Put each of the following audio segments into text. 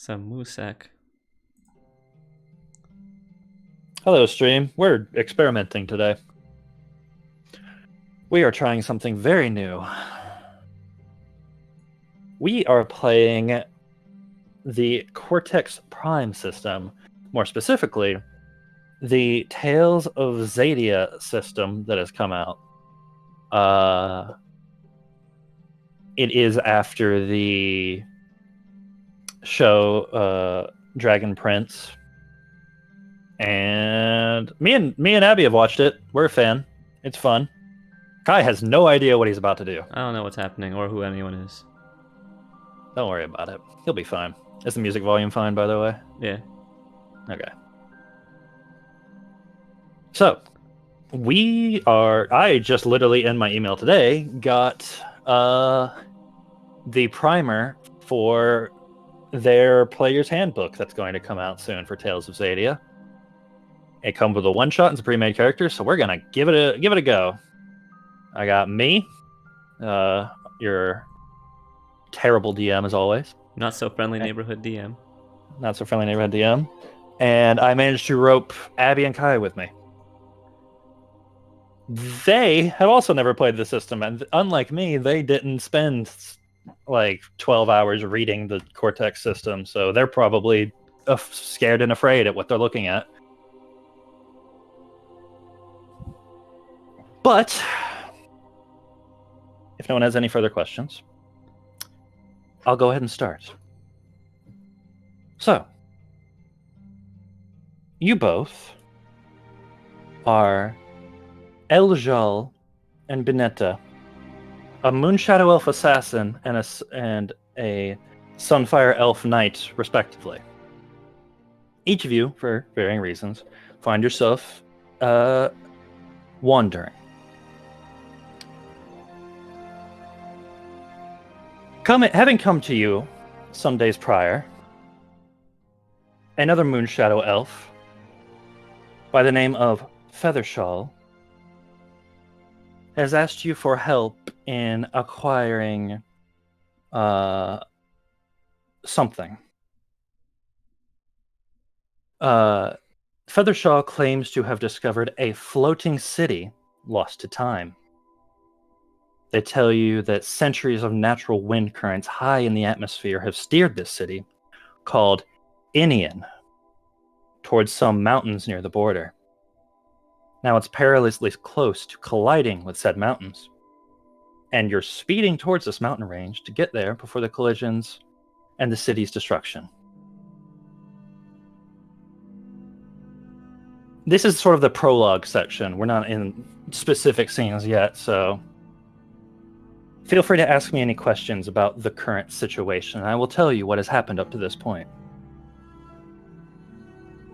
Some Musek. Hello, stream. We're experimenting today. We are trying something very new. We are playing the Cortex Prime system. More specifically, the Tales of Xadia system that has come out. It is after the show Dragon Prince. And me and Abbie have watched it. We're a fan. It's fun. Kai has no idea what he's about to do. I don't know what's happening or who anyone is. Don't worry about it. He'll be fine. Is the music volume fine, by the way? Yeah. Okay. So, I just literally in my email today got the primer for their player's handbook that's going to come out soon for Tales of Xadia. It comes with a one-shot and some pre-made characters, so we're gonna give it a go. I got me, your terrible DM as always. Not so friendly neighborhood DM. Not so friendly neighborhood DM. And I managed to rope Abbie and Kai with me. They have also never played the system, and unlike me, they didn't spend like 12 hours reading the Cortex system, so they're probably scared and afraid at what they're looking at. But if no one has any further questions, I'll go ahead and start. So, you both are Eljal and Binetta, a Moonshadow Elf assassin and a Sunfire Elf knight, respectively. Each of you, for varying reasons, find yourself wandering. Having come to you some days prior, another Moonshadow Elf by the name of Feathershawl has asked you for help in acquiring something. Feathershaw claims to have discovered a floating city lost to time. They tell you that centuries of natural wind currents high in the atmosphere have steered this city, called Inian, towards some mountains near the border. Now it's perilously close to colliding with said mountains, and you're speeding towards this mountain range to get there before the collisions and the city's destruction. This is sort of the prologue section. We're not in specific scenes yet, so feel free to ask me any questions about the current situation, and I will tell you what has happened up to this point.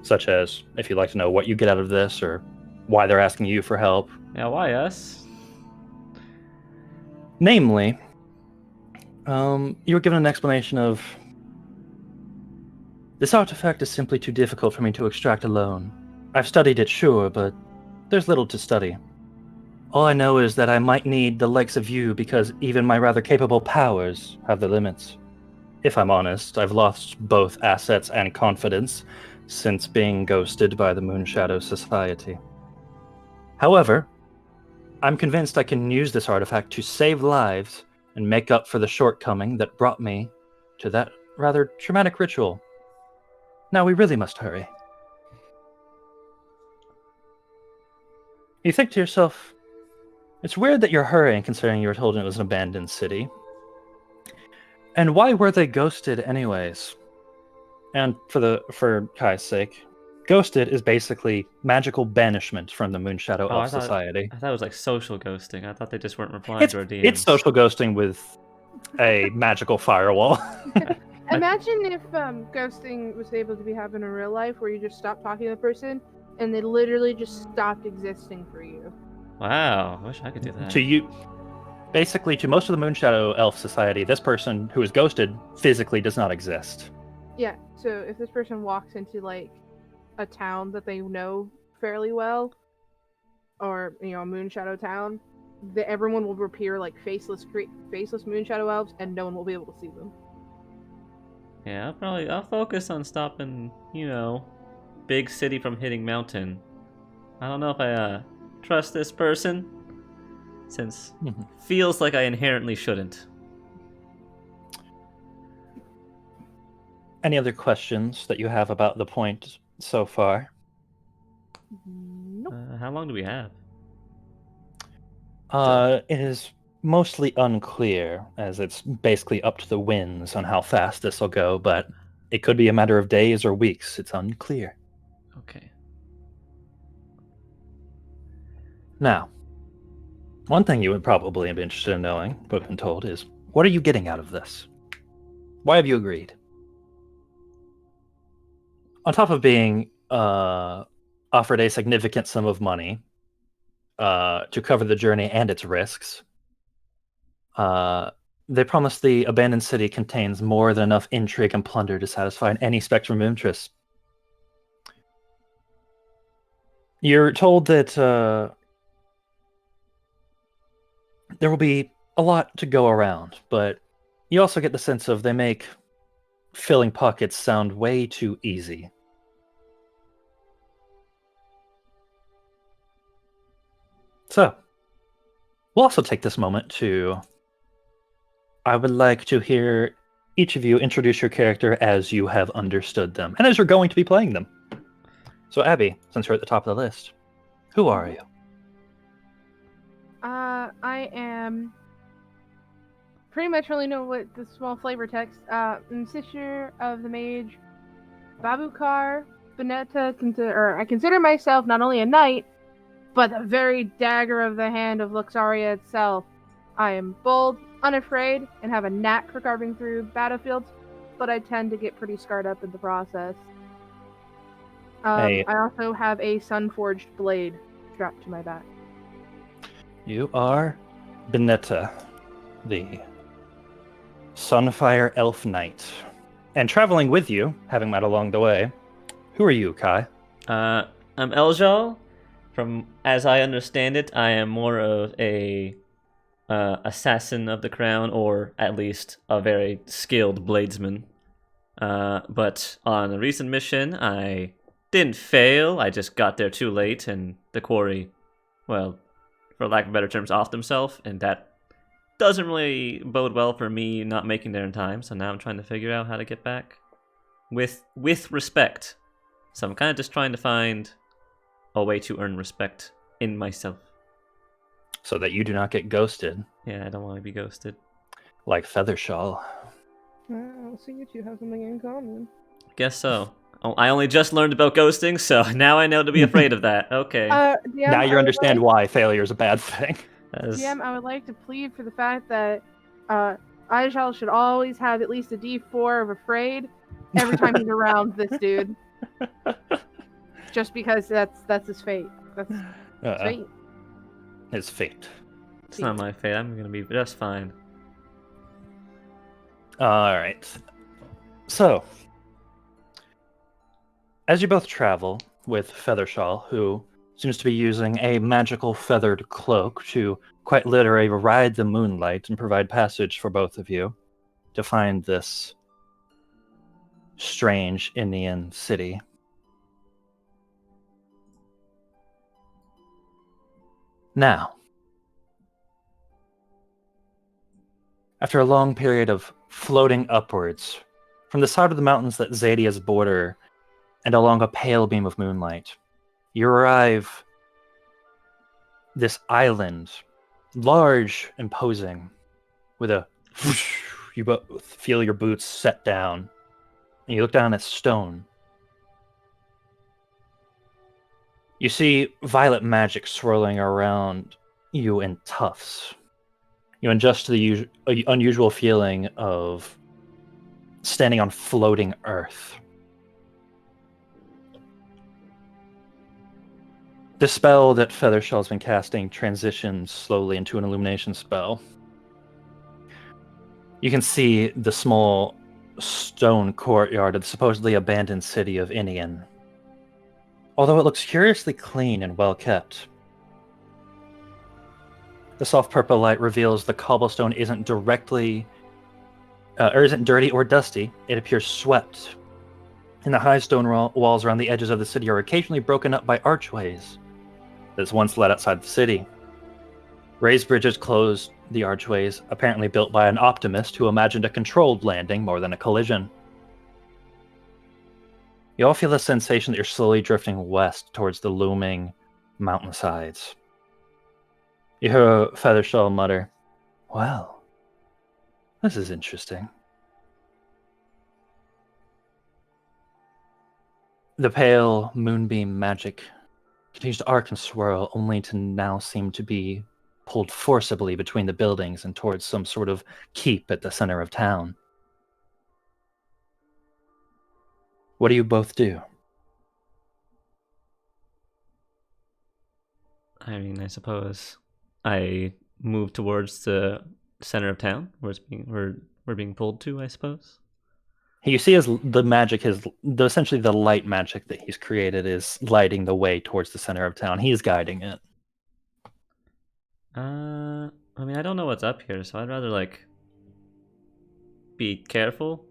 Such as, if you'd like to know what you get out of this, or why they're asking you for help. Yeah, why us? Namely, you were given an explanation of, this artifact is simply too difficult for me to extract alone. I've studied it, sure, but there's little to study. All I know is that I might need the likes of you because even my rather capable powers have their limits. If I'm honest, I've lost both assets and confidence since being ghosted by the Moonshadow Society. However, I'm convinced I can use this artifact to save lives and make up for the shortcoming that brought me to that rather traumatic ritual. Now we really must hurry. You think to yourself, it's weird that you're hurrying considering you were told it was an abandoned city. And why were they ghosted anyways? And for Kai's sake, ghosted is basically magical banishment from the Moonshadow Elf Society. I thought it was like social ghosting. I thought they just weren't replying to our DMs. It's social ghosting with a magical firewall. Imagine if ghosting was able to be happening in real life, where you just stopped talking to the person and they literally just stopped existing for you. Wow, I wish I could do that. To you, basically, to most of the Moonshadow Elf Society, this person who is ghosted physically does not exist. Yeah, so if this person walks into like a town that they know fairly well, or a Moonshadow town, everyone will appear like faceless Moonshadow elves, and no one will be able to see them. Yeah, I'll focus on stopping, big city from hitting mountain. I don't know if I trust this person, since feels like I inherently shouldn't. Any other questions that you have about the point so far? Nope. How long do we have? It is mostly unclear, as it's basically up to the winds on how fast this will go, but it could be a matter of days or weeks. It's unclear. Okay. Now, one thing you would probably be interested in knowing, but been told, is what are you getting out of this? Why have you agreed? On top of being offered a significant sum of money to cover the journey and its risks, they promise the abandoned city contains more than enough intrigue and plunder to satisfy any spectrum of interest. You're told that there will be a lot to go around, but you also get the sense of they make filling pockets sound way too easy. So, we'll also take this moment to... I would like to hear each of you introduce your character as you have understood them, and as you're going to be playing them. So, Abbie, since you're at the top of the list, who are you? I am pretty much only know what the small flavor text. I'm sister of the mage Babukar Benetta. I consider myself not only a knight, but the very dagger of the hand of Luxaria itself. I am bold, unafraid, and have a knack for carving through battlefields, but I tend to get pretty scarred up in the process. I also have a sun-forged blade strapped to my back. You are Benetta, the Sunfire Elf Knight. And traveling with you, having met along the way, who are you, Kai? I'm Eljal. From as I understand it, I am more of a assassin of the crown, or at least a very skilled bladesman. But on a recent mission, I didn't fail. I just got there too late, and the quarry, well, for lack of better terms, off themselves, and that doesn't really bode well for me not making there in time. So now I'm trying to figure out how to get back with respect. So I'm kind of just trying to find a way to earn respect in myself. So that you do not get ghosted. Yeah, I don't want to be ghosted. Like Feathershaw. So you two have something in common. Guess so. Oh, I only just learned about ghosting, so now I know to be afraid of that. Okay. DM, now you understand why failure is a bad thing. DM, I would like to plead for the fact that Aijal should always have at least a D4 of afraid every time he's around this dude. Just because that's his fate. That's his fate. His fate. It's not my fate. I'm going to be just fine. Alright. So, as you both travel with Feathershaw, who seems to be using a magical feathered cloak to quite literally ride the moonlight and provide passage for both of you to find this strange Indian city. Now, after a long period of floating upwards from the side of the mountains that Xadia's border and along a pale beam of moonlight, you arrive this island, large, imposing, with a whoosh, you both feel your boots set down, and you look down at stone. You see violet magic swirling around you in tufts. You adjust to the unusual feeling of standing on floating earth. The spell that Feathershell's been casting transitions slowly into an illumination spell. You can see the small stone courtyard of the supposedly abandoned city of Inian. Although it looks curiously clean and well kept. The soft purple light reveals the cobblestone isn't directly or isn't dirty or dusty. It appears swept. And the high stone walls around the edges of the city are occasionally broken up by archways that once led outside the city. Raised bridges close the archways, apparently built by an optimist who imagined a controlled landing more than a collision. You all feel the sensation that you're slowly drifting west towards the looming mountainsides. You hear Featherstall mutter, "Well, this is interesting." The pale moonbeam magic continues to arc and swirl, only to now seem to be pulled forcibly between the buildings and towards some sort of keep at the center of town. What do you both do? I mean, I suppose I move towards the center of town where we're being pulled to, I suppose. You see essentially the light magic that he's created is lighting the way towards the center of town. He's guiding it. I mean, I don't know what's up here, so I'd rather be careful.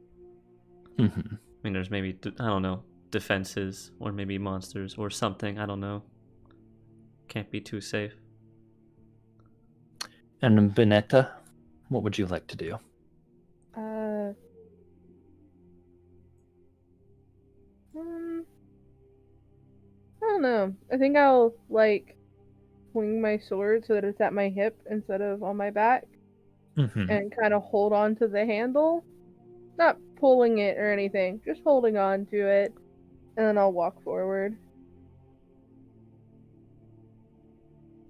Mm-hmm. I mean, there's maybe, I don't know, defenses or maybe monsters or something. I don't know. Can't be too safe. And Benetta, what would you like to do? I don't know. I think I'll swing my sword so that it's at my hip instead of on my back, and kind of hold on to the handle, not pulling it or anything, just holding on to it, and then I'll walk forward.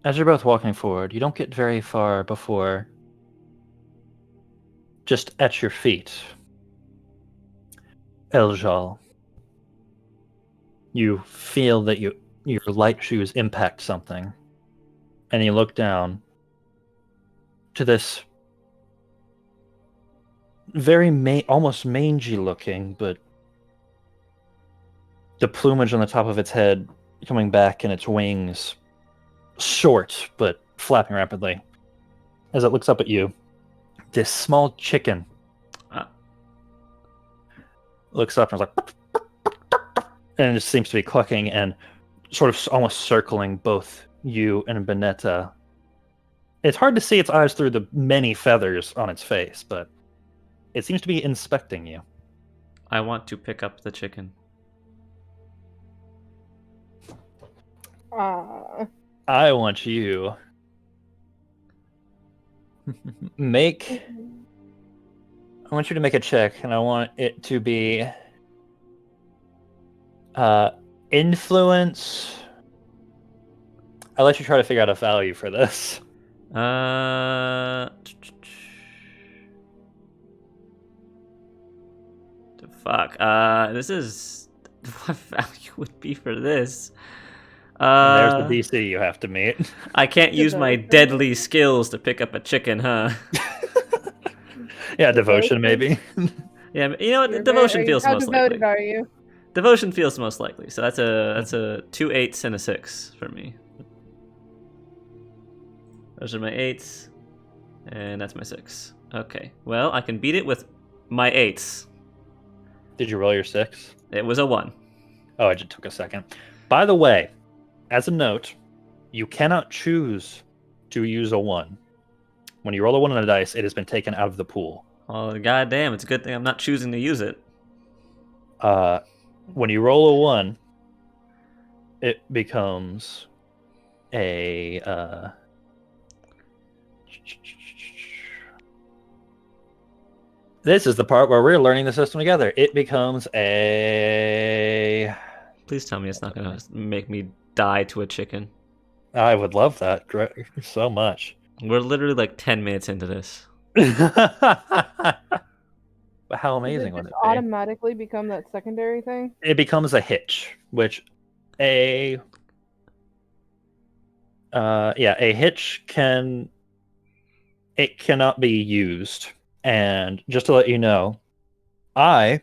As you're both walking forward, you don't get very far before, just at your feet, Eljal, you feel that your light shoes impact something, and you look down to this very almost mangy looking, but the plumage on the top of its head coming back and its wings short but flapping rapidly. As it looks up at you, this small chicken looks up and is and it just seems to be clucking and sort of almost circling both you and Benetta. It's hard to see its eyes through the many feathers on its face, but it seems to be inspecting you. I want to pick up the chicken. I want you I want you to make a check, and I want it to be influence. I'll let you try to figure out a value for this. Fuck. This is what value would be for this. There's the DC you have to meet. I can't use my deadly skills to pick up a chicken, huh? Yeah, devotion maybe. Yeah, you know what? Devotion feels most likely. How devoted are you? Devotion feels most likely. So that's a 2 8s and a 6 for me. Those are my 8s, and that's my 6. Okay. Well, I can beat it with my 8s. Did you roll your 6? It was a 1. Oh, it just took a second. By the way, as a note, you cannot choose to use a 1. When you roll a 1 on a dice, it has been taken out of the pool. Oh, goddamn, it's a good thing I'm not choosing to use it. When you roll a 1, it becomes a... This is the part where we're learning the system together. It becomes a... Please tell me it's not going to make me die to a chicken. I would love that so much. We're literally 10 minutes into this. But how amazing would it be? Automatically become that secondary thing? It becomes a hitch, which a hitch cannot be used. And just to let you know, I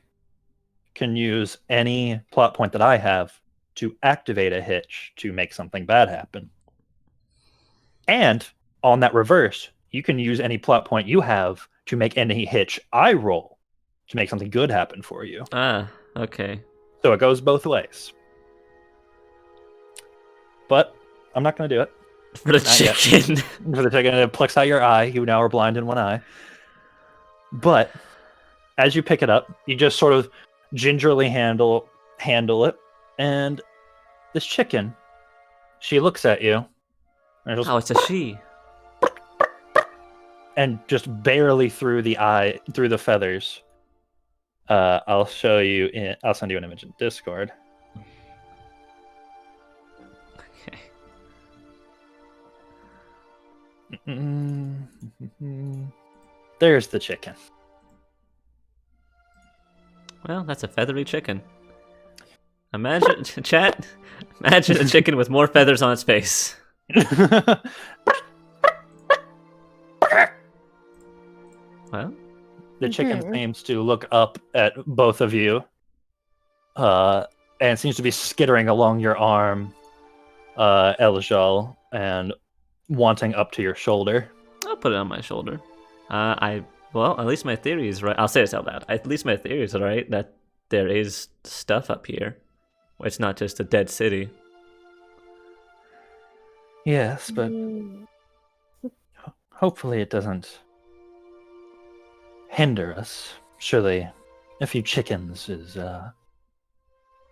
can use any plot point that I have to activate a hitch to make something bad happen. And on that reverse, you can use any plot point you have to make any hitch I roll to make something good happen for you. Ah, okay. So it goes both ways. But I'm not going to do it. For the Not yet. chicken. For the chicken, it plucks out your eye. You now are blind in one eye. But as you pick it up, you just sort of gingerly handle it, and this chicken, she looks at you, and, Oh, it's a she. and just barely through the eye, through the feathers. I'll show you. I'll send you an image in Discord. Okay. There's the chicken. Well, that's a feathery chicken. Imagine, chat. Imagine a chicken with more feathers on its face. Well, The chicken seems to look up at both of you, and seems to be skittering along your arm, Elijal, and wanting up to your shoulder. I'll put it on my shoulder. Well, at least my theory is right. I'll say this out loud. At least my theory is right that there is stuff up here. It's not just a dead city. Yes, but hopefully it doesn't hinder us. Surely a few chickens is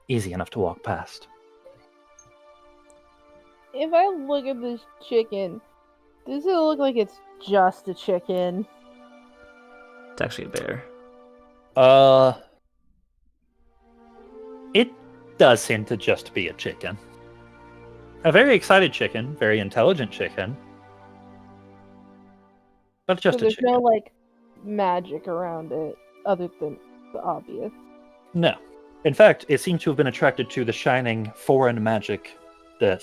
easy enough to walk past. If I look at this chicken, does it look like it's just a chicken? It's actually a bear. It does seem to just be a chicken. A very excited chicken, very intelligent chicken. But just So a there's chicken. no like magic around it other than the obvious. No. In fact, it seemed to have been attracted to the shining foreign magic that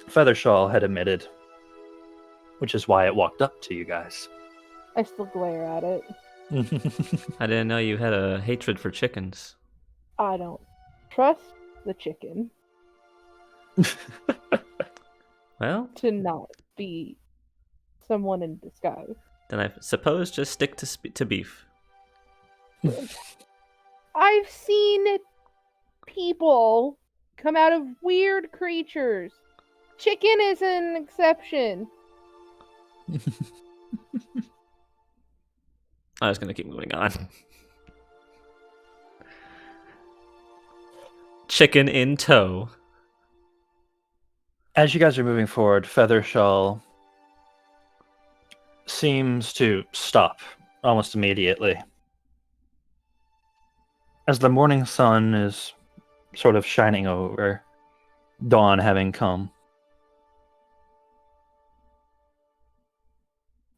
Feathershaw had emitted, which is why it walked up to you guys. I still glare at it. I didn't know you had a hatred for chickens. I don't trust the chicken Well, to not be someone in disguise. then I suppose just stick to beef. I've seen people come out of weird creatures. Chicken is an exception. I was gonna keep moving on. Chicken in tow. As you guys are moving forward, Feathershaw seems to stop almost immediately. As the morning sun is sort of shining over, dawn having come.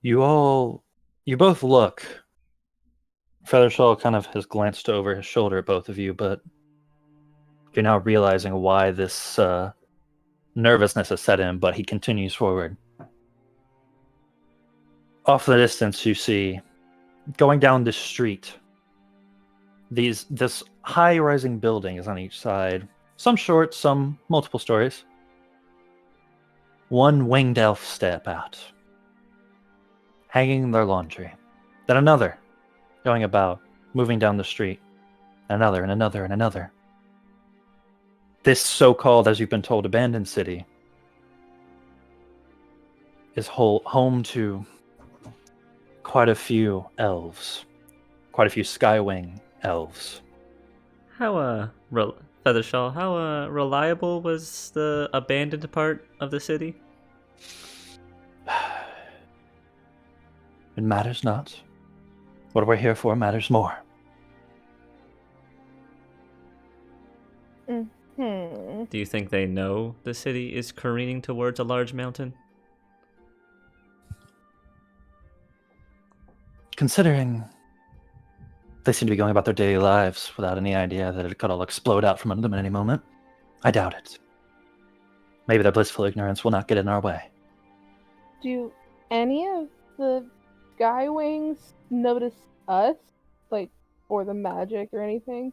You both look. Feathershaw kind of has glanced over his shoulder at both of you, but you're now realizing why this nervousness has set in, but he continues forward. Off in the distance, you see, going down this street, this high-rising building is on each side. Some short, some multiple stories. One winged elf step out, hanging their laundry. Then another, going about, moving down the street. Another, and another, and another. This so-called, as you've been told, abandoned city is home to quite a few elves. Quite a few Skywing elves. How, Feathershaw, how, reliable was the abandoned part of the city? It matters not. What we're here for matters more. Do you think they know the city is careening towards a large mountain? Considering they seem to be going about their daily lives without any idea that it could all explode out from under them at any moment, I doubt it. Maybe their blissful ignorance will not get in our way. Do any of the Skywings notice us? Like, for the magic or anything?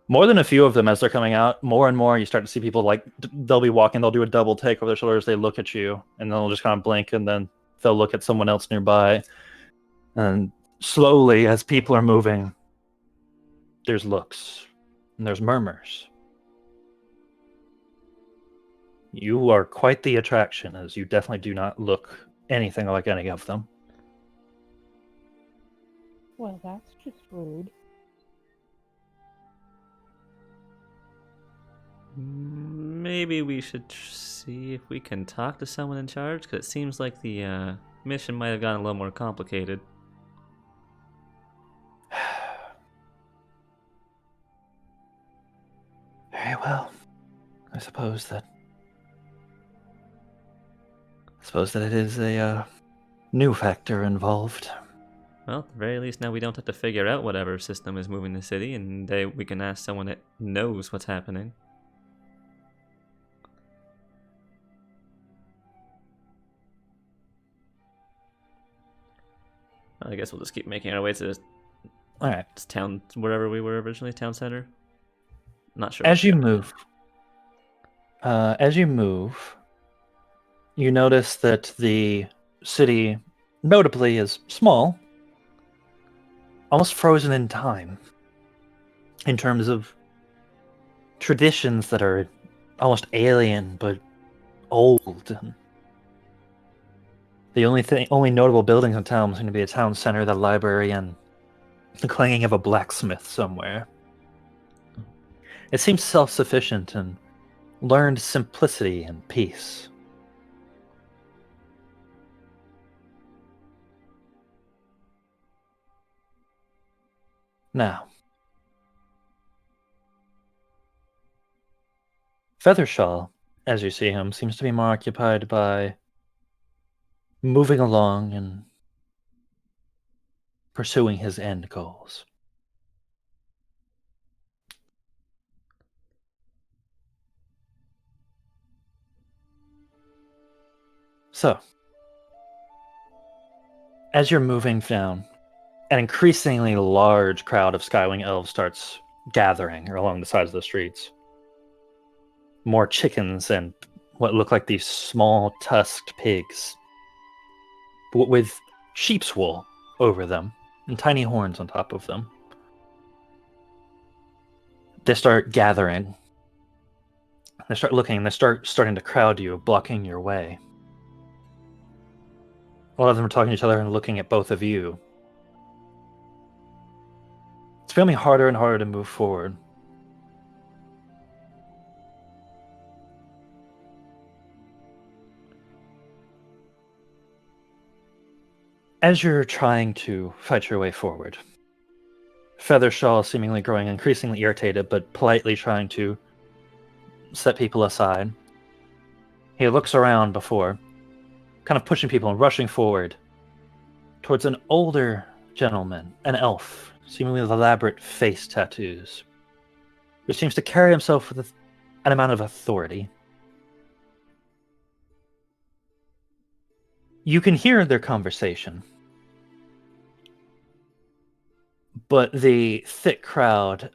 More than a few of them as they're coming out, more and more you start to see people like, they'll be walking, they'll do a double take over their shoulders, they look at you, and they'll just kind of blink, and then they'll look at someone else nearby, and Slowly, as people are moving, there's looks and there's murmurs. You are quite the attraction, as you definitely do not look anything like any of them. Well, that's just rude. Maybe we should see if we can talk to someone in charge, because it seems like the mission might have gotten a little more complicated. Very well. I suppose that it is a new factor involved. Well, at the very least, now we don't have to figure out whatever system is moving the city, and we can ask someone that knows what's happening. I guess we'll just keep making our way to All right. this town, wherever we were originally, town center. Not sure. As you move, you notice that the city, notably, is small, almost frozen in time, in terms of traditions that are almost alien but old. The only notable buildings in town seem to be a town center, the library, and the clanging of a blacksmith somewhere. It seems self-sufficient and learned simplicity and peace. Now, Feathershaw, as you see him, seems to be more occupied by moving along and pursuing his end goals. So, as you're moving down, an increasingly large crowd of Skywing elves starts gathering along the sides of the streets. More chickens and what look like these small tusked pigs, but with sheep's wool over them and tiny horns on top of them. They start gathering. They start looking. They start starting to crowd you, blocking your way. A lot of them are talking to each other and looking at both of you. It's becoming harder and harder to move forward. As you're trying to fight your way forward, Feathershaw seemingly growing increasingly irritated, but politely trying to set people aside. He looks around before, kind of pushing people and rushing forward towards an older gentleman, an elf, seemingly with elaborate face tattoos, who seems to carry himself with an amount of authority. You can hear their conversation, but the thick crowd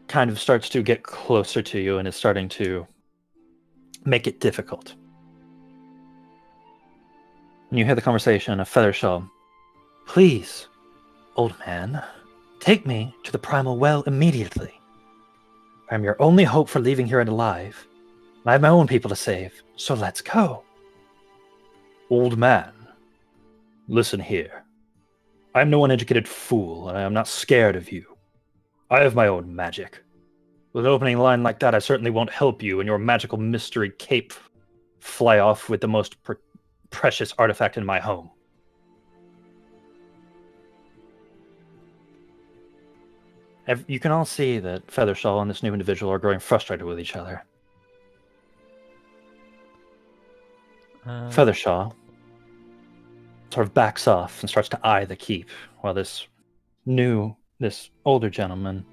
kind of starts to get closer to you and is starting to make it difficult. And you hear the conversation of Feathershaw. Please, old man, take me to the primal well immediately. I am your only hope for leaving here alive. I have my own people to save, so let's go. Old man, listen here. I am no uneducated fool, and I am not scared of you. I have my own magic. With an opening line like that, I certainly won't help you and your magical mystery cape fly off with the most precious artifact in my home. You can all see that Feathershaw and this new individual are growing frustrated with each other. Feathershaw sort of backs off and starts to eye the keep, while this older gentleman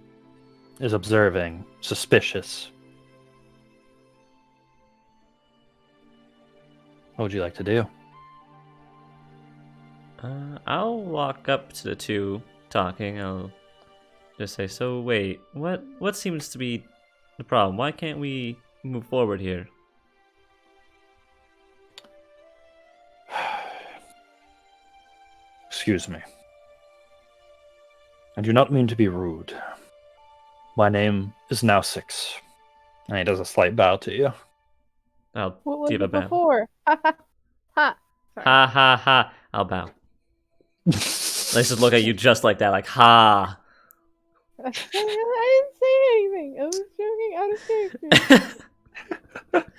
is observing, suspicious. What would you like to do? I'll walk up to the two talking. I'll just say, so wait, what seems to be the problem? Why can't we move forward here? Excuse me. I do not mean to be rude. My name is Now Six. And he does a slight bow to you. I'll What was give a it bow. before? Ha ha ha. Sorry. Ha ha ha. I'll bow. Let's just look at you just like that, like ha. I didn't say anything. I was joking out of character.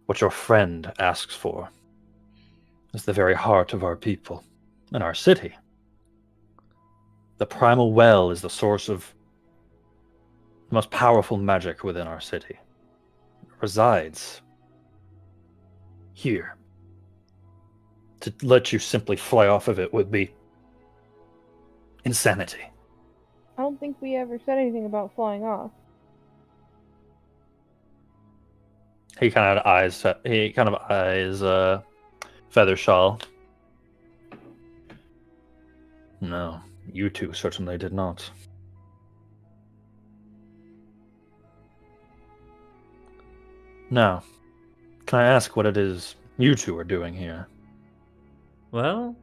What your friend asks for is the very heart of our people and our city. The primal well is the source of the most powerful magic within our city. It resides here. To let you simply fly off of it would be insanity. I don't think we ever said anything about flying off. He kind of eyes Feathershaw. No, you two certainly did not. Now, can I ask what it is you two are doing here? Well,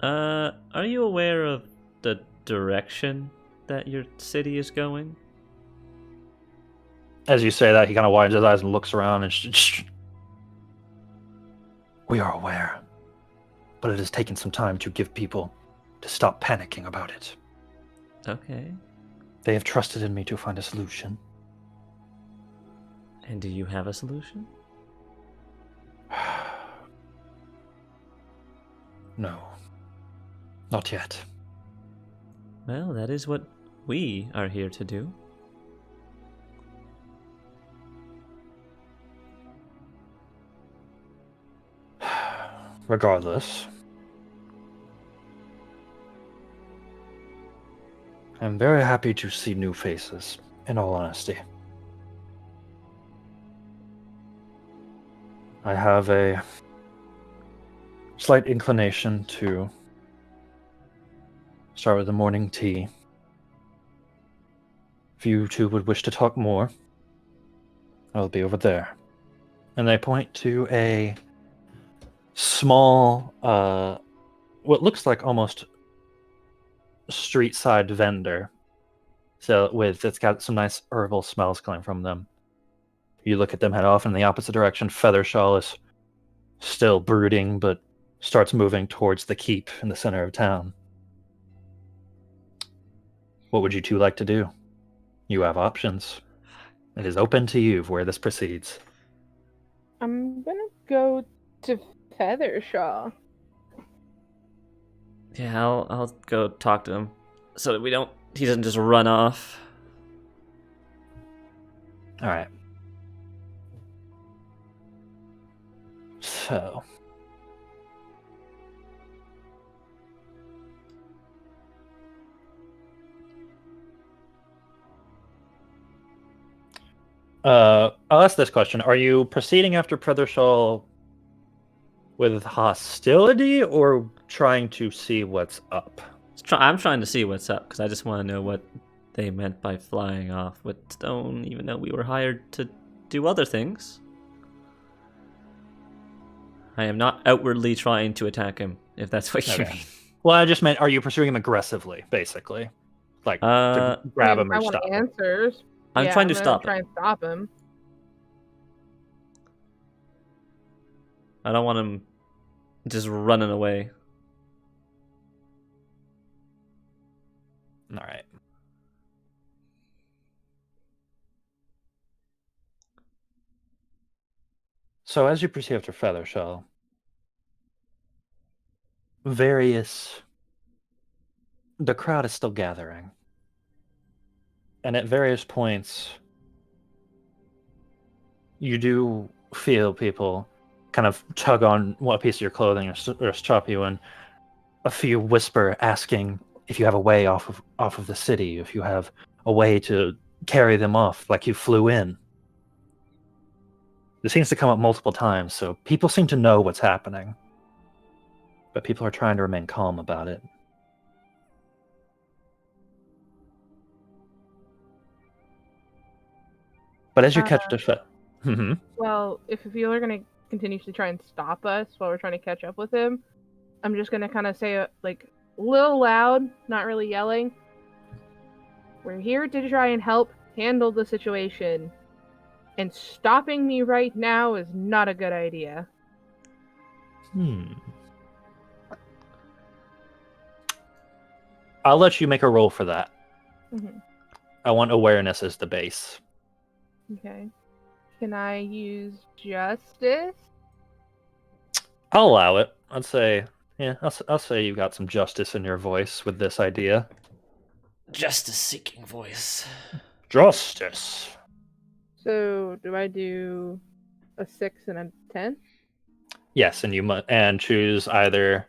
are you aware of the direction that your city is going? As you say that, he kind of widens his eyes and looks around and we are aware, but it has taken some time to give people to stop panicking about it. Okay. They have trusted in me to find a solution. And do you have a solution? No, not yet. Well, that is what we are here to do. Regardless, I'm very happy to see new faces, in all honesty. I have a slight inclination to start with the morning tea. If you two would wish to talk more, I'll be over there. And they point to a small, what looks like almost street side vendor. So it's got some nice herbal smells coming from them. You look at them head off in the opposite direction. Feathershaw is still brooding, but starts moving towards the keep in the center of town. What would you two like to do? You have options. It is open to you where this proceeds. I'm gonna go to Feathershaw. Yeah, I'll go talk to him so that he doesn't just run off. All right. So, I'll ask this question. Are you proceeding after Feathershaw with hostility or trying to see what's up? I'm trying to see what's up because I just want to know what they meant by flying off with stone, even though we were hired to do other things. I am not outwardly trying to attack him, if that's what you Okay. mean. Well, I just meant, are you pursuing him aggressively, basically? Like, to grab him I or want stop him? answers. I'm Yeah, trying to gonna stop try him. and stop him. I don't want him just running away. All right. So as you proceed after Feathershaw, the crowd is still gathering. And at various points, you do feel people kind of tug on what piece of your clothing or stop you, and a few whisper asking if you have a way off of the city, if you have a way to carry them off like you flew in. This seems to come up multiple times, so people seem to know what's happening. But people are trying to remain calm about it. But as you catch the Well, if people are gonna continuously try and stop us while we're trying to catch up with him, I'm just gonna kind of say a little loud, not really yelling. We're here to try and help handle the situation, and stopping me right now is not a good idea. I'll let you make a roll for that. Mm-hmm. I want awareness as the base. Okay. Can I use justice? I'll allow it. I'd say, yeah, I'll say you've got some justice in your voice with this idea. Justice-seeking voice. Justice. So, do I do a 6 and a 10? Yes, and and choose either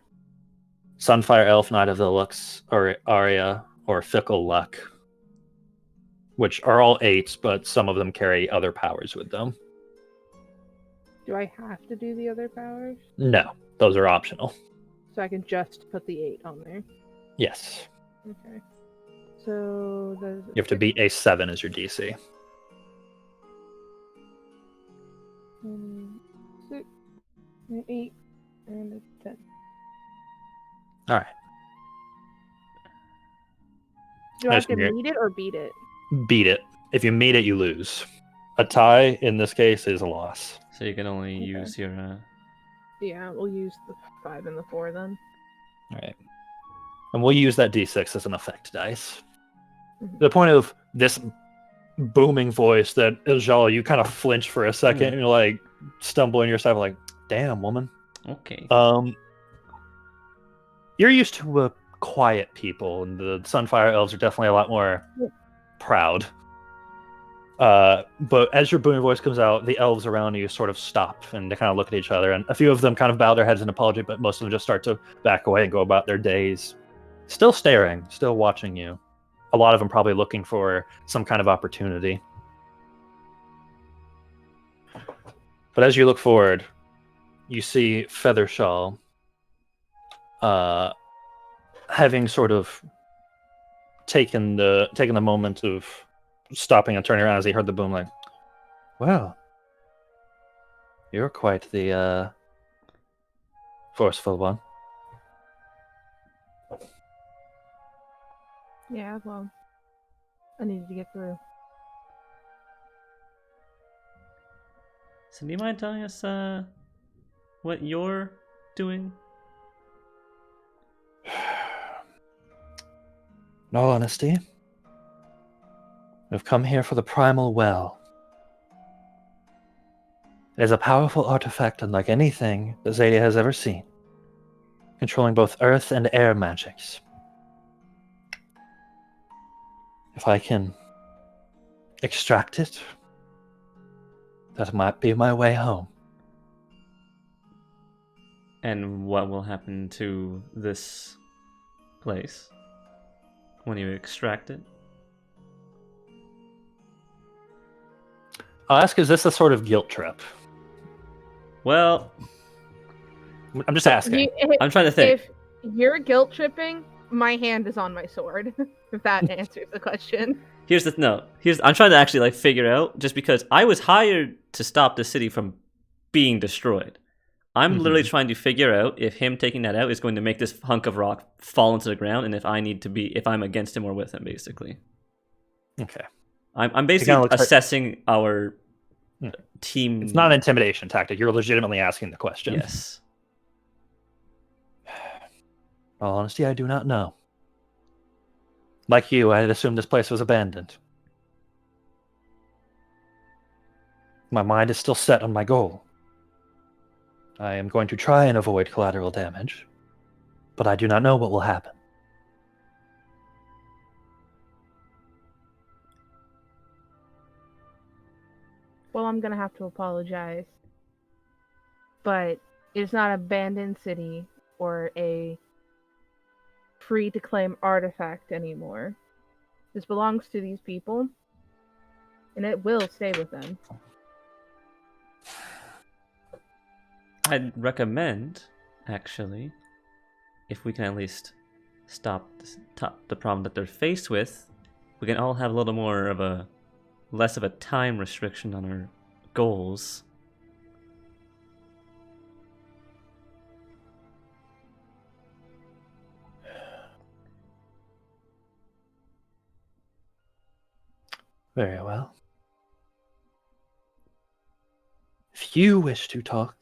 Sunfire Elf, Knight of the Lux, or Aria, or Fickle Luck, which are all 8s, but some of them carry other powers with them. Do I have to do the other powers? No, those are optional. So I can just put the 8 on there. Yes. Okay. So You have to beat a 7 as your DC. 6, an 8, and a 10. All right. Do I have to meet it or beat it? Beat it. If you meet it, you lose. A tie, in this case, is a loss. So you can only use your... Yeah, we'll use the 5 and the 4 then. All right. And we'll use that D6 as an effect dice. The point of this booming voice that Iljal, you kind of flinch for a second, and you're like stumbling yourself, like, damn, woman. Okay. You're used to quiet people, and the Sunfire Elves are definitely a lot more proud. But as your booming voice comes out, the elves around you sort of stop and they kind of look at each other, and a few of them kind of bow their heads in apology, but most of them just start to back away and go about their days, still staring, still watching you. A lot of them probably looking for some kind of opportunity. But as you look forward, you see Feathershaw having sort of taken the moment of stopping and turning around as he heard the boom, like, well, you're quite the forceful one. Yeah, well, I needed to get through. So do you mind telling us what you're doing? In all honesty, we've come here for the Primal Well. It is a powerful artifact unlike anything that Xadia has ever seen, controlling both earth and air magics. If I can extract it, that might be my way home. And what will happen to this place when you extract it? I'll ask, is this a sort of guilt trip? Well, I'm just asking. I'm trying to think. If you're guilt tripping, my hand is on my sword. If that answers the question. I'm trying to actually figure out, just because I was hired to stop the city from being destroyed. I'm literally trying to figure out if him taking that out is going to make this hunk of rock fall into the ground, and if I'm against him or with him, basically. Okay. I'm basically assessing our team. It's not an intimidation tactic. You're legitimately asking the question. Yes. In all honesty, I do not know. Like you, I had assumed this place was abandoned. My mind is still set on my goal. I am going to try and avoid collateral damage, but I do not know what will happen. Well, I'm gonna have to apologize. But it's not an abandoned city or a free-to-claim artifact anymore. This belongs to these people, and it will stay with them. I'd recommend, actually, if we can at least stop the problem that they're faced with, we can all have a little more of less of a time restriction on our goals. Very well. If you wish to talk,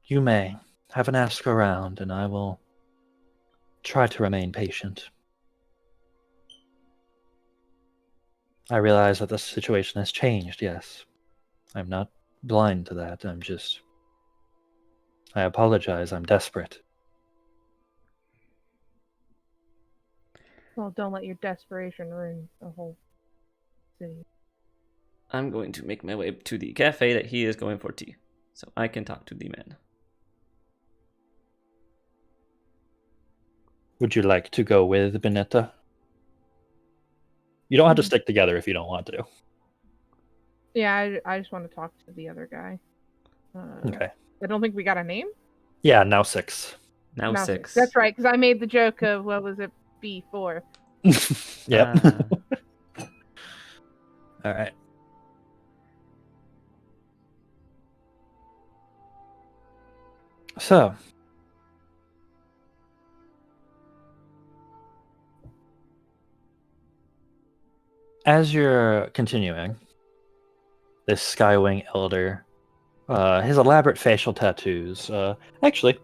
you may. Have an ask around, and I will try to remain patient. I realize that the situation has changed, yes. I'm not blind to that. I apologize. I'm desperate. Well, don't let your desperation ruin the whole city. I'm going to make my way to the cafe that he is going for tea, so I can talk to the man. Would you like to go with Benetta? You don't have to stick together if you don't want to. Yeah, I just want to talk to the other guy. Okay. I don't think we got a name. Yeah, now 6. Now No, 6. That's right, because I made the joke of what was it, B4. Yep. All right. So, as you're continuing, this Skywing Elder, his elaborate facial tattoos. Actually,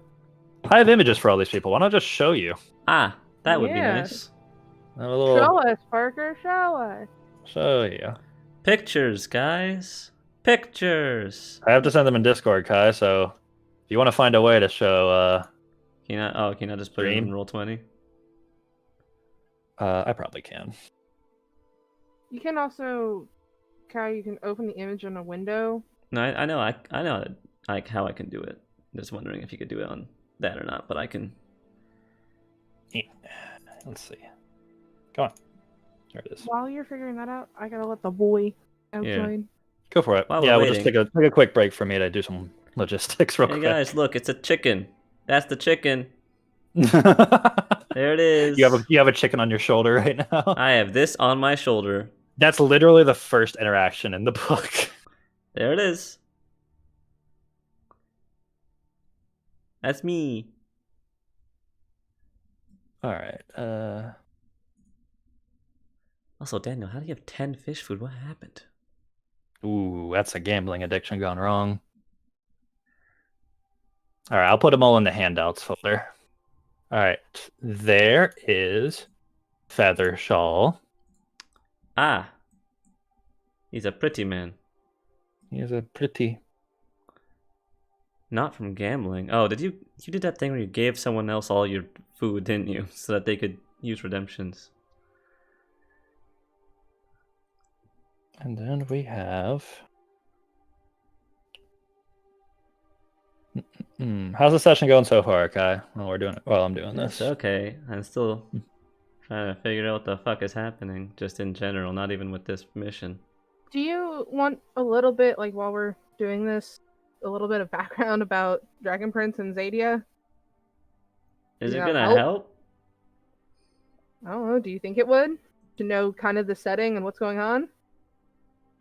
I have images for all these people. Why don't I just show you? Ah, that would be Yeah. nice. A little Show us, Parker. Show us. show you. Pictures, guys. Pictures. I have to send them in Discord, Kai. So, if you want to find a way to show, Can you not just put it Stream? in Roll20? I probably can. You can also, Kai, you can open the image in a window. No, I know like how I can do it. Just wondering if you could do it on that or not, but I can. Let's see. Come on. There it is. While you're figuring that out, I gotta let the boy outside. Go for it. While we're Yeah, we'll just waiting. take a quick break for me to do some logistics real Hey quick. guys, look, it's a chicken. That's the chicken. you There it is. have a chicken on your shoulder right now. I have this on my shoulder. That's literally the first interaction in the book. There it is. That's me. All right. Also, Daniel, how do you have 10 fish food? What happened? Ooh, that's a gambling addiction gone wrong. All right, I'll put them all in the handouts folder. All right, there is Feather Shawl. Ah. He's a pretty man. He is a pretty. Not from gambling. Oh, you did that thing where you gave someone else all your food, didn't you? So that they could use redemptions. And then we have. How's the session going so far, Kai? While I'm doing It's this. okay. I'm still trying to figure out what the fuck is happening, just in general, not even with this mission. Do you want a little bit, like while we're doing this, a little bit of background about Dragon Prince and Xadia? Is Does it that gonna help? help? I don't know. Do you think it would? To know kind of the setting and what's going on?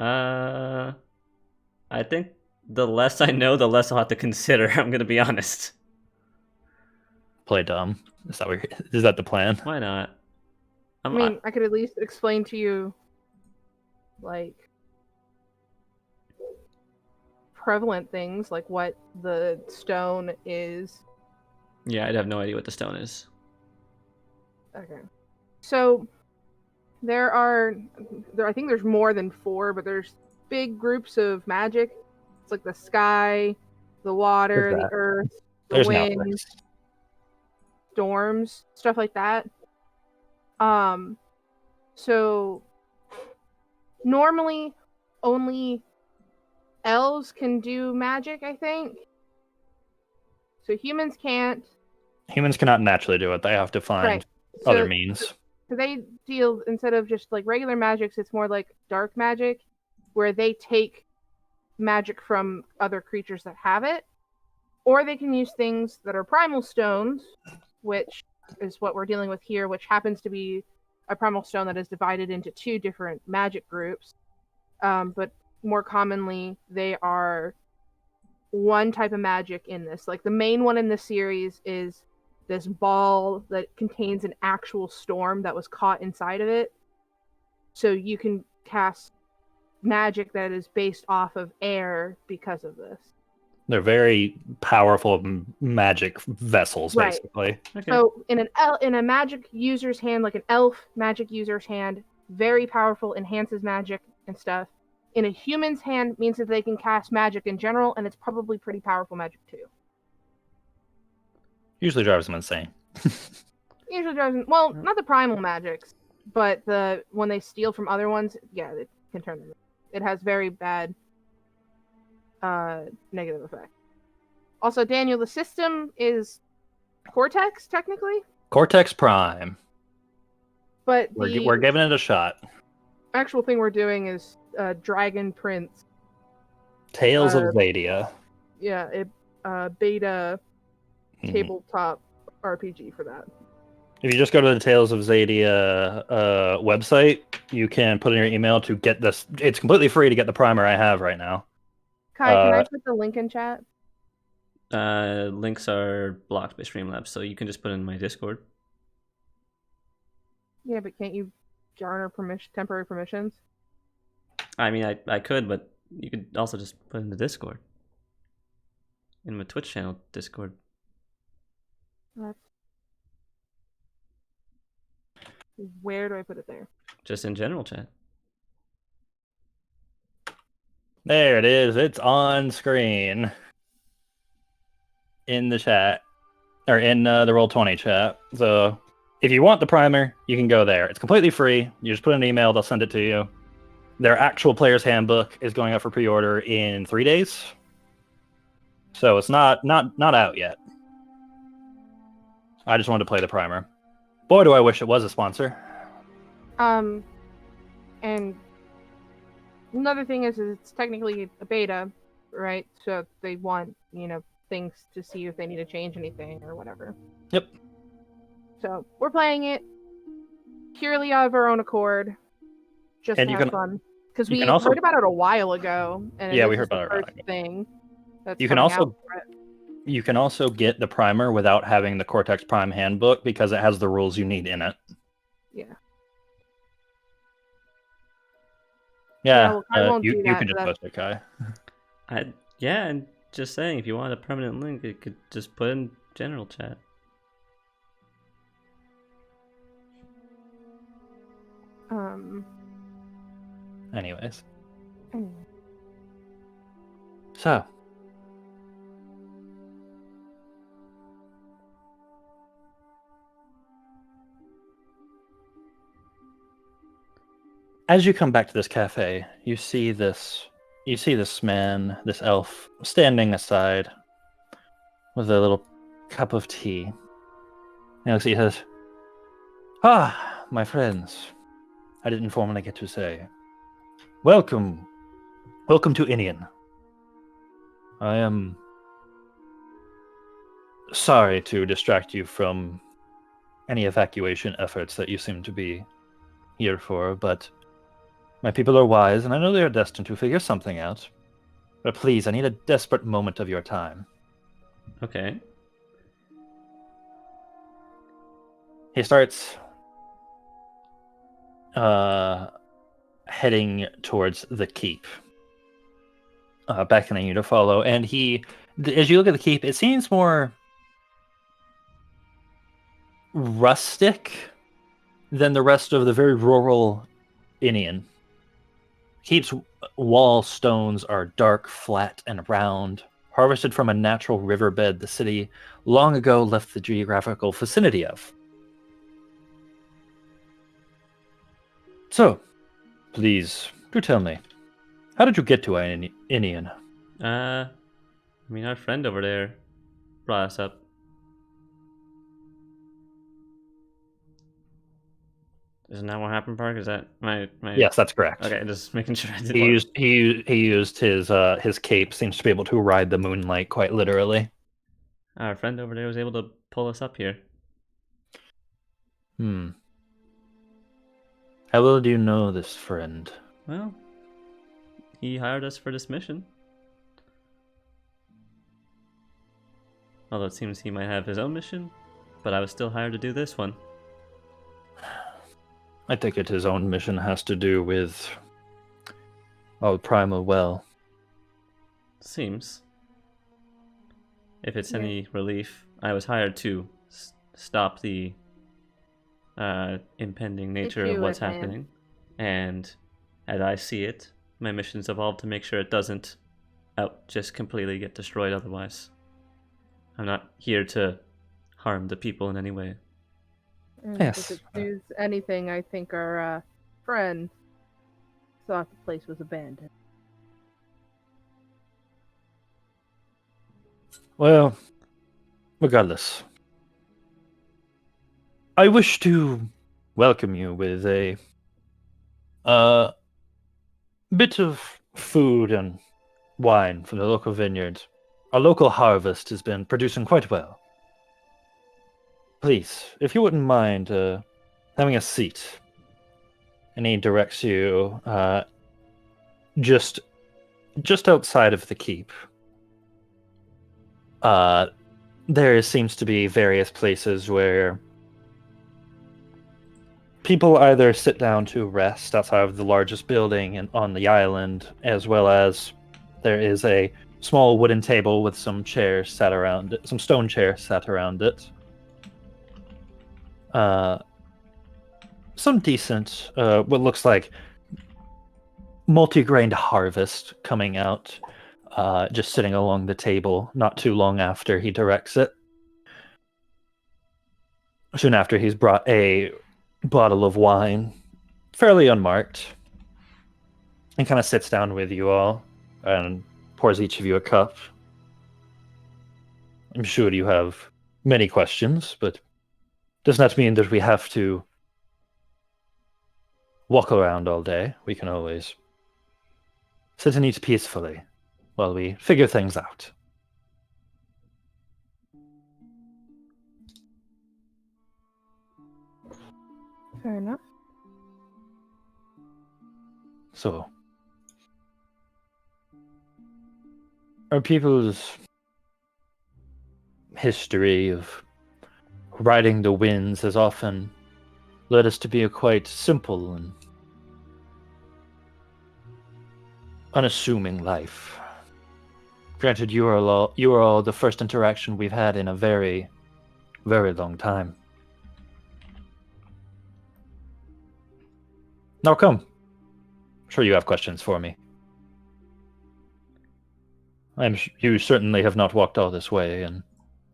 I think the less I know, the less I'll have to consider. I'm gonna be honest. Play dumb. Is that the plan? Why not? I mean, I could at least explain to you, like, prevalent things, like what the stone is. Yeah, I'd have no idea what the stone is. Okay. So, I think there's more than 4, but there's big groups of magic. It's like the sky, the water, There's the that. earth, the There's now wind, 6. storms, stuff like that. So normally only elves can do magic, I think. So humans can't. Humans cannot naturally do it. They have to find Right. other So means. so they deal, instead of just like regular magics, it's more like dark magic, where they take magic from other creatures that have it, or they can use things that are primal stones, which is what we're dealing with here, which happens to be a primal stone that is divided into 2 different magic groups. But more commonly, they are one type of magic in this. Like the main one in the series is this ball that contains an actual storm that was caught inside of it. So you can cast magic that is based off of air because of this. They're very powerful magic vessels, Right. basically. Okay. So in a magic user's hand, like an elf magic user's hand, very powerful, enhances magic and stuff. In a human's hand means that they can cast magic in general, and it's probably pretty powerful magic too. Usually drives them insane. Usually doesn't. Well, not the primal magics, but when they steal from other ones, yeah, it can turn them. It has very bad negative effect. Also, Daniel, the system is Cortex technically, Cortex Prime. but We're giving it a shot. actual thing we're doing is Dragon Prince. Tales of Xadia. Yeah, a beta Mhm. tabletop RPG for that. If you just go to the Tales of Xadia website, you can put in your email to get this. It's completely free to get the primer I have right now. Kai, can I put the link in chat? Links are blocked by Streamlabs, so you can just put in my Discord. Yeah, but can't you garner temporary permissions? I mean, I could, but you could also just put in the Discord. In my Twitch channel Discord. Where do I put it there? Just in general chat. There it is. It's on screen. In the chat. Or in the Roll20 chat. So if you want the primer, you can go there. It's completely free. You just put an email, they'll send it to you. Their actual player's handbook is going up for pre-order in 3 days. So it's not out yet. I just wanted to play the primer. Boy, do I wish it was a sponsor. And another thing is it's technically a beta, right? So they want, things to see if they need to change anything or whatever. Yep. So we're playing it purely out of our own accord, just And to you have can- fun. Because you we can also- heard about it a while ago, and Yeah, this we heard is the about it a while first ago. thing that's You can coming also- out for it. You can also get the primer without having the Cortex Prime handbook because it has the rules you need in it. Yeah. Yeah, well, I won't you do can that, just but post it, Kai. Yeah, and just saying, if you want a permanent link, you could just put in general chat. Anyways. anyway. So. As you come back to this cafe, you see this man, this elf, standing aside with a little cup of tea. And he says, "Ah, my friends, I didn't formally get to say. Welcome to Inian. I am sorry to distract you from any evacuation efforts that you seem to be here for, but my people are wise, and I know they are destined to figure something out. But please, I need a desperate moment of your time." Okay. He starts heading towards the keep, beckoning you to follow. And as you look at the keep, it seems more rustic than the rest of the very rural Inian. Keep's wall stones are dark, flat, and round, harvested from a natural riverbed the city long ago left the geographical vicinity of. So, please, do tell me, how did you get to Inian? I mean, our friend over there brought us up. Isn't that what happened, Park? Is that my? Yes, that's correct. Okay, just making sure I did. He used his cape. Seems to be able to ride the moonlight quite literally. Our friend over there was able to pull us up here. How well do you know this friend? Well, he hired us for this mission. Although it seems he might have his own mission, but I was still hired to do this one. I think his own mission has to do with our primal well. Seems. If it's Yeah. any relief, I was hired to stop the impending nature of Issue what's at hand. happening. And as I see it, my mission's evolved to make sure it doesn't just completely get destroyed otherwise. I'm not here to harm the people in any way. And Yes. if it does anything, I think our friend thought the place was abandoned. Well, regardless, I wish to welcome you with a bit of food and wine from the local vineyard. Our local harvest has been producing quite well. Please, if you wouldn't mind having a seat. And he directs you just outside of the keep. There seems to be various places where people either sit down to rest outside of the largest building and on the island, as well as there is a small wooden table with some chairs sat around it, some stone chairs sat around it. Some decent, what looks like multi-grained harvest coming out, just sitting along the table not too long after he directs it. Soon after, he's brought a bottle of wine, fairly unmarked, and kind of sits down with you all and pours each of you a cup. I'm sure you have many questions, but does not mean that we have to walk around all day. We can always sit and eat peacefully while we figure things out. Fair enough. So, our people's history of riding the winds has often led us to be a quite simple and unassuming life. Granted, you are all the first interaction we've had in a very, very long time. Now come. I'm sure you have questions for me. You certainly have not walked all this way and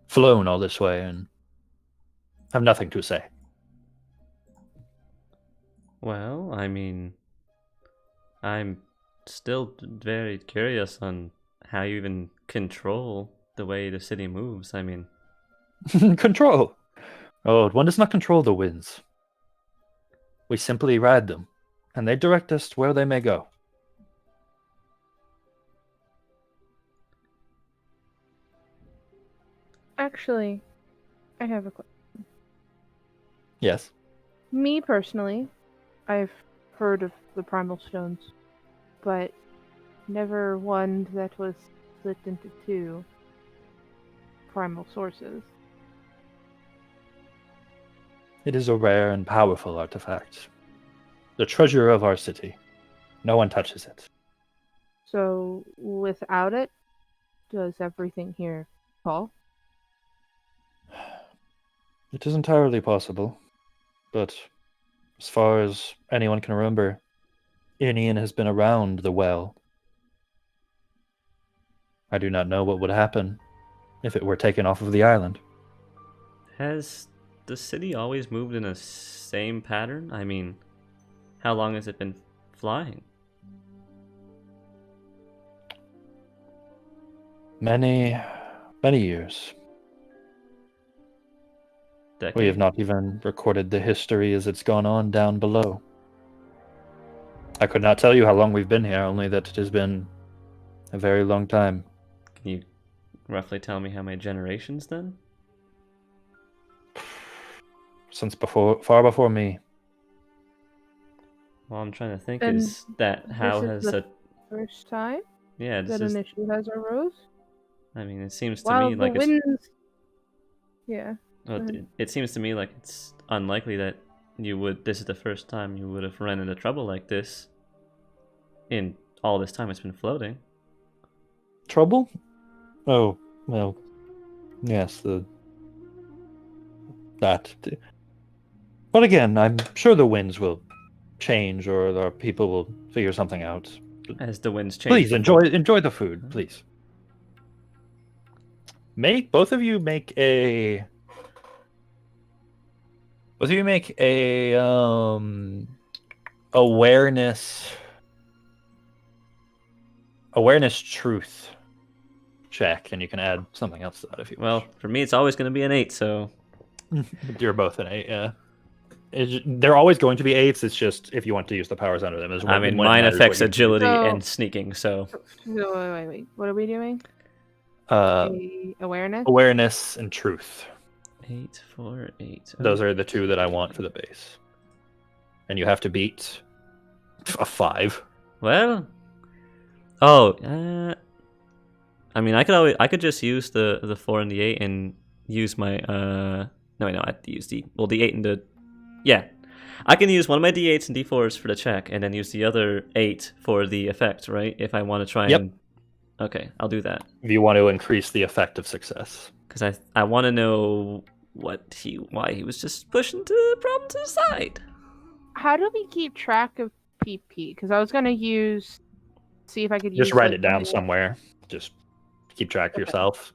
flown all this way and have nothing to say. Well, I mean, I'm still very curious on how you even control the way the city moves. I mean, Control. Oh, one does not control the winds. We simply ride them, and they direct us where they may go. Actually, I have a question. Yes. Me personally, I've heard of the primal stones, but never one that was split into two primal sources. It is a rare and powerful artifact. The treasure of our city. No one touches it. So, without it, does everything here fall? It is entirely possible, but as far as anyone can remember, Inian has been around the well. I do not know what would happen if it were taken off of the island. has the city always moved in a same pattern? I mean, how long has it been flying? Many, many years. Decade? We have not even recorded the history as it's gone on down below. I could not tell you how long we've been here, only that it has been a very long time. Can you roughly tell me how many generations then? Since far before me. Well, I'm trying to think, And is that how this has is the a... first time Yeah, this that is... an issue has arose? I mean, it seems to While me the like it's... winds... Yeah. Well, Go ahead. it seems to me like it's unlikely that this is the first time you would have run into trouble like this in all this time it's been floating. Trouble? Oh, well, yes, that. But again, I'm sure the winds will change, or the people will figure something out. As the winds change. Please enjoy the food, please. Both of you make a awareness truth check, and you can add something else to that if you Well, for me, it's always going to be an 8, so... You're both an 8, yeah. They're always going to be 8s, it's just if you want to use the powers under them. I mean, mine affects agility and sneaking, so... Wait. What are we doing? Awareness? Awareness and truth. 8, 4, 8. Those are the two that I want for the base. And you have to beat a 5. Well... I mean, I could just use the 4 and the 8 and use my... No, I have to use the 8 and the... Yeah. I can use one of my d8s and d4s for the check, and then use the other 8 for the effect, right? If I want to try and... Okay, I'll do that. If you want to increase the effect of success. Because I want to know why he was just pushing the problem to the side. How do we keep track of PP? Because I was going to see if I could just write it down somewhere. Just keep track of yourself.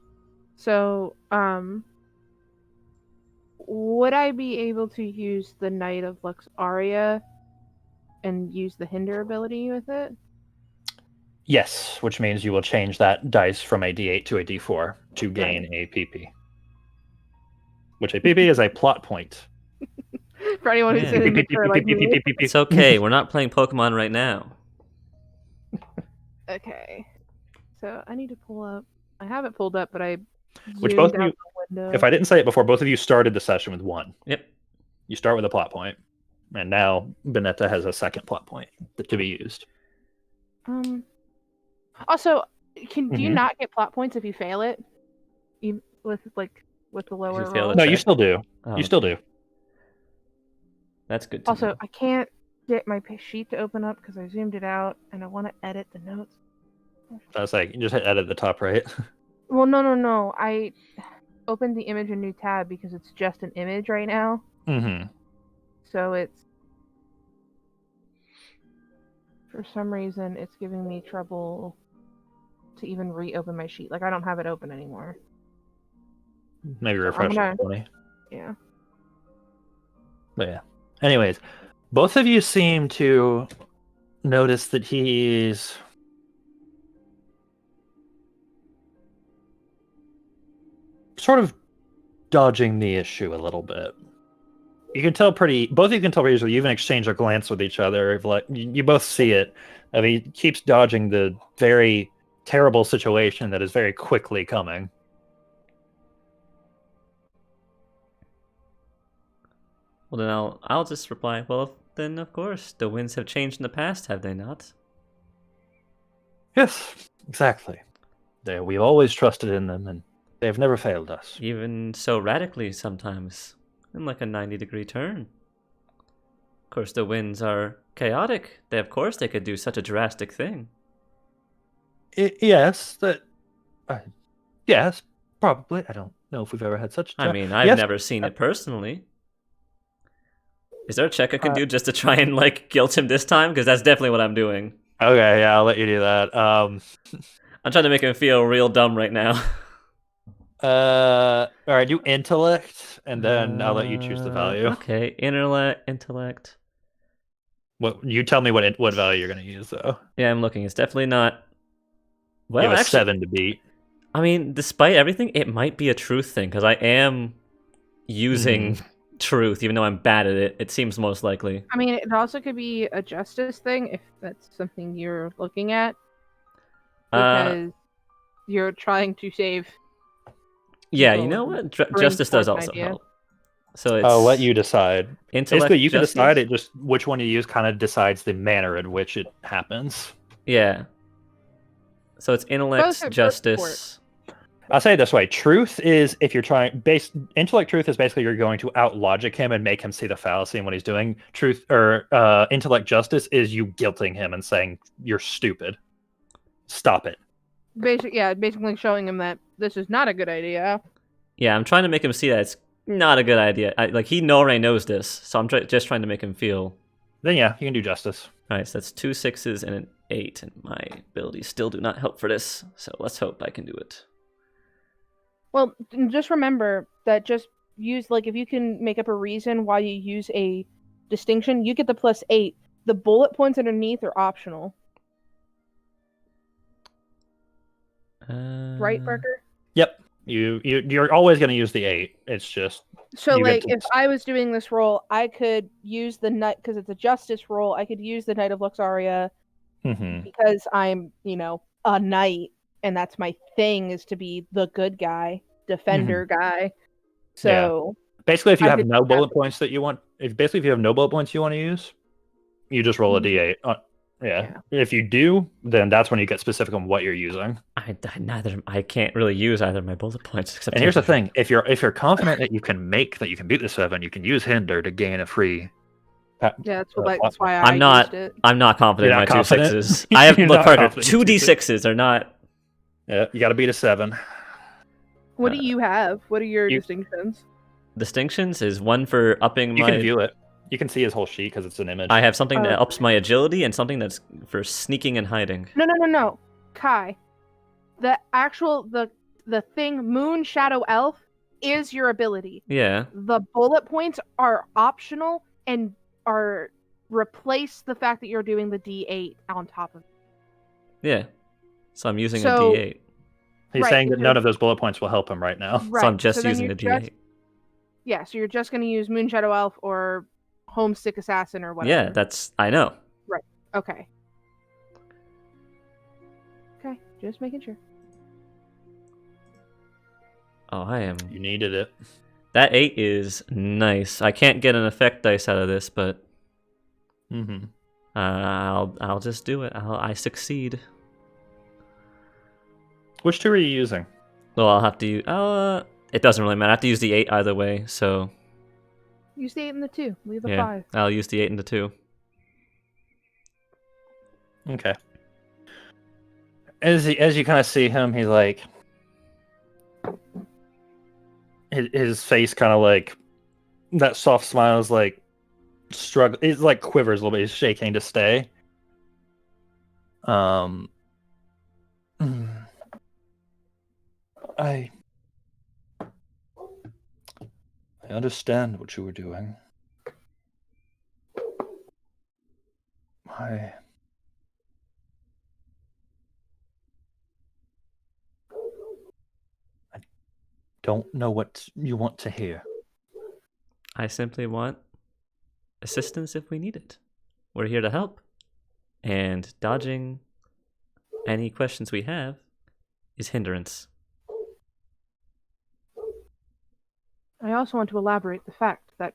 So, would I be able to use the Knight of Luxaria and use the Hinder ability with it? Yes, which means you will change that dice from a d8 to a d4 to gain a PP. Which a PP is a plot point. For anyone who's in like me. It's okay, we're not playing Pokemon right now. Okay. So I need to pull up. I have it pulled up, but I Which both of you, if I didn't say it before, both of you started the session with 1. Yep. You start with a plot point, and now Benetta has a second plot point to be used. Also, do you not get plot points if you fail it? With the lower roll? No, you still do. Oh, you still do. That's good to Also, know. I can't get my sheet to open up because I zoomed it out, and I want to edit the notes. I was like, you just hit edit at the top right. Well, no. I opened the image in new tab because it's just an image right now. Mm-hmm. So it's... For some reason, it's giving me trouble to even reopen my sheet. Like, I don't have it open anymore. Maybe refresh it. 20. Yeah. But yeah. Anyways, both of you seem to notice that he's sort of dodging the issue a little bit. You can tell both of you can tell pretty easily. You even exchange a glance with each other. Like you both see it. I mean, he keeps dodging the very terrible situation that is very quickly coming. Well, then I'll just reply, well, then of course, the winds have changed in the past, have they not? Yes, exactly. We've always trusted in them, and they've never failed us. Even so radically sometimes, in like a 90-degree turn. Of course, the winds are chaotic. Of course they could do such a drastic thing. Yes, yes, probably. I don't know if we've ever had such... I mean, I've never seen it personally. Is there a check I can do just to try and, like, guilt him this time? Because that's definitely what I'm doing. Okay, yeah, I'll let you do that. I'm trying to make him feel real dumb right now. Alright, do intellect, and then I'll let you choose the value. Okay, intellect. You tell me what value you're going to use, though. Yeah, I'm looking. It's definitely not... Well, you have a actually, 7 to beat. I mean, despite everything, it might be a truth thing, because I am using... truth, even though I'm bad at it. It seems most likely. I mean, it also could be a justice thing if that's something you're looking at, because you're trying to save. Yeah, you know what? Justice does also help. So it's I'll let you decide. Intellect, basically, you justice? can decide. It just which one you use kind of decides the manner in which it happens. Yeah. So it's intellect, justice. I'll say it this way: truth is if you're trying intellect. Truth is basically you're going to out logic him and make him see the fallacy in what he's doing. Truth or intellect justice is you guilting him and saying you're stupid. Stop it. Basically showing him that this is not a good idea. Yeah, I'm trying to make him see that it's not a good idea. He already knows this, so I'm just trying to make him feel. Then yeah, you can do justice. All right, so that's 2 6s and an 8, and my abilities still do not help for this. So let's hope I can do it. Well, just remember that just use, if you can make up a reason why you use a distinction, you get the +8. The bullet points underneath are optional. Right, Barker? Yep. You're always going to use the 8. It's just... So, if I was doing this roll, I could use the Knight, because it's a justice roll, I could use the Knight of Luxaria because I'm, a knight, and that's my thing, is to be the good guy, defender guy. So... Yeah. Basically, if you have no bullet points that you want... If you have no bullet points you want to use, you just roll a d8. Yeah. If you do, then that's when you get specific on what you're using. I can't really use either of my bullet points. Except and here's the thing: if you're confident that you can beat the 7, you can use Hinder to gain a free. Yeah, that's why I'm not. Used it. I'm not confident in my confident? 2 6s. I have look, Parker. 2 d6s are not. Yeah, you got to beat a 7. What do you have? What are your distinctions? Distinctions is 1 for upping You my. can view it. You can see his whole sheet because it's an image. I have something that ups my agility and something that's for sneaking and hiding. No. Kai, the thing Moon Shadow Elf is your ability. Yeah. The bullet points are optional and replace the fact that you're doing the D8 on top of it. Yeah. So I'm using a D8. He's saying that none of those bullet points will help him right now. Right. So I'm just using a D8. So you're just going to use Moon Shadow Elf or Homestick Assassin or whatever. Yeah, I know. Right. Okay. Okay, just making sure. Oh, I am. You needed it. That 8 is nice. I can't get an effect dice out of this, but I'll just do it. I succeed. Which 2 are you using? Well, I'll have to use. It doesn't really matter. I have to use the 8 either way, so. Use the 8 and the 2. Leave the 5. I'll use the 8 and the 2. Okay. As you kind of see him, he's like, his face kind of like that soft smile is like struggle. It's like quivers a little bit. He's shaking to stay. I understand what you were doing. I don't know what you want to hear. I simply want assistance if we need it. We're here to help. And dodging any questions we have is hindrance. I also want to elaborate the fact that,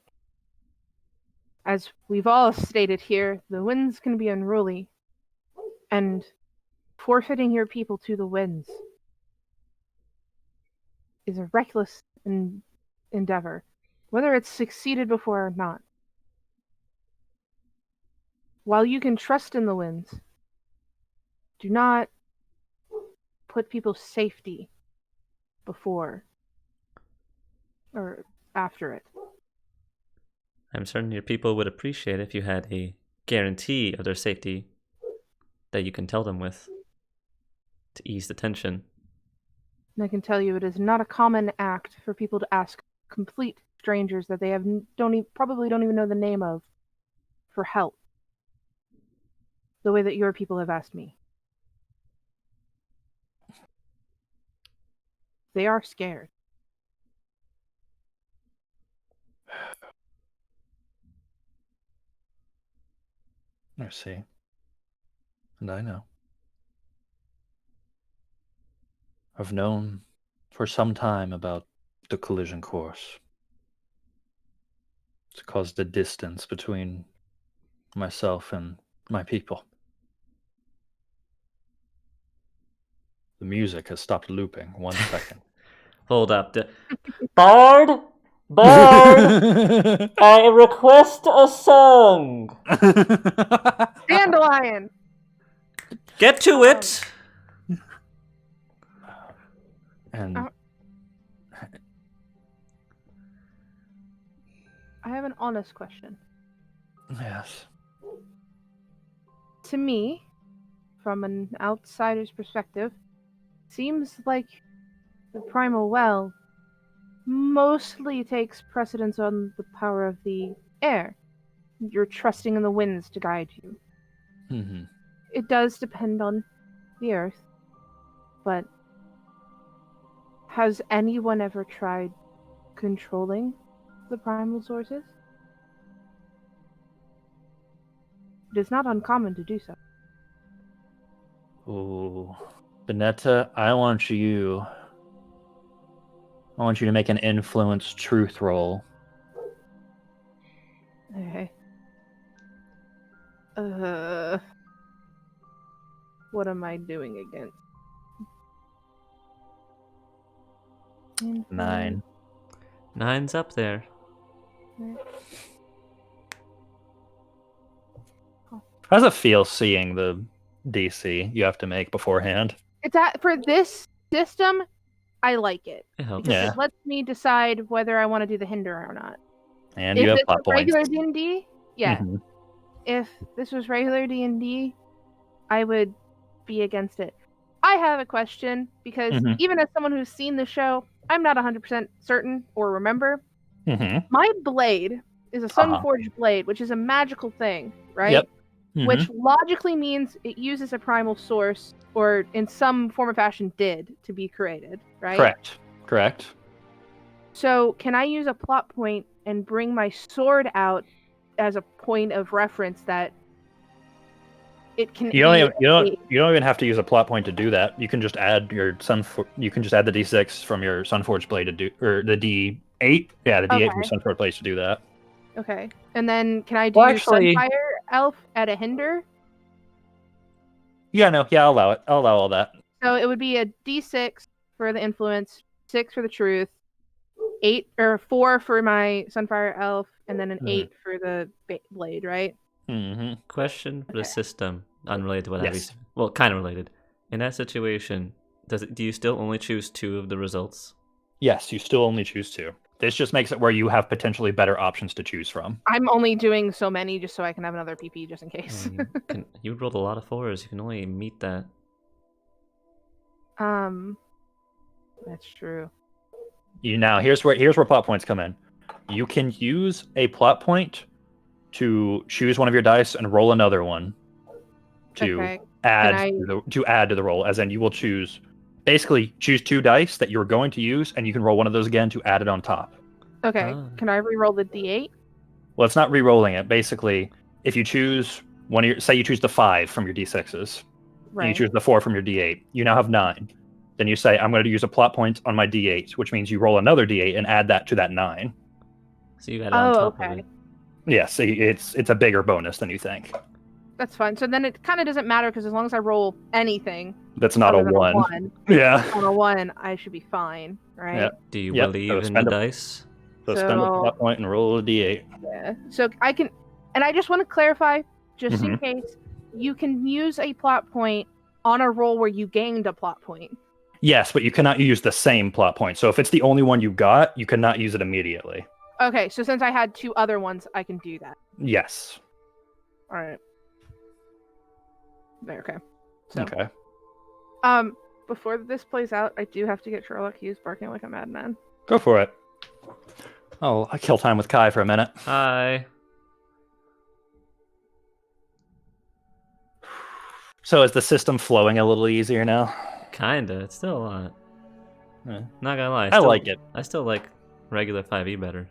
as we've all stated here, the winds can be unruly, and forfeiting your people to the winds is a reckless endeavor, whether it's succeeded before or not. While you can trust in the winds, do not put people's safety before or after it. I'm certain your people would appreciate if you had a guarantee of their safety that you can tell them with to ease the tension. And I can tell you it is not a common act for people to ask complete strangers that they probably don't even know the name of for help, the way that your people have asked me. They are scared. I see. And I know. I've known for some time about the collision course. It's caused a distance between myself and my people. The music has stopped looping. 1 second. Hold up. Bard? Bard! I request a song! Dandelion! Get to it! And I have an honest question. yes. To me, from an outsider's perspective, seems like the primal well mostly takes precedence on the power of the air. You're trusting in the winds to guide you. Mm-hmm. It does depend on the earth, but has anyone ever tried controlling the primal sources? It is not uncommon to do so. Ooh, Benetta, I want you to make an influence truth roll. Okay. What am I doing against? 9. 9's up there. How does it feel seeing the DC you have to make beforehand? It's for this system, I like it. It helps. Because Yeah. it lets me decide whether I want to do the hinder or not. And If you have this plot was points. regular D&D, yeah. Mhm. If this was regular D&D, I would be against it. I have a question, because Mhm. even as someone who's seen the show, I'm not 100% certain or remember. Mhm. My blade is a Sunforged blade, which is a magical thing, right? Yep. Mhm. Which logically means it uses a primal source, or in some form or fashion did, to be created, right? Correct. So can I use a plot point and bring my sword out as a point of reference that it can You don't even have to use a plot point to do that. You can just add your you can just add the D6 from your Sunforged blade to do, or the D8. Yeah, the D8 from Okay. Sunforged blade to do that. Okay. And then can I do Well, actually- Sunfire Elf at a hinder? Yeah, no, yeah, I'll allow it. I'll allow all that. So it would be a D6 for the influence, 6 for the truth, 8 or 4 for my Sunfire Elf, and then an 8 for the blade, right? Mm-hmm. Question for the Okay. system, unrelated to what Yes. Abbie said. Well, kind of related. In that situation, do you still only choose 2 of the results? Yes, you still only choose 2. This just makes it where you have potentially better options to choose from. I'm only doing so many just so I can have another PP just in case. You rolled a lot of 4s. You can only meet that. That's true. Here's where plot points come in. You can use a plot point to choose one of your dice and roll another one to Okay. add to the roll. As in, you will choose 2 dice that you're going to use, and you can roll one of those again to add it on top. Okay. Ah. Can I re-roll the D8? Well, it's not re-rolling it. Basically, if you choose one of your, say you choose the 5 from your D6s, Right. and you choose the 4 from your D8, you now have 9. Then you say, I'm going to use a plot point on my D8, which means you roll another D8 and add that to that 9. So you got it on top of okay. it. Yeah, so it's a bigger bonus than you think. That's fine. So then it kind of doesn't matter, because as long as I roll anything That's not a other than 1. Yeah. on a 1, I should be fine, right? Yeah. Do you Yep, believe so in the spend a- dice? So spend a plot point and roll a D8. Yeah. So I can, and I just want to clarify, just in Mhm. case, you can use a plot point on a roll where you gained a plot point. Yes, but you cannot use the same plot point. So if it's the only one you got, you cannot use it immediately. Okay, so since I had 2 other ones, I can do that. Yes. All right. There. Okay. So, Okay. before this plays out, I do have to get Sherlock Hughes barking like a madman. Go for it. Oh, I kill time with Kai for a minute. Hi. So is the system flowing a little easier now? Kinda. It's still a lot. Yeah. Not gonna lie. I like it. I still like regular 5e better.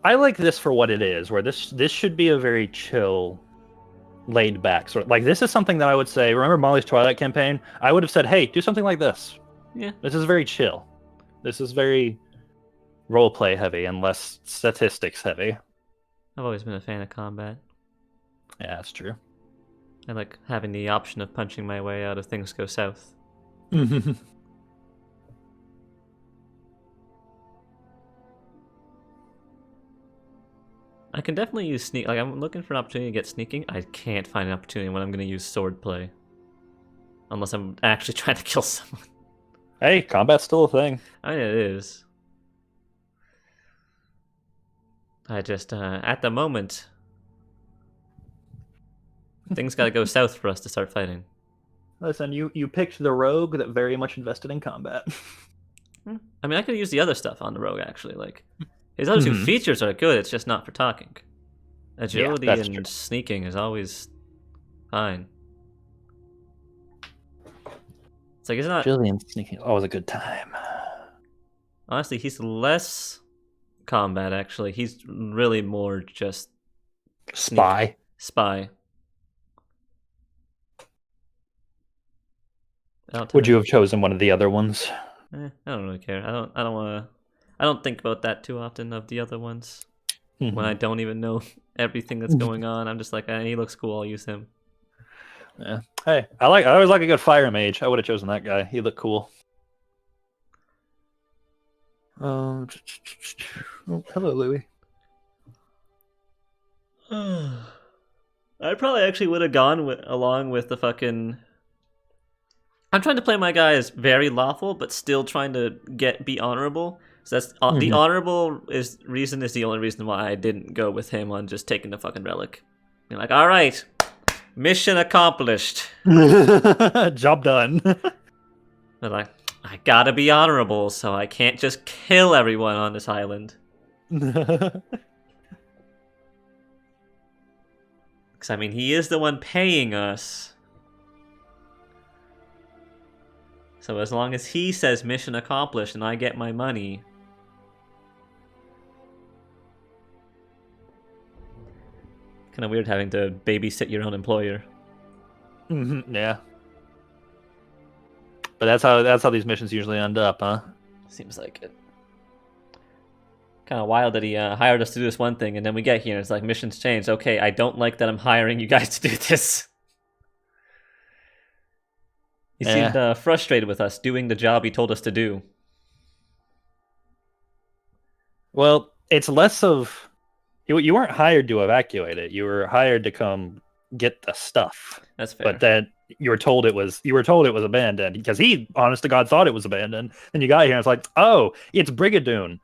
I like this for what it is, where this should be a very chill, laid back sort of, like, this is something that I would say, remember Molly's Twilight campaign? I would have said, hey, do something like this. Yeah. This is very chill. This is very roleplay heavy and less statistics heavy. I've always been a fan of combat. Yeah, that's true. I like having the option of punching my way out if things go south. I can definitely use sneak. Like, I'm looking for an opportunity to get sneaking. I can't find an opportunity when I'm going to use swordplay. Unless I'm actually trying to kill someone. Hey, combat's still a thing. I mean, it is. I just, at the moment, things gotta go south for us to start fighting. Listen, you picked the rogue that very much invested in combat. I mean, I could use the other stuff on the rogue, actually. Like, his other two features are good, it's just not for talking. Agility that's and true. sneaking is always fine. It's like, it's not... Jillian sneaking, always a good time. Honestly, he's less combat, actually. He's really more just... Spy. Spy. Would you have chosen one of the other ones? I don't really care. I don't think about that too often of the other ones. When I don't even know everything that's going on, I'm just like, he looks cool, I'll use him. Yeah. Hey, I always like a good fire mage. I would have chosen that guy. He looked cool. Oh, hello, Louie. I probably actually would have gone along with the fucking... I'm trying to play my guy as very lawful, but still trying to be honorable. So that's the honorable reason is the only reason why I didn't go with him on just taking the fucking relic. You're like, all right, mission accomplished. Job done. But like, I gotta be honorable, so I can't just kill everyone on this island. Because I mean, he is the one paying us. So as long as he says mission accomplished and I get my money... Kind of weird having to babysit your own employer. Yeah. But that's how these missions usually end up, huh? Seems like it. Kind of wild that he hired us to do this one thing and then we get here and it's like, missions changed. Okay, I don't like that I'm hiring you guys to do this. He seemed frustrated with us doing the job he told us to do. Well, it's less of... You weren't hired to evacuate it. You were hired to come get the stuff. That's fair. But then you were told it was abandoned because he, honest to God, thought it was abandoned. And you got here and it's like, oh, it's Brigadoon.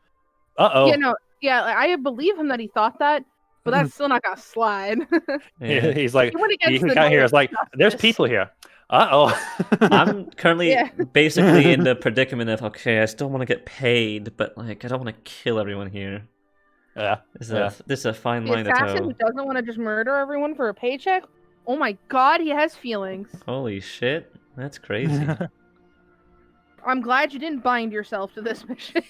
Uh-oh. I believe him that he thought that, but that's still not gonna slide. Yeah. He's like, he the got here. It's like, there's people here. I'm currently basically in the predicament of, okay, I still want to get paid, but like I don't want to kill everyone here. Yeah. This is a fine line to assassin toe. who doesn't want to just murder everyone for a paycheck? Oh my god, he has feelings. Holy shit, that's crazy. I'm glad you didn't bind yourself to this mission.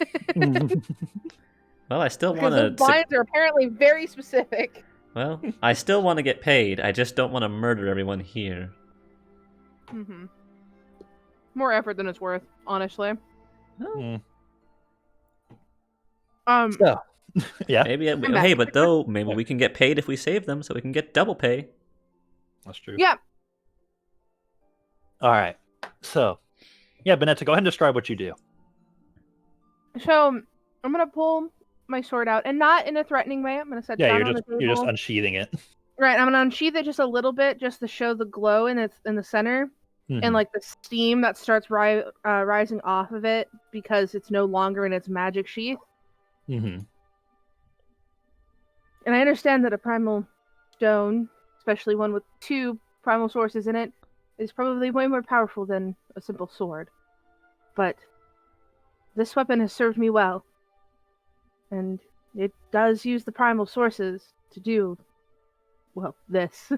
Well, I still want Because those binds are apparently very specific. Well, I still want to get paid. I just don't want to murder everyone here. More effort than it's worth, honestly. Oh. So, yeah. Maybe hey, but though maybe we can get paid if we save them, so we can get double pay. That's true. Yeah. All right. So, yeah, Benetta, go ahead and describe what you do. So, I'm gonna pull my sword out, and not in a threatening way. I'm gonna set it down on the table. You're just unsheathing it. Right, I'm gonna unsheath it just a little bit, just to show the glow in the center, and like the steam that starts rising off of it because it's no longer in its magic sheath. And I understand that a primal stone, especially one with 2 primal sources in it, is probably way more powerful than a simple sword. But this weapon has served me well, and it does use the primal sources to do, well, this.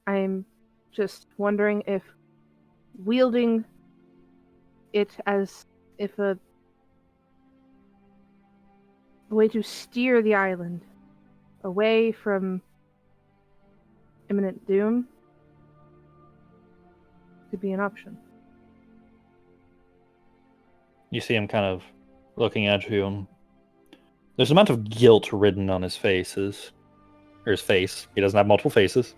I'm just wondering if wielding it as if a way to steer the island away from imminent doom could be an option. You see him kind of looking at you, and there's an amount of guilt written on his face. He doesn't have multiple faces.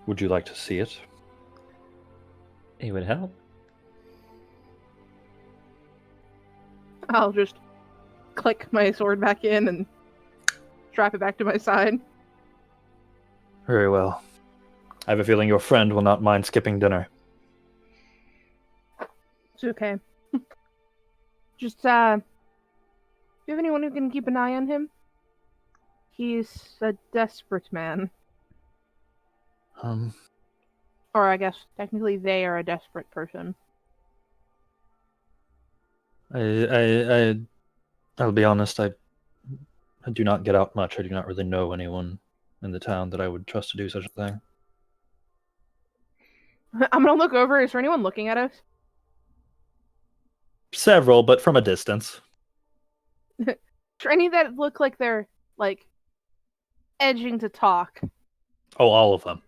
Would you like to see it? It would help. I'll just click my sword back in and strap it back to my side. Very well. I have a feeling your friend will not mind skipping dinner. It's okay. Just, do you have anyone who can keep an eye on him? He's a desperate man. Or I guess, technically, they are a desperate person. I'll be honest, I do not get out much. I do not really know anyone in the town that I would trust to do such a thing. I'm gonna look over. Is there anyone looking at us? Several, but from a distance. Any that look like they're, edging to talk. Oh, all of them.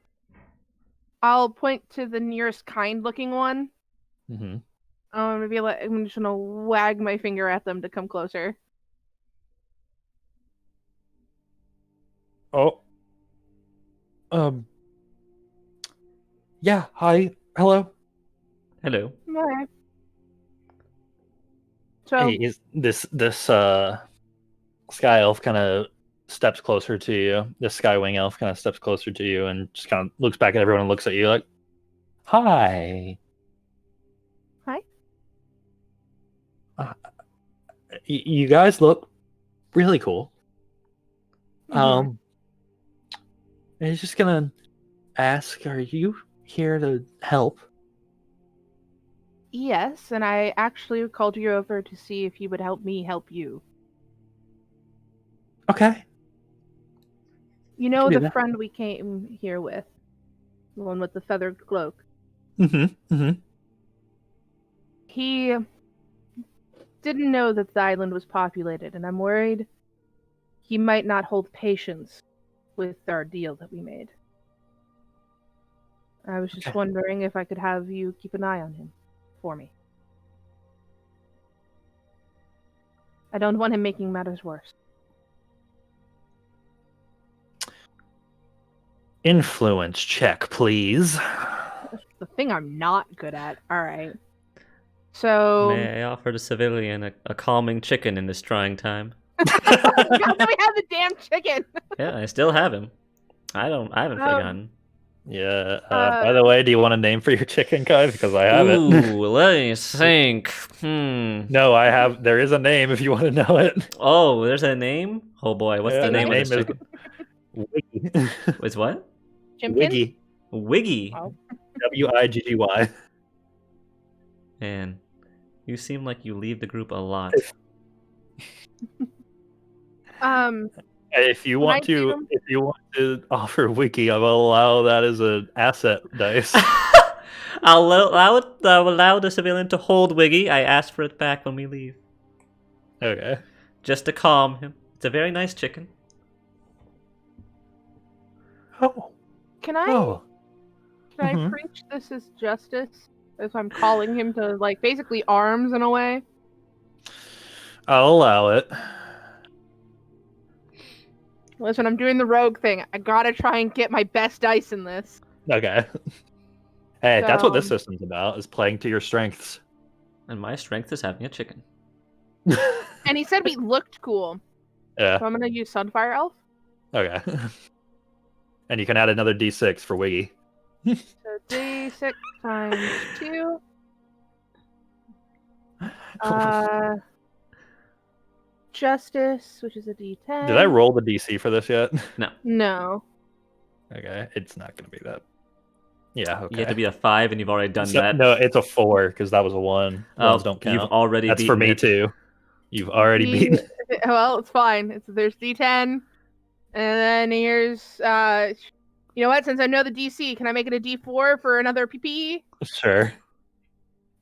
I'll point to the nearest kind-looking one. Mm-hmm. I'm just gonna wag my finger at them to come closer. Oh. Yeah, hi. Hello. Hello. Okay. So, Hey, is this sky elf kind of steps closer to you. This sky wing elf kind of steps closer to you and just kind of looks back at everyone and looks at you like, "Hi." Hi. You guys look really cool. Mhm. I was just gonna ask, are you here to help? Yes, and I actually called you over to see if you would help me help you. Okay. You know Can do the that. friend we came here with? The one with the feathered cloak. Mm-hmm. Mm-hmm. He didn't know that the island was populated, and I'm worried he might not hold patience with our deal that we made. I was just Okay. wondering if I could have you keep an eye on him for me. I don't want him making matters worse. Influence check, please. That's the thing I'm not good at. Alright. So... May I offer the civilian a calming chicken in this trying time? God, we have the damn chicken! Yeah, I still have him. I haven't forgotten. Yeah. By the way, do you want a name for your chicken, guys? Because I have it. Ooh, let me think. No, I have. There is a name if you want to know it. Oh, there's a name? Oh boy, what's Yeah, the name of his this name chicken? is Wiggy. It's what? Chimkin? Wiggy. Wiggy. Oh. Wiggy. Man, you seem like you leave the group a lot. If you want to offer Wiki, I will allow that as an asset dice. I'll allow the civilian to hold Wiggy. I asked for it back when we leave. Okay. Just to calm him. It's a very nice chicken. Oh. Can I Mhm. preach this as justice? If I'm calling him to, basically arms in a way? I'll allow it. Listen, I'm doing the rogue thing. I gotta try and get my best dice in this. Okay. Hey, that's what this So- system's about, is playing to your strengths. And my strength is having a chicken. And he said we looked cool. Yeah. So I'm gonna use Sunfire Elf. Okay. And you can add another d6 for Wiggy. So D6 times 2. Justice, which is a D10. Did I roll the DC for this yet? No. Okay, it's not going to be that. Yeah, okay. You have to be a 5 and you've already done that. No, it's a 4 because that was a 1. Ones don't count. You've already That's beaten for me it. too. You've already beaten. Well, it's fine. There's D10, and then here's you know what? Since I know the DC, can I make it a D4 for another PP? Sure.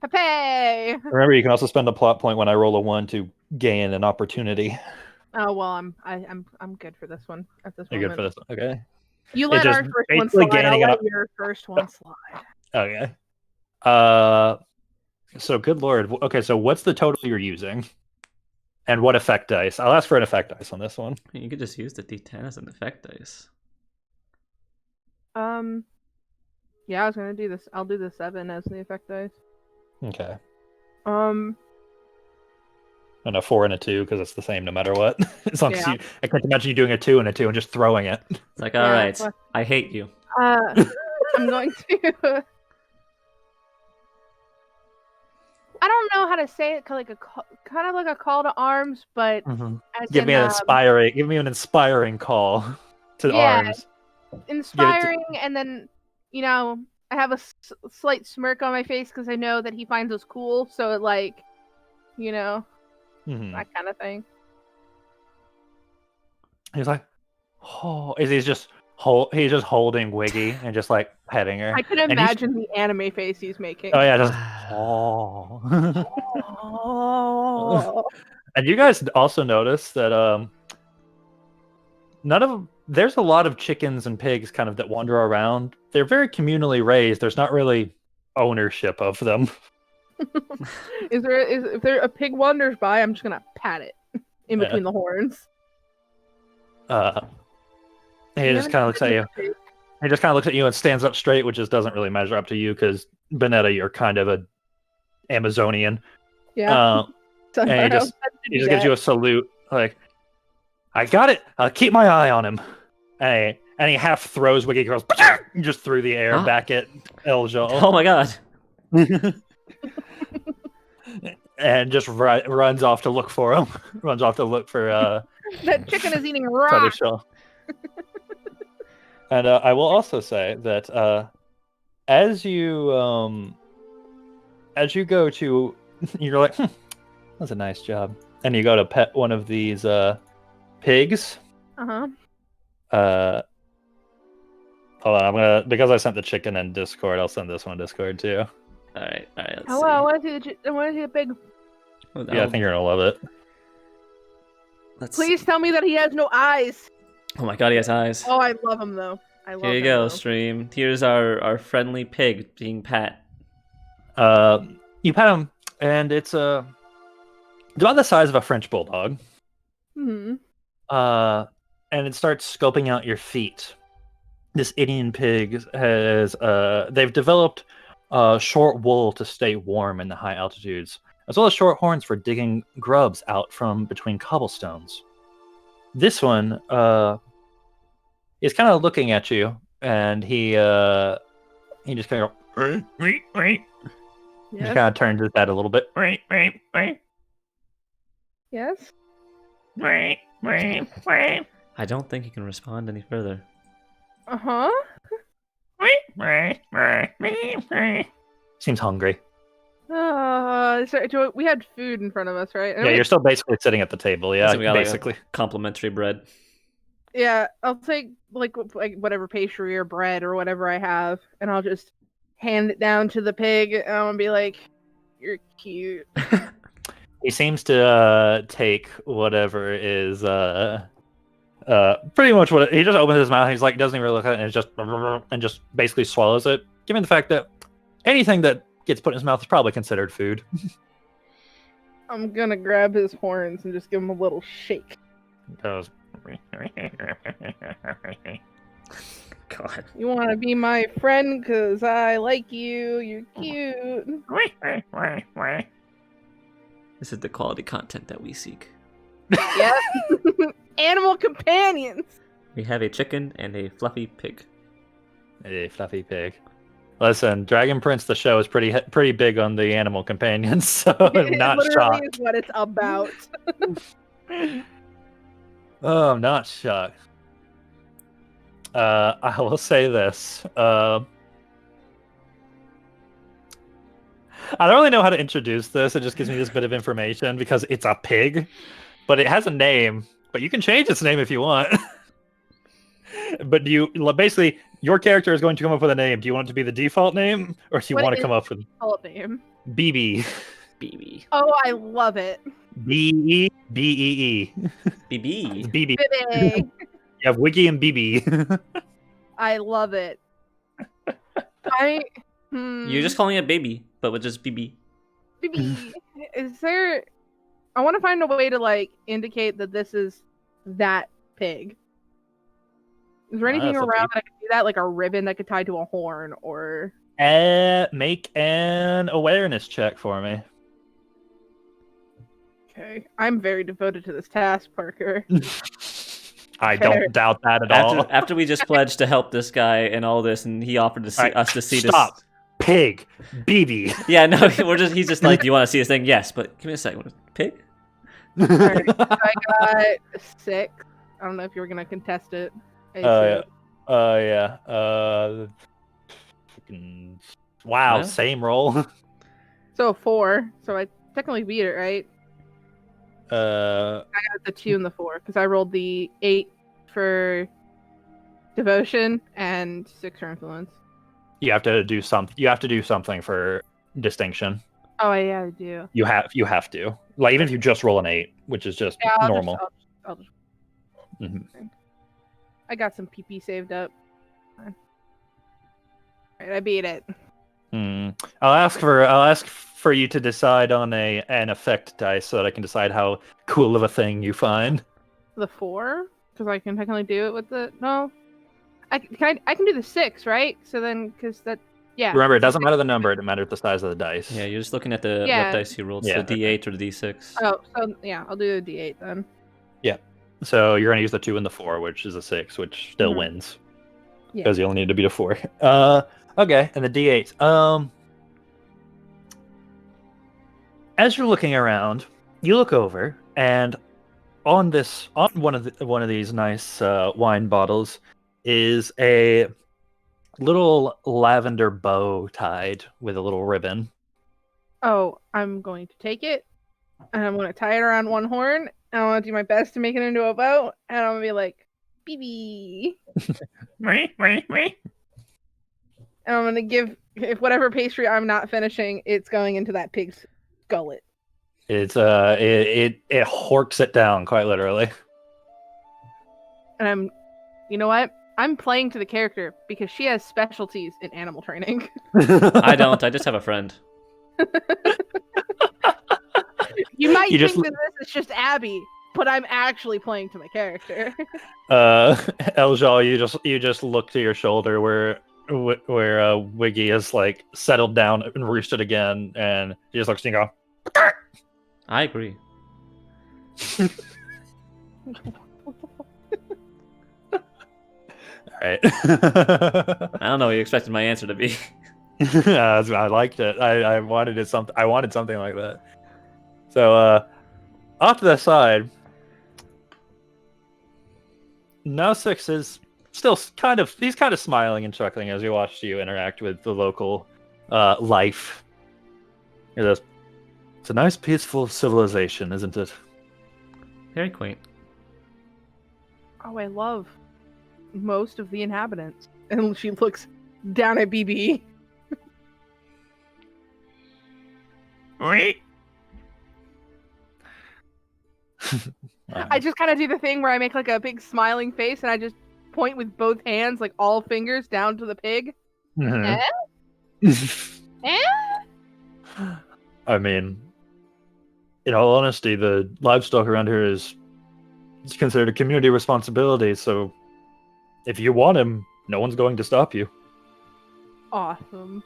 Pepe. Remember, you can also spend a plot point when I roll a 1 to gain an opportunity. Oh well, I'm good for this one at this You're moment. good for this one. Okay. You let just our first one basically slide. I'll gaining let your first one slide. Okay. So good lord. Okay, so what's the total you're using? And what effect dice? I'll ask for an effect dice on this one. You could just use the D10 as an effect dice. Yeah, I was gonna do this. I'll do the 7 as the effect dice. Okay. Um, And a 4 and a 2 because it's the same no matter what. As long as Yeah. I can't imagine you doing a 2 and a 2 and just throwing it. It's like, Yeah, all right, but- I hate you. I'm going to. I don't know how to say it, kind of like a call to arms, but as Give in, me an inspiring call to Yeah. arms. inspiring, and then, I have a slight smirk on my face because I know that he finds us cool, so it Mhm. that kind of thing. He's like, oh, he's just holding Wiggy and just like petting her. I can And imagine the anime face he's making. oh yeah, just oh. Oh. And you guys also notice that there's a lot of chickens and pigs kind of that wander around. They're very communally raised. There's not really ownership of them. If there a pig wanders by, I'm just gonna pat it in Yeah. between the horns. He just kind of looks at you. He just kind of looks at you and stands up straight, which just doesn't really measure up to you because Bonetta, you're kind of a Amazonian. Yeah. And he just gives you a salute, like, I got it. I'll keep my eye on him. And he half throws Wiggy Girls just through the air back at Eljo. Oh my god. And just runs off to look for him. Runs off to look for that chicken is eating rock. And I will also say that as you go to, you're like, that's a nice job, and you go to pet one of these pigs. Uh-huh. Hold on, because I sent the chicken in Discord, I'll send this one in Discord too. All right. Let's Hello, see. I want to see the pig. Yeah, I think you're gonna love it. Let's Please see. tell me that he has no eyes. Oh my god, he has eyes. Oh, I love him though. Here you go, stream. Here's our friendly pig being pat. You pet him, and it's about the size of a French bulldog. Hmm. And it starts scoping out your feet. This Indian pig has they've developed short wool to stay warm in the high altitudes, as well as short horns for digging grubs out from between cobblestones. This one is kind of looking at you, and he just kind of goes, he kind of turns his head a little bit. Yes. I don't think he can respond any further. Uh-huh. Seems hungry. So we had food in front of us, right? Yeah, you're still basically sitting at the table. Yeah, So we got, like, basically. complimentary bread. Yeah, I'll take like whatever pastry or bread or whatever I have, and I'll just hand it down to the pig, and I'll be like, "You're cute." He seems to take whatever is pretty much what he just opens his mouth. He's like, doesn't even look at it, and just basically swallows it. Given the fact that anything that gets put in his mouth is probably considered food. I'm gonna grab his horns and just give him a little shake. Goes. God. You want to be my friend because I like you. You're cute. This is the quality content that we seek. Yep. Animal companions. We have a chicken and a fluffy pig. A fluffy pig. Listen, Dragon Prince, the show is pretty big on the animal companions, so I'm not It literally shocked. is what it's about. Oh, I'm not shocked. I will say this. I don't really know how to introduce this. It just gives me this bit of information because it's a pig, but it has a name. But you can change its name if you want. But basically your character is going to come up with a name. Do you want it to be the default name, or do you want to come up with Default name? BB? BB. Oh, I love it. BEBEE. BB. BB. Bibi. You have Wiggy and BB. I love it. You're just calling it baby, but with just BB. Bibi. Is there? I want to find a way to indicate that this is that pig. Is there anything that's up to around you. that I can do that, like a ribbon that could tie to a horn, or Make an awareness check for me. okay. I'm very devoted to this task, Parker. I Fair. don't doubt that at all. After we just pledged to help this guy and all this, and he offered to see Alright, us to see stop. this. Pig, BB. Yeah, no, he's just like, do you want to see this thing? Yes, but give me a second. Pig? Alright, so I got 6. I don't know if you were gonna contest it. Yeah. Wow, Well. same roll. So 4. So I technically beat it, right? Uh, I got the 2 and the 4 because I rolled the 8 for devotion and 6 for influence. you have to do something. You have to do something for distinction. Oh yeah, I do. You have to. Like even if you just roll an 8, which is just Yeah, normal. I'll just Mhm. I got some PP saved up. Alright, I beat it. I'll ask for you to decide on an effect dice so that I can decide how cool of a thing you find. The 4, because I can technically do it with the I can do the 6, right? So then, because that Remember, it doesn't matter the number; it matters the size of the dice. Yeah, you're just looking at the Yeah. what dice you rolled. Yeah. So D8 or D6. Oh, so yeah, I'll do the D8 then. So you're gonna use the 2 and the 4, which is a 6, which still Mhm. wins. Yeah. Because you only need to beat a 4. Okay, and the D8. As you're looking around, you look over, and on one of these nice wine bottles is a little lavender bow tied with a little ribbon. Oh, I'm going to take it, and I'm going to tie it around one horn, and I want to do my best to make it into a bow, and I'm going to be like, BB. And I'm going to give, if whatever pastry I'm not finishing, it's going into that pig's gullet. It's it horks it down quite literally. And you know what? I'm playing to the character because she has specialties in animal training. I don't. I just have a friend. You might You think just- that this is just Abbie, but I'm actually playing to my character. Elja, you just look to your shoulder where Wiggy is like settled down and roosted again, and he just looks and you go. I agree. All right. I don't know what you expected my answer to be. I liked it. I wanted something. I wanted something like that. So off to the side, Nausix is still he's kind of smiling and chuckling as he watched you interact with the local life. He goes, "It's a nice, peaceful civilization, isn't it?" Very quaint. Oh, I love most of the inhabitants. And she looks down at BB. I just kind of do the thing where I make like a big smiling face and I just point with both hands, like all fingers, down to the pig. Mhm. Eh? I mean, in all honesty, the livestock around here is considered a community responsibility, so if you want him, no one's going to stop you. Awesome.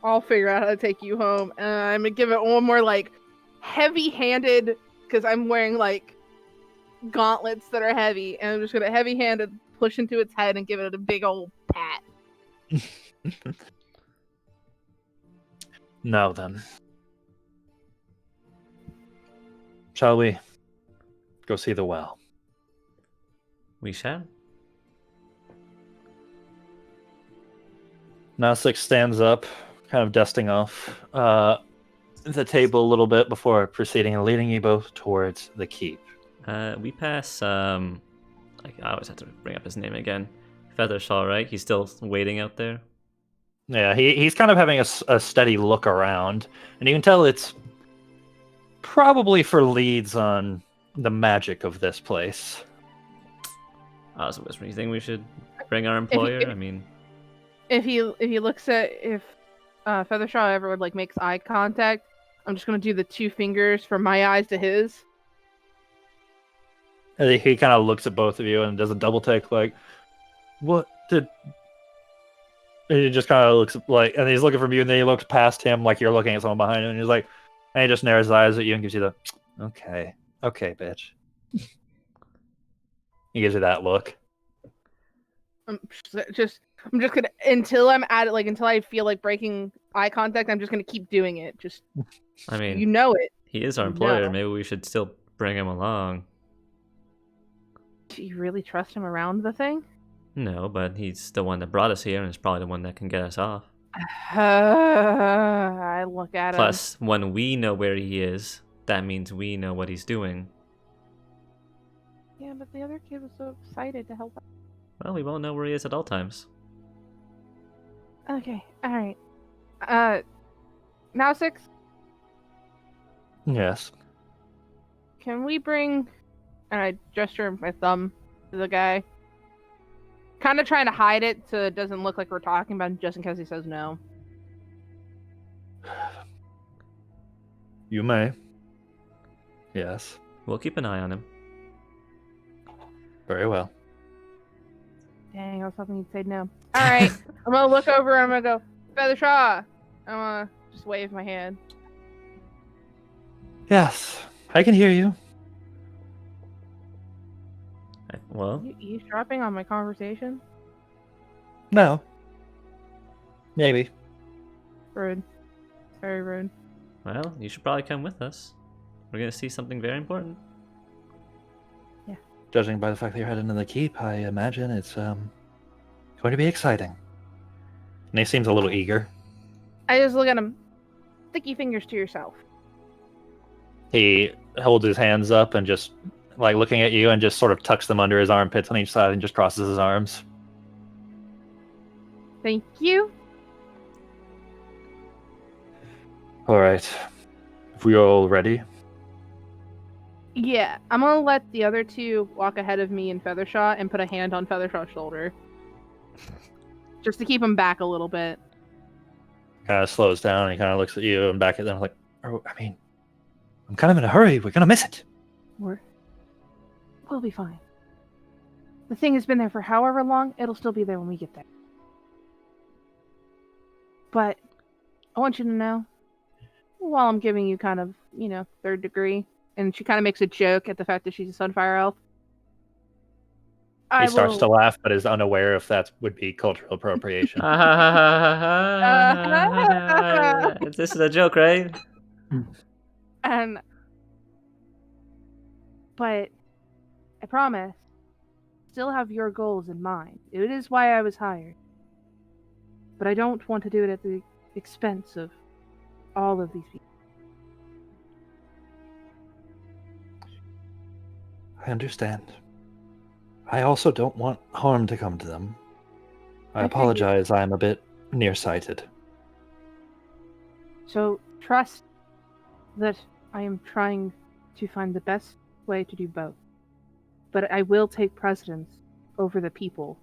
I'll figure out how to take you home. And I'm gonna give it one more like heavy-handed, because I'm wearing like gauntlets that are heavy, and I'm just gonna heavy-handed push into its head and give it a big old pat. Now then. Shall we go see the well? We shall. Nausix stands up, kind of dusting off the table a little bit before proceeding and leading you both towards the keep. We pass. I always have to bring up his name again. Feathershaw, right? He's still waiting out there. Yeah, he's kind of having a steady look around, and you can tell it's probably for leads on the magic of this place. I was whispering. You think we should bring our employer? I mean, If he looks at if Feathershaw ever would like makes eye contact, I'm just gonna do the 2 fingers from my eyes to his. And he kind of looks at both of you and does a double take, like, "What He just kind of looks like, and he's looking from you, and then he looks past him like you're looking at someone behind him, and he's like, and he just narrows his eyes at you and gives you the, okay, bitch. He gives you that look. I'm just gonna until I'm at it, like until I feel like breaking eye contact. I'm just gonna keep doing it. Just, I mean, you know it. he is our You employer. know. Maybe we should still bring him along. Do you really trust him around the thing? No, but he's the one that brought us here, and is probably the one that can get us off. I look at him. Plus, when we know where he is, that means we know what he's doing. Yeah, but the other kid was so excited to help out. Well, we won't know where he is at all times. Okay, alright. Now 6, Yes. can we bring... And I gesture my thumb to the guy. Kind of trying to hide it so it doesn't look like we're talking about him, just in case he says no. You may. Yes. We'll keep an eye on him. Very well. Dang, I was hoping you'd say no. Alright, I'm gonna look over and I'm gonna go, Feathershaw! I'm gonna just wave my hand. Yes. I can hear you. Well, You eavesdropping on my conversation? No. Maybe. Rude. Very rude. well, you should probably come with us. We're gonna see something very important. Judging by the fact that you're heading to the keep, I imagine it's going to be exciting. And he seems a little eager. I just look at him. Sticky fingers to yourself. He holds his hands up and just, like, looking at you and just sort of tucks them under his armpits on each side and just crosses his arms. Thank you. All right. If we are all ready. Yeah, I'm gonna let the other two walk ahead of me and Feathershaw and put a hand on Feathershaw's shoulder. Just to keep him back a little bit. Kind of slows down and he kind of looks at you and back at them like, oh, I mean, I'm kind of in a hurry. We're going to miss it. We'll be fine. The thing has been there for however long, it'll still be there when we get there. But I want you to know, while I'm giving you kind of, third degree, and she kind of makes a joke at the fact that she's a Sunfire Elf. He starts to laugh, but is unaware if that would be cultural appropriation. This is a joke, right? But I promise, still have your goals in mind. It is why I was hired. But I don't want to do it at the expense of all of these people. I understand. I also don't want harm to come to them. I apologize, I am a bit nearsighted. So trust that I am trying to find the best way to do both. But I will take precedence over the people.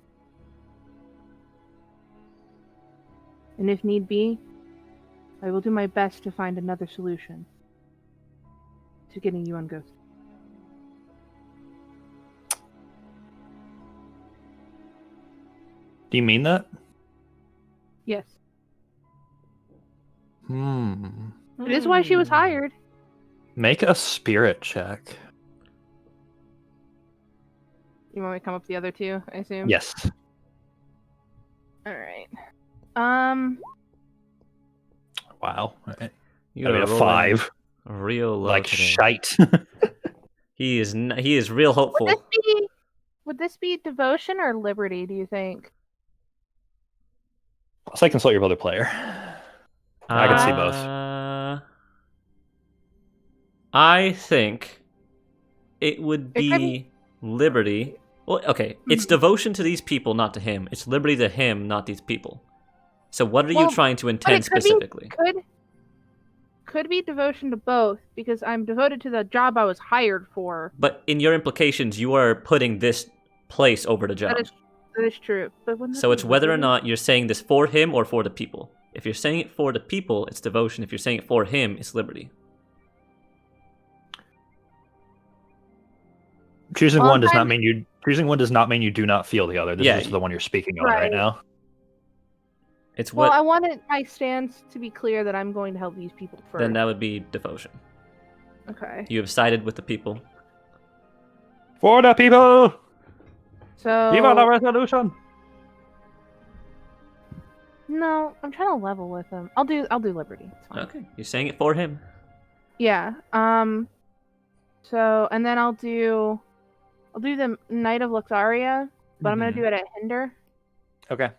And if need be, I will do my best to find another solution to getting you unghosted. Do you mean that? Yes. It It is why she was hired. Make a spirit check. You want me to come up the other two, I assume? Yes. Alright. Wow. Right. You I mean, are a rolling 5. real low Like today. shite. He is real hopeful. Would this be devotion or liberty, do you think? So I consult your other player. I can see both. I think it would It could be liberty. Well, okay, it's devotion to these people, not to him. It's liberty to him, not these people. So what are you trying to intend specifically? Could be devotion to both, because I'm devoted to the job I was hired for. But in your implications, you are putting this place over the job. That is true. But wouldn't that So be it's whether or liberty? not you're saying this for him or for the people. If you're saying it for the people, it's devotion. If you're saying it for him, it's liberty. Choosing Well, one does I'm not mean you Choosing one does not mean you do not feel the other. This Yeah, is the one you're speaking on Right. right now. It's Well, what. I wanted my stance to be clear that I'm going to help these people first. Then that would be devotion. Okay. You have sided with the people. For the people! So Viva la revolution! no, I'm trying to level with him. I'll do liberty. It's fine. Okay, you're saying it for him. Yeah. So and then I'll do the Knight of Luxaria, but I'm gonna do it at Hinder. Okay.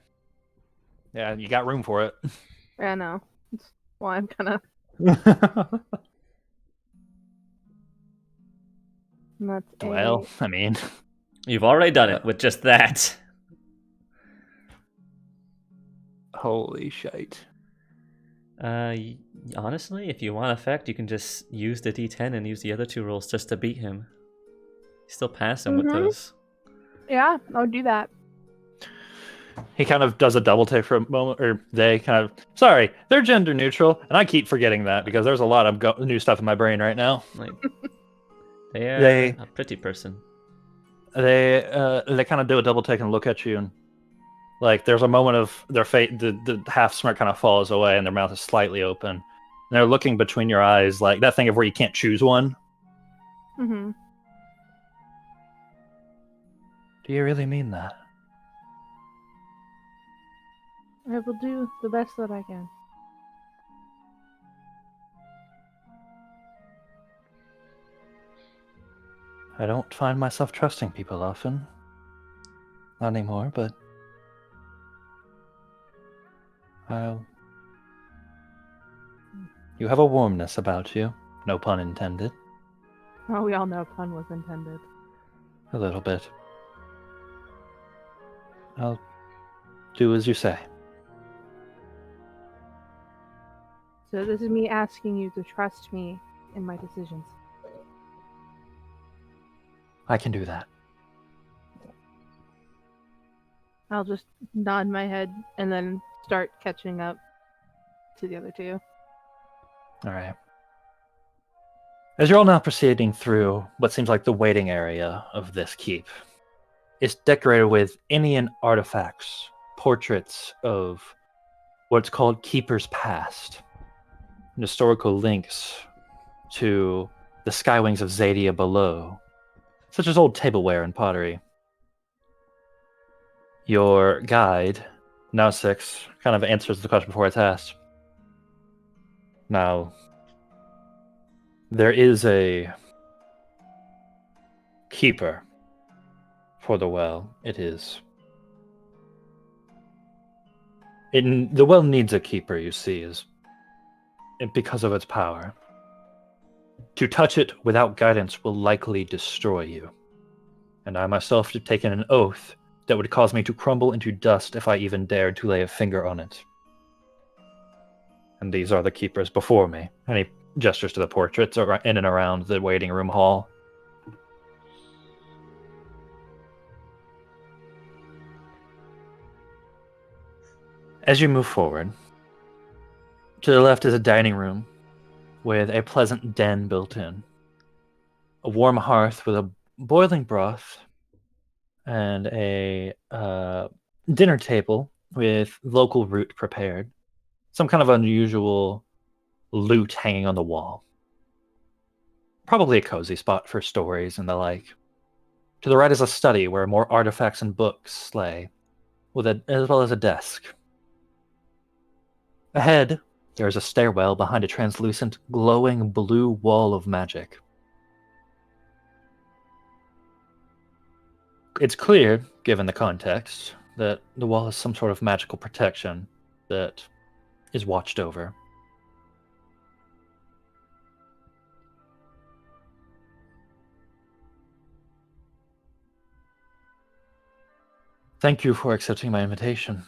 Yeah, you got room for it. Yeah, no. That's why I'm gonna. That's Well, I mean, You've already done it with just that. holy shite. Honestly, if you want effect, you can just use the D10 and use the other 2 rolls just to beat him. You still pass him with Mhm. those. Yeah, I would do that. He kind of does a double take for a moment, or they kind of. Sorry, they're gender neutral, and I keep forgetting that because there's a lot of new stuff in my brain right now. Like, they are They- a pretty person. They kind of do a double take and look at you, and like there's a moment of their face, the half smirk kind of falls away, and their mouth is slightly open. And they're looking between your eyes, like that thing of where you can't choose one. Mm-hmm. Do you really mean that? I will do the best that I can. I don't find myself trusting people often. Not anymore, but you have a warmness about you. No pun intended. Oh, we all know pun was intended. A little bit. I'll do as you say. So this is me asking you to trust me in my decisions. I can do that. I'll just nod my head and then start catching up to the other two. All right. As you're all now proceeding through what seems like the waiting area of this keep, it's decorated with Indian artifacts, portraits of what's called Keeper's Past, and historical links to the skywings of Xadia below, such as old tableware and pottery. Your guide, now 6, kind of answers the question before it's asked. Now, there is a keeper for the well. It is. The well needs a keeper, you see, because of its power. To touch it without guidance will likely destroy you. And I myself have taken an oath that would cause me to crumble into dust if I even dared to lay a finger on it. And these are the keepers before me. And he gestures to the portraits in and around the waiting room hall. As you move forward, to the left is a dining room with a pleasant den built in. A warm hearth with a boiling broth and a dinner table with local root prepared. Some kind of unusual loot hanging on the wall. Probably a cozy spot for stories and the like. To the right is a study where more artifacts and books lay, as well as a desk. Ahead, there is a stairwell behind a translucent, glowing blue wall of magic. It's clear, given the context, that the wall has some sort of magical protection that is watched over. Thank you for accepting my invitation.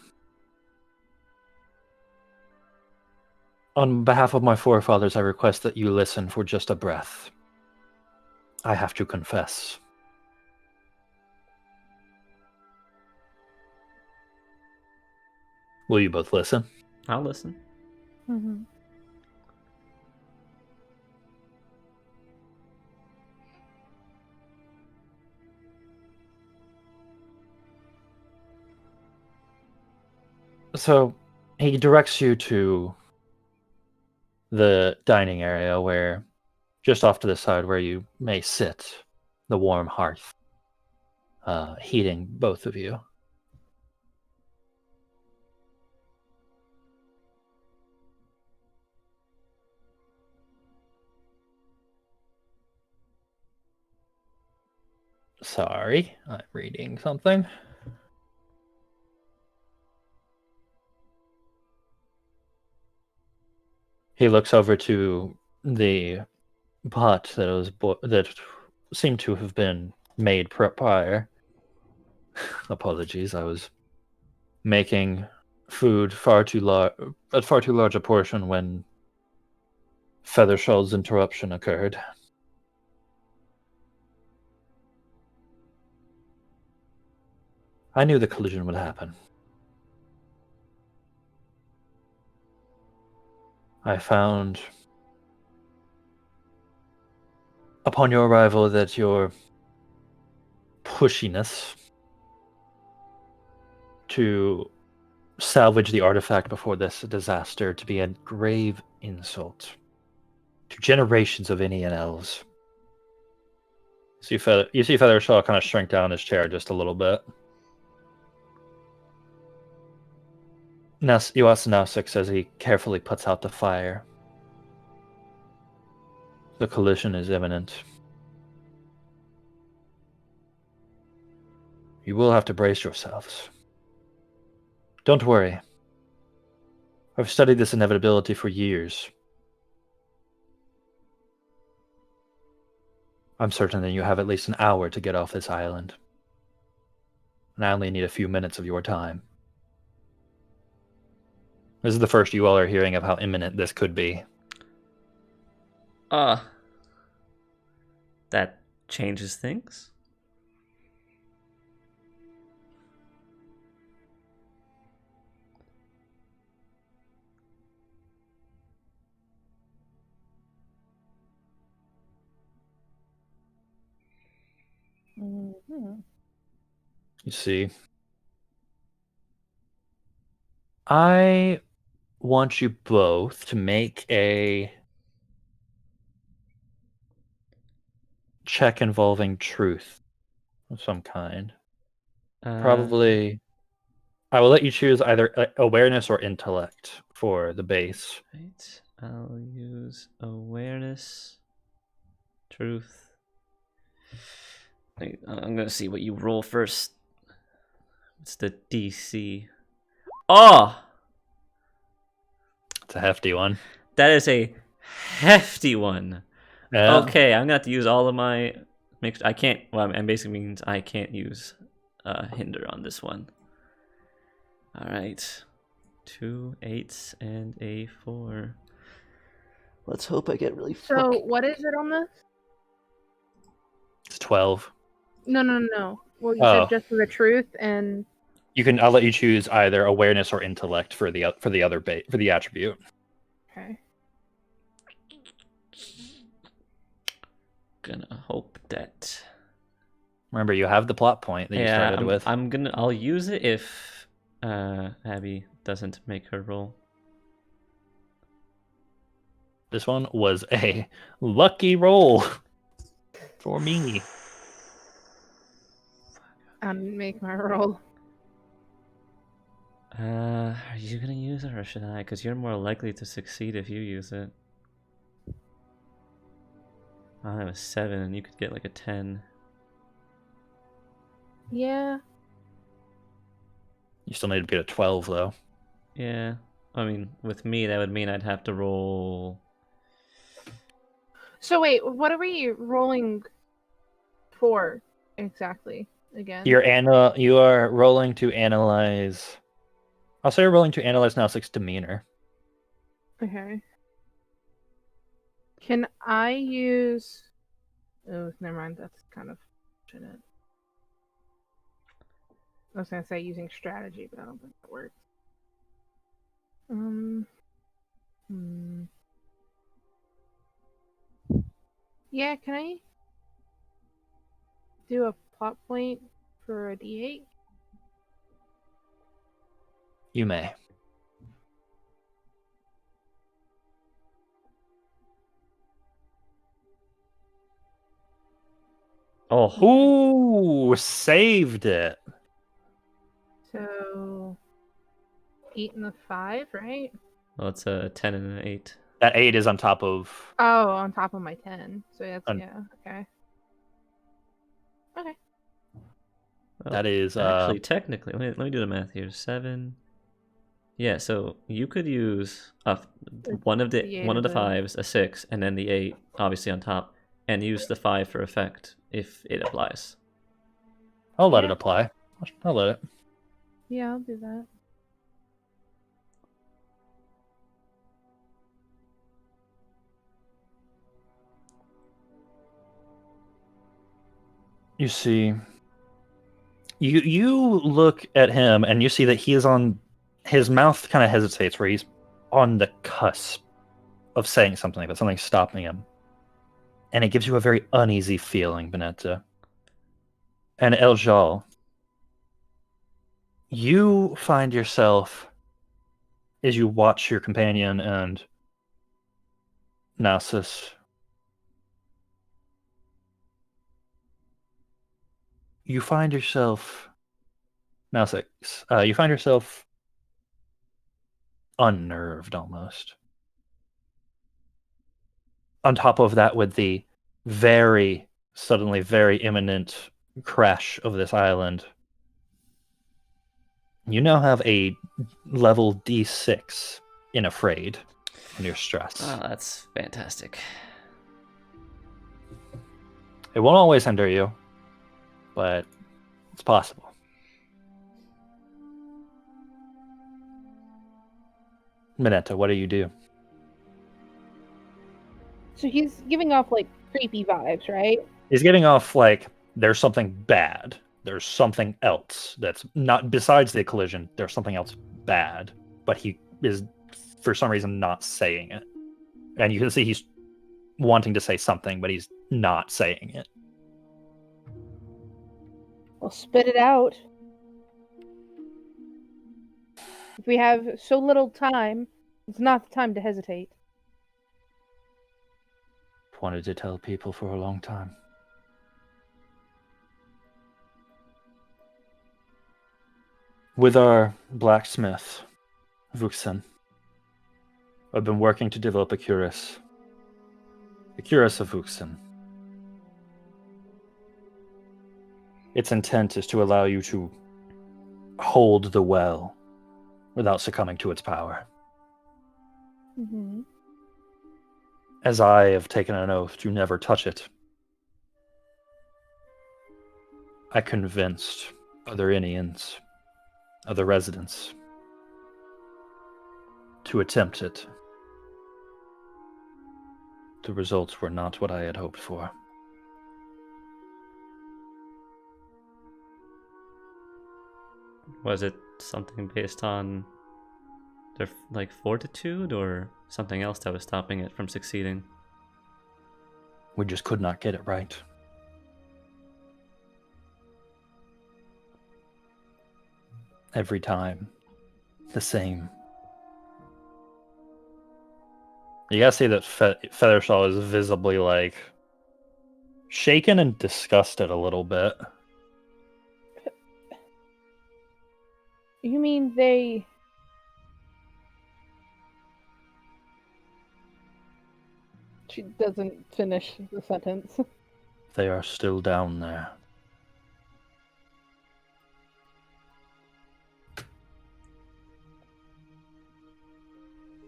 On behalf of my forefathers, I request that you listen for just a breath. I have to confess. Will you both listen? I'll listen. Mm-hmm. So he directs you to the dining area where, just off to the side where you may sit, the warm hearth, heating both of you. Sorry, I'm reading something. He looks over to the pot that seemed to have been made prior. Apologies, I was making food at far too large a portion when Feathershaw's interruption occurred. I knew the collision would happen. I found, upon your arrival, that your pushiness to salvage the artifact before this disaster to be a grave insult to generations of Indian elves. You see Feathershaw kind of shrink down his chair just a little bit. You ask Nausix as he carefully puts out the fire. The collision is imminent. You will have to brace yourselves. Don't worry. I've studied this inevitability for years. I'm certain that you have at least an hour to get off this island. And I only need a few minutes of your time. This is the first you all are hearing of how imminent this could be. That changes things. Mm-hmm. You see, I want you both to make a check involving truth of some kind. Probably, I will let you choose either awareness or intellect for the base. Right. I'll use awareness, truth. I'm gonna see what you roll first. It's the DC. Oh, It's a hefty one. that is a hefty one. Yeah. Okay, I'm gonna have to use all of my. I can't. Well, it basically means I can't use hinder on this one. All right, 2 8s and a 4. Let's hope I get really. So what is it on this? It's 12. No. Well, you Oh. said just for the truth and. I'll let you choose either awareness or intellect for the attribute. Okay. Gonna hope that. Remember, you have the plot point that you started with. I'll use it if Abbie doesn't make her roll. This one was a lucky roll for me. I didn't make my roll. Are you gonna use it or should I? Because you're more likely to succeed if you use it. I have a 7 and you could get like a 10. Yeah. You still need to get a 12, though. Yeah. I mean, with me, that would mean I'd have to roll. So wait, what are we rolling for exactly again? You are rolling to analyze. I'll say you're rolling to analyze Nausic's demeanor. Okay. Can I use? Oh, never mind. That's kind of shouldn't. I was gonna say using strategy, but I don't think that works. Yeah, can I do a plot point for a D8? You may. Oh, Ooh, saved it. So 8 and the 5, right? well, it's a 10 and an 8. That 8 is on top of. Oh, on top of my 10. So that's On- yeah, okay. Okay. Well, That is actually, technically, let me do the math here. 7. Yeah, so you could use one of The eight the of the- 5s, a 6, and then the 8 obviously on top, and use the 5 for effect if it applies. I'll let it Yeah. apply. I'll let it. Yeah, I'll do that. You see, you look at him and you see that he is on. His mouth kind of hesitates, where he's on the cusp of saying something, but something's stopping him, and it gives you a very uneasy feeling, Benetta. And Eljal, you find yourself as you watch your companion and Nasus. You find yourself Nasus. You find yourself unnerved almost. On top of that, with the suddenly very imminent crash of this island, you now have a level D6 in Afraid on your stress. Oh, that's fantastic. It won't always hinder you, but it's possible. Minetta, what do you do? So he's giving off like creepy vibes, right? He's giving off like there's something bad. There's something else that's not besides the collision. There's something else bad, but he is for some reason not saying it. And you can see he's wanting to say something, but he's not saying it. Well, spit it out. If we have so little time, it's not the time to hesitate. Wanted to tell people for a long time. With our blacksmith, Vuxen, I've been working to develop a cuirass. The cuirass of Vuxen. Its intent is to allow you to hold the well without succumbing to its power. Mm-hmm. As I have taken an oath to never touch it, I convinced other Indians, other residents, to attempt it. The results were not what I had hoped for. Was it something based on their fortitude or something else that was stopping it from succeeding? We just could not get it right. Every time, the same. You gotta see that Feathershaw is visibly like shaken and disgusted a little bit. You mean they... She doesn't finish the sentence. They are still down there.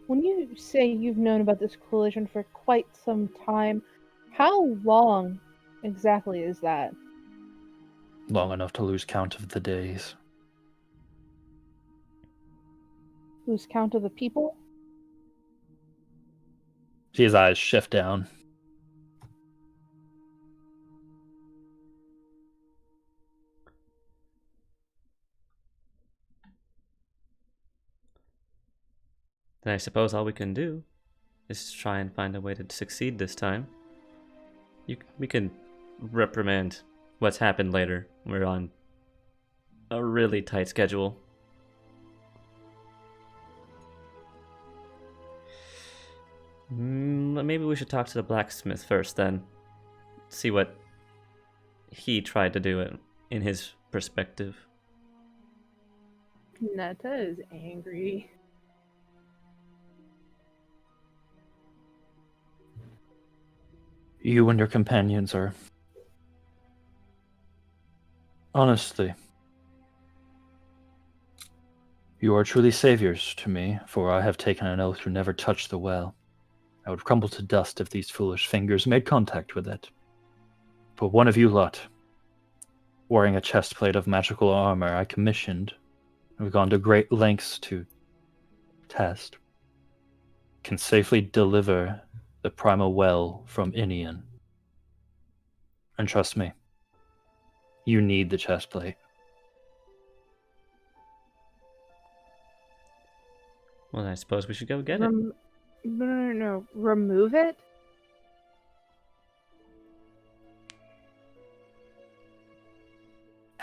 When you say you've known about this collision for quite some time, how long exactly is that? Long enough to lose count of the days. Lose count of the people? See his eyes shift down. Then I suppose all we can do is try and find a way to succeed this time. We can reprimand what's happened later. We're on a really tight schedule. Maybe we should talk to the blacksmith first then. See what he tried to do it in his perspective. Netta is angry. You and your companions are... Honestly, you are truly saviors to me, for I have taken an oath to never touch the well. I would crumble to dust if these foolish fingers made contact with it. But one of you lot, wearing a chestplate of magical armor I commissioned, and have gone to great lengths to test, can safely deliver the primal well from Inian. And trust me, you need the chestplate. Well, I suppose we should go get it. No. Remove it?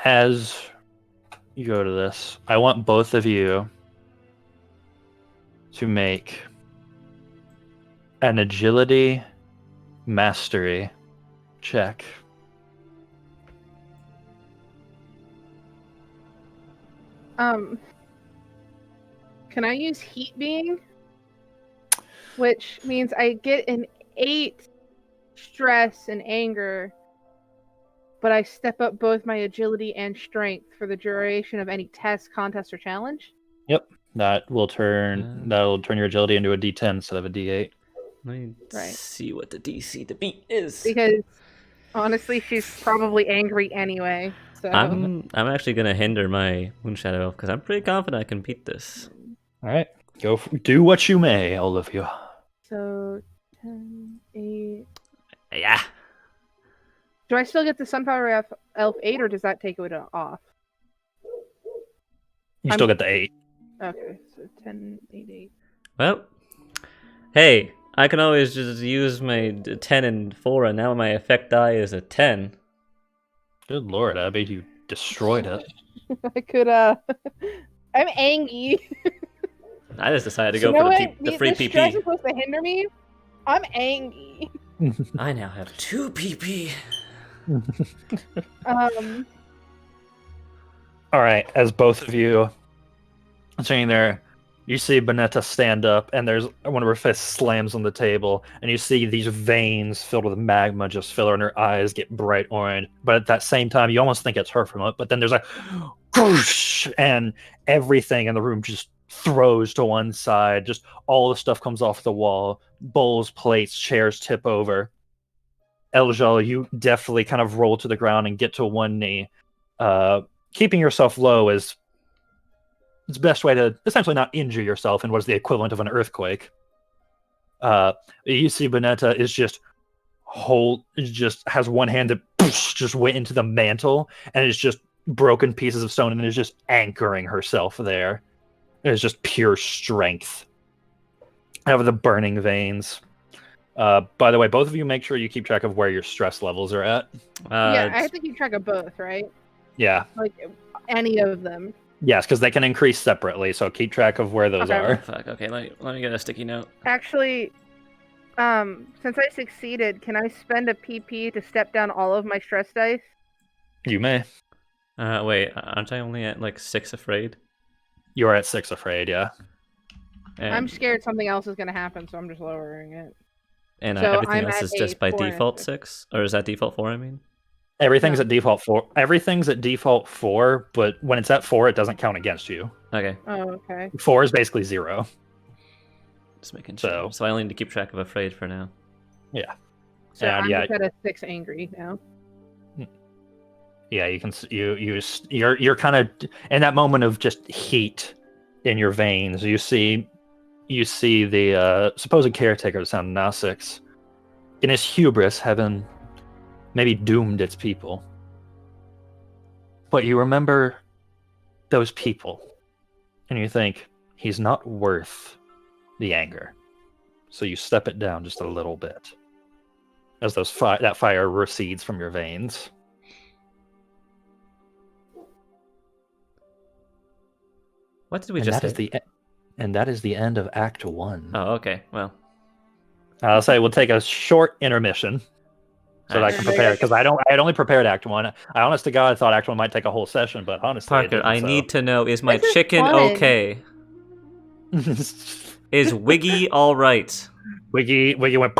As you go to this, I want both of you to make an agility mastery check. Can I use heat being? Which means I get an 8 stress and anger, but I step up both my agility and strength for the duration of any test, contest, or challenge. Yep, that'll turn your agility into a D10 instead of a D8. Let me Right. see what the DC to beat is. Because honestly, she's probably angry anyway. So I'm actually gonna hinder my Moonshadow Elf because I'm pretty confident I can beat this. All right, do what you may, all of you. So 10, 8. Yeah. Do I still get the Sunflower Elf 8, or does that take it off? You still get the 8. Okay, so 10, 8, 8. Well, hey, I can always just use my 10 and 4, and now my effect die is a 10. Good lord, Abbie, you destroyed it. I could, I'm angry. I just decided to So go you know for what? the free The stress PP. is supposed to hinder me. I'm angry. I now have 2 PP. All right, as both of you are sitting there, you see Bonetta stand up, and there's one of her fists slams on the table, and you see these veins filled with magma just fill her, and her eyes get bright orange. But at that same time, you almost think it's her from it. But then there's a whoosh, and everything in the room just throws to one side. Just all the stuff comes off the wall. Bowls, plates, chairs tip over. Eljal, you definitely kind of roll to the ground and get to one knee. Keeping yourself low is the best way to essentially not injure yourself in what is the equivalent of an earthquake. You see Bonetta is just has one hand that just went into the mantle, and it's just broken pieces of stone, and is just anchoring herself there. It is just pure strength. Out of the burning veins. By the way, both of you make sure you keep track of where your stress levels are at. Yeah, I have to keep track of both, right? Yeah. Like, any of them. Yes, because they can increase separately, so keep track of where those Okay. are. Fuck, okay, let me get a sticky note. Actually, since I succeeded, can I spend a PP to step down all of my stress dice? You may. Wait, aren't I only at like 6 afraid? You are at 6 afraid, yeah. And, I'm scared something else is going to happen, so I'm just lowering it. and so everything I'm else at is just a by 4 and a default 6. 6? Or is that default 4, I mean? Everything's No. at default 4. Everything's at default 4, but when it's at 4, it doesn't count against you. Okay, Oh, okay. 4 is basically 0. just making sure. So I only need to keep track of afraid for now. Yeah. So And I'm yeah, just at a 6 angry now. yeah, you can you're kind of in that moment of just heat in your veins. You see the supposed caretaker of Sound Nausix, in his hubris, having maybe doomed its people. But you remember those people, and you think he's not worth the anger. So you step it down just a little bit as that fire recedes from your veins. What did we And just that say? that is the end of Act 1. Oh, okay, well. I'll say we'll take a short intermission. so that I can prepare, because I had only prepared Act 1. I honest to God thought Act 1 might take a whole session, but honestly, it Parker, didn't, I so. need to know: is my This is chicken fun. okay? Is Wiggy all right? Wiggy went,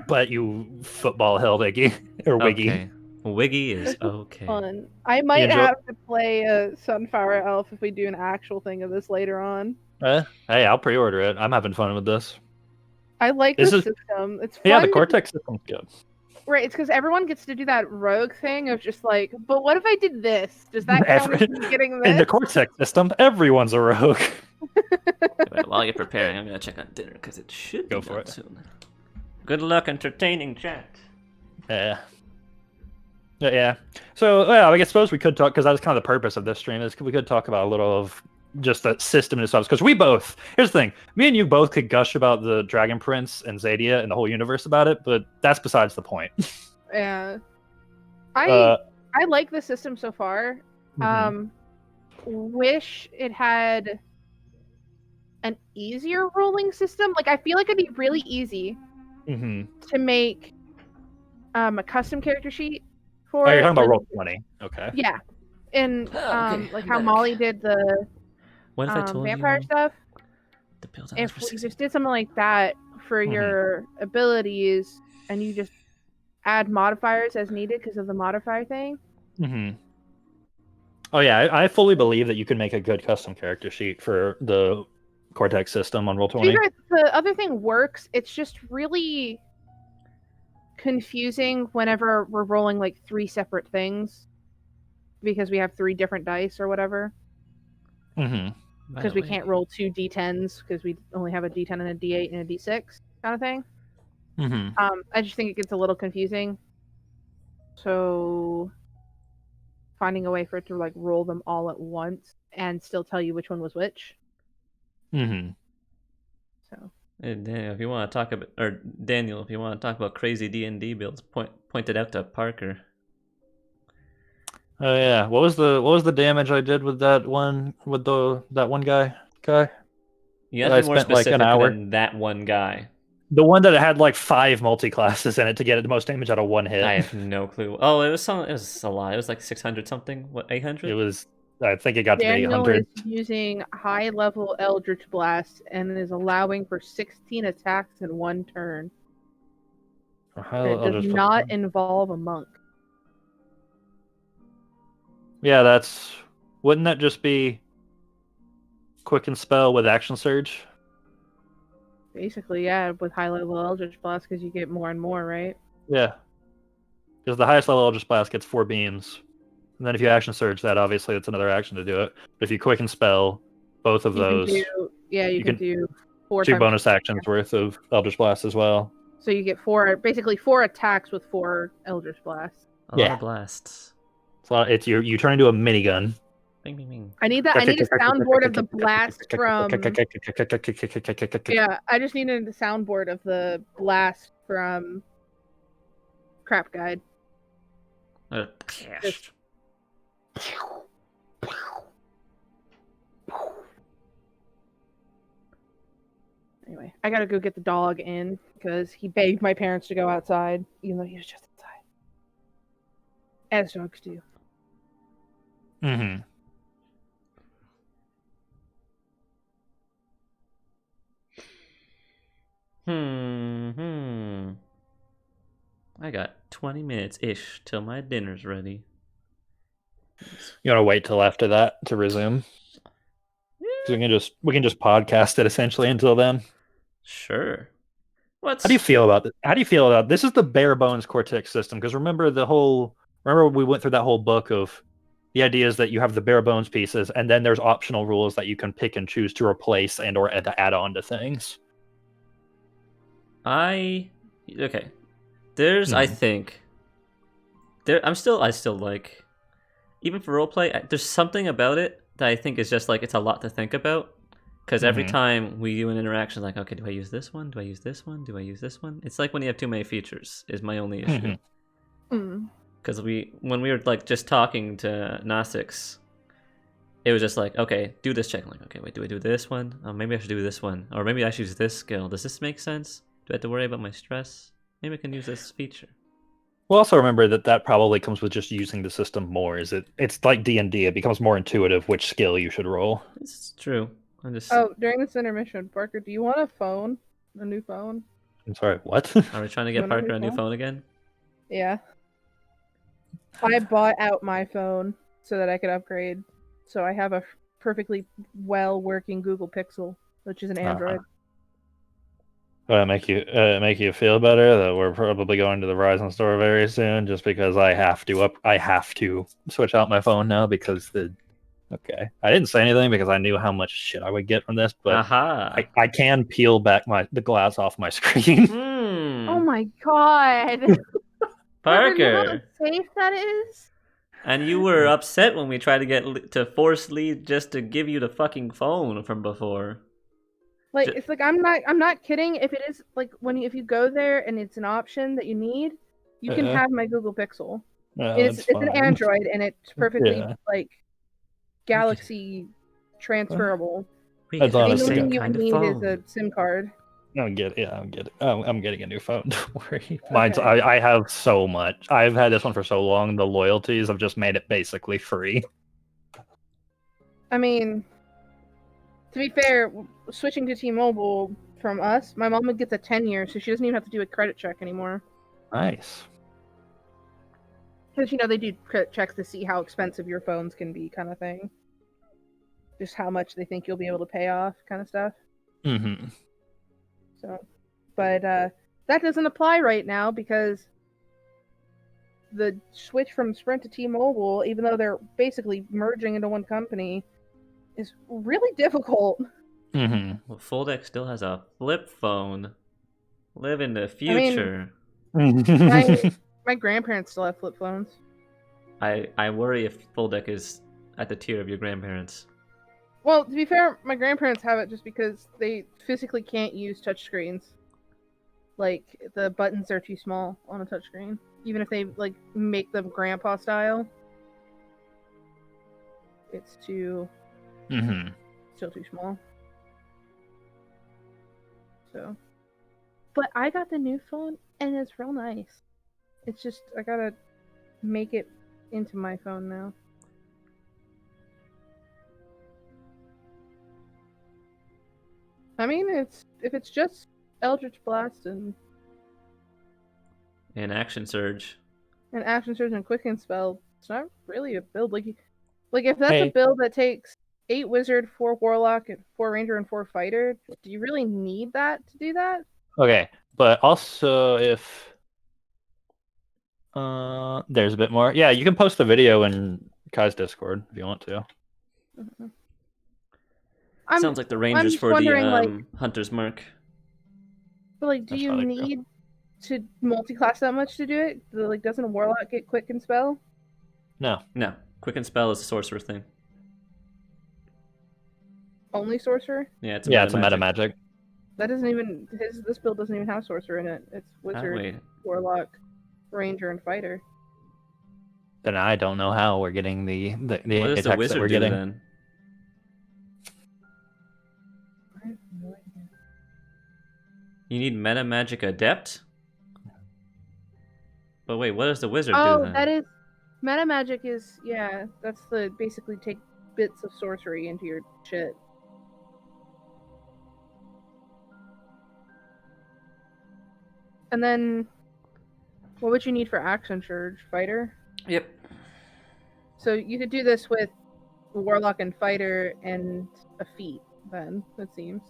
but you football held Iggy or Wiggy. Okay, Wiggy is This is okay. fun. I might enjoy- have to play a Sunflower Elf if we do an actual thing of this later on. Hey, I'll pre-order it. I'm having fun with this. I like This this is- system. It's fun. Yeah, the Cortex system's good. Right, it's because everyone gets to do that rogue thing of just like, but what if I did this? Does that count as me getting this? In the Cortex system, everyone's a rogue. But while you're preparing, I'm gonna check on dinner because it should Go be for done it. soon. Good luck entertaining chat. Yeah. So, well, I suppose we could talk, because that was kind of the purpose of this stream, is we could talk about a little of just the system and stuff. Because here's the thing, me and you both could gush about the Dragon Prince and Xadia and the whole universe about it, but that's besides the point. Yeah. I like the system so far. Mhm. Wish it had an easier rolling system. Like, I feel like it'd be really easy Mhm. to make a custom character sheet for Oh, you're it. talking about when- roll 20. Okay. Yeah. And Okay, like I'm how back. Molly did the What if I told vampire you stuff. the build If for we 60? just did something like that for Mhm. your abilities and you just add modifiers as needed because of the modifier thing. Mhm. Oh yeah, I fully believe that you can make a good custom character sheet for the Cortex system on roll 20. The other thing works. It's just really confusing whenever we're rolling like 3 separate things because we have 3 different dice or whatever. Mhm. Because we can't roll 2 d10s because we only have a d10 and a d8 and a d6 kind of thing. Mhm. I just think it gets a little confusing. So finding a way for it to like roll them all at once and still tell you which one was which. Mhm. So Daniel, if you want to talk about, or Daniel, if you want to talk about crazy D&D builds, point it out to Parker. Oh yeah, what was the damage I did with that one guy? You have I to be more spent, like, an specific hour. than that one guy. The one that had like 5 multi-classes in it to get the most damage out of one hit. I have no clue. Oh, it was a lot. It was like 600 something. What, 800? It was, I think it got to Daniel 800. is using high level Eldritch Blast and is allowing for 16 attacks in 1 turn. It does not involve a monk. Yeah, wouldn't that just be Quicken Spell with Action Surge? Basically, yeah, with high level Eldritch Blast because you get more and more, right? Yeah. Because the highest level Eldritch Blast gets 4 beams. And then if you Action Surge that, obviously it's another action to do it. But if you Quicken Spell both of those, you can do 4 2 times. bonus actions worth of Eldritch Blast as well. So you get 4 attacks with 4 Eldritch Blasts. A lot of blasts. It's a lot, you turn into a minigun. Bing, bing, bing. I need a soundboard of the blast from. Yeah, I just needed the soundboard of the blast from Crap Guide. Just- Anyway, I gotta go get the dog in because he begged my parents to go outside, even though he was just inside. As dogs do. Mm-hmm. I got 20 minutes-ish till my dinner's ready. You want to wait till after that to resume? So we can just podcast it essentially until then. Sure. How do you feel about this? How do you feel about this? Is the bare bones Cortex system? Because remember we went through that whole book of the idea is that you have the bare bones pieces, and then there's optional rules that you can pick and choose to replace and or to add on to things. Okay. There's I think I still like, even for roleplay, there's something about it that I think is just like it's a lot to think about. Because every time we do an interaction, like, okay, do I use this one? Do I use this one? Do I use this one? It's like when you have too many features is my only issue. Because when we were like just talking to Gnostics, it was just like, okay, do this check. I'm like, okay, wait, do I do this one? Oh, maybe I should do this one. Or maybe I should use this skill. Does this make sense? Do I have to worry about my stress? Maybe I can use this feature. We'll also remember that probably comes with just using the system more. It's like D&D. It becomes more intuitive which skill you should roll. It's true. I'm just. Oh, during this intermission, Parker, do you want a phone? A new phone? I'm sorry, what? Are we trying to You get want a Parker new a new phone? phone again? Yeah. I bought out my phone so that I could upgrade. So I have a perfectly well working Google Pixel, which is an Android. Will it make you feel better that we're probably going to the Verizon store very soon? Just because I have to switch out my phone now because okay, I didn't say anything because I knew how much shit I would get from this, but Aha. I can peel back the glass off my screen. Oh Hmm. my god. Parker, do you know how Parker. safe that is? And you were upset when we tried to get to force Lee just to give you the fucking phone from before. Like, Ju- it's like I'm not kidding. If it is like if you go there and it's an option that you need, you can have my Google Pixel. No, It's that's an fine. Android and it's perfectly Yeah. like Galaxy transferable. We That's get the honestly The only same thing you kind would of need phone. is a SIM card. I'm getting a new phone. Don't worry. Mine's Okay. I have so much. I've had this one for so long. The loyalties have just made it basically free. I mean, to be fair, switching to T-Mobile from us, my mom gets a 10-year, so she doesn't even have to do a credit check anymore. Nice. Because they do credit checks to see how expensive your phones can be, kind of thing. Just how much they think you'll be able to pay off, kind of stuff. Mm-hmm. So, but that doesn't apply right now because the switch from Sprint to T-Mobile, even though they're basically merging into one company, is really difficult. Mm-hmm. Well, Foldex still has a flip phone. Live in the I mean, future. my grandparents still have flip phones. I worry if Foldeck is at the tier of your grandparents. Well, to be fair, my grandparents have it just because they physically can't use touchscreens. Like, the buttons are too small on a touchscreen. Even if they, like, make them grandpa style. It's still too small. So. But I got the new phone, and it's real nice. It's just, I gotta make it into my phone now. I mean, if it's just Eldritch Blast and Action Surge. Action Surge and Quicken Spell, it's not really a build. Like if that's a build that takes 8 Wizard, 4 Warlock, 4 Ranger, and 4 Fighter, do you really need that to do that? Okay, but also if there's a bit more. Yeah, you can post the video in Kai's Discord if you want to. Mm-hmm. Sounds like the Rangers for the Hunter's Mark. But like, do you need to multi-class that much to do it? Like, doesn't a Warlock get Quick and Spell? No. Quicken Spell is a sorcerer thing. Only sorcerer? Yeah, it's a meta magic. That doesn't even this build doesn't even have sorcerer in it. It's Wizard, Warlock, Ranger, and Fighter. Then I don't know how we're getting the what does attacks the wizard that we're do getting. Then? I have no idea. You need meta magic adept? But wait, what does the wizard do Oh, then? that is meta magic is that's the basically take bits of sorcery into your shit. And then what would you need for Action Surge? Fighter? Yep. So you could do this with Warlock and Fighter and a feat, then, it seems.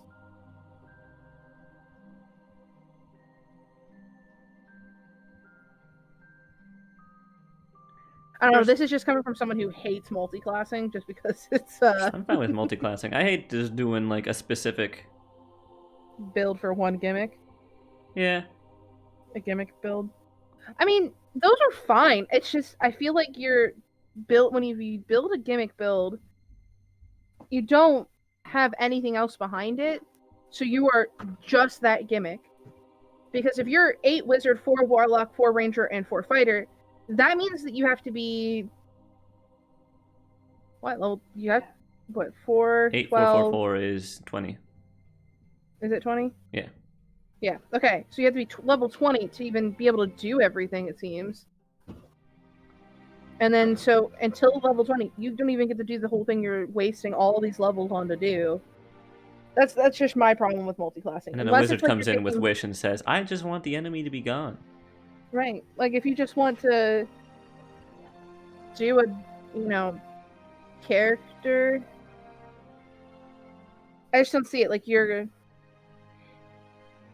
I don't know, this is just coming from someone who hates multi-classing just because it's I'm fine with multi-classing. I hate just doing like a specific build for one gimmick. Yeah. A gimmick build. I mean, those are fine. It's just I feel like you're built when you build a gimmick build, you don't have anything else behind it, so you are just that gimmick. Because if you're 8 Wizard, 4 Warlock, 4 Ranger, and 4 Fighter, that means that you have to be what level? You have what 4, 8, 12. 4, 4, 4 is 20. Is it 20? Yeah. Yeah. Okay. So you have to be level 20 to even be able to do everything. It seems. And then so until level 20, you don't even get to do the whole thing you're wasting all these levels on to do. That's just my problem with multi-classing. And then a Unless wizard it's like comes you're in with taking- Wish and says, I just want the enemy to be gone. Right. Like if you just want to do a, character, I just don't see it. Like you're,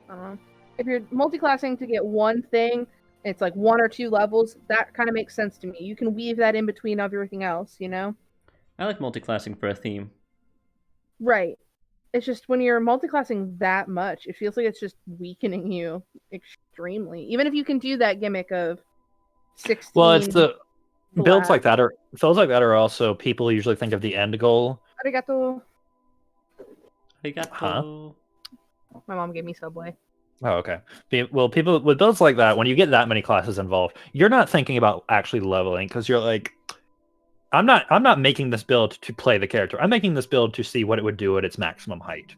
I don't know. If you're multi-classing to get one thing, it's like 1 or 2 levels, that kind of makes sense to me. You can weave that in between everything else, I like multi-classing for a theme. Right. It's just when you're multi-classing that much, it feels like it's just weakening you extremely. Even if you can do that gimmick of 16. Well, it's the builds black. builds like that are also people usually think of the end goal. Arigato. Arigato. My mom gave me Subway. Oh, okay. Well, people with builds like that, when you get that many classes involved, you're not thinking about actually leveling because you're like, I'm not making this build to play the character. I'm making this build to see what it would do at its maximum height.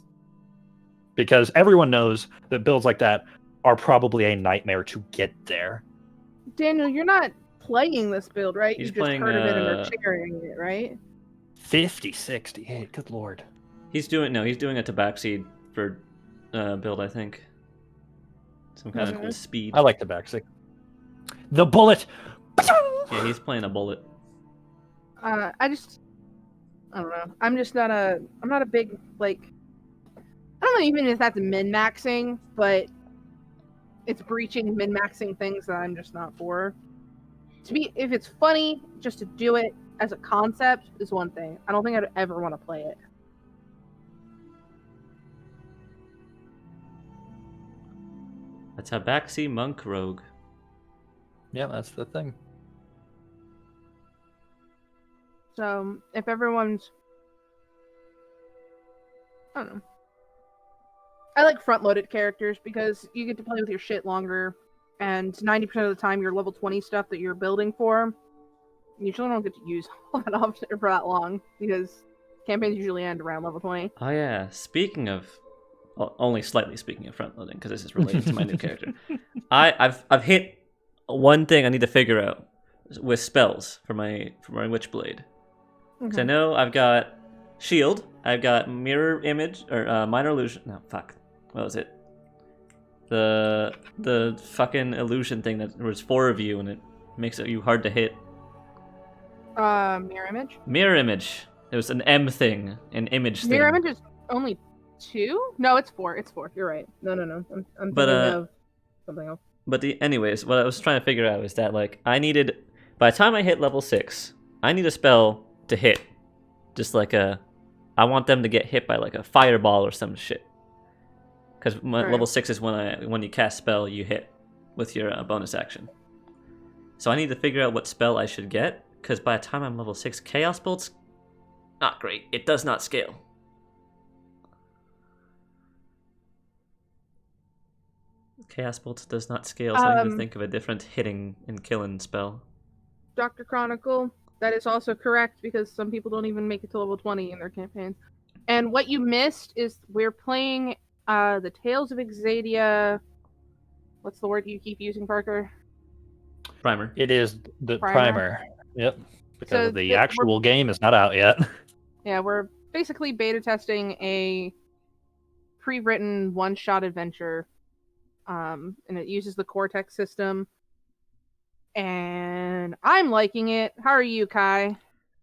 Because everyone knows that builds like that are probably a nightmare to get there. Daniel, you're not playing this build, right? He's You just playing, heard of it and are sharing it, right? 50, 68, good lord. He's doing a Tabaxi for build, I think. Some kind of cool speed. I like the backseat. The bullet! Yeah, he's playing a bullet. I don't know. I'm not a big, like, I don't know even if that's min-maxing, but it's breaching min-maxing things that I'm just not for. If it's funny, just to do it as a concept is one thing. I don't think I'd ever want to play it. A Tabaxi monk rogue. Yeah, that's the thing. So, if everyone's... I don't know. I like front-loaded characters because you get to play with your shit longer, and 90% of the time your level 20 stuff that you're building for, you usually don't get to use all that often for that long, because campaigns usually end around level 20. Oh yeah, speaking of... Well, only slightly speaking of front-loading, because this is related to my new character. I've hit one thing I need to figure out with spells for my Witchblade. Because I know I've got Shield, I've got Mirror Image, or Minor Illusion. No, fuck. What was it? The fucking illusion thing that was 4 of you and it makes it you hard to hit. Mirror Image? Mirror Image. It was an M thing, an image thing. Mirror Image is only 2? No, it's 4. It's 4. You're right. No. I'm thinking of something else. But anyways, what I was trying to figure out is that like I needed, by the time I hit level 6, I need a spell to hit. Just like I want them to get hit by like a fireball or some shit. Because level 6 is when you cast spell, you hit with your bonus action. So I need to figure out what spell I should get, because by the time I'm level 6, Chaos Bolt's not great. It does not scale. Chaos Bolt does not scale, so I need to think of a different hitting and killing spell. Dr. Chronicle, that is also correct, because some people don't even make it to level 20 in their campaigns. And what you missed is we're playing the Tales of Xadia. What's the word you keep using, Parker? Primer. It is the primer. Yep. Because So the actual game is not out yet. Yeah, we're basically beta testing a pre-written one-shot adventure. And it uses the Cortex system. And I'm liking it. How are you, Kai?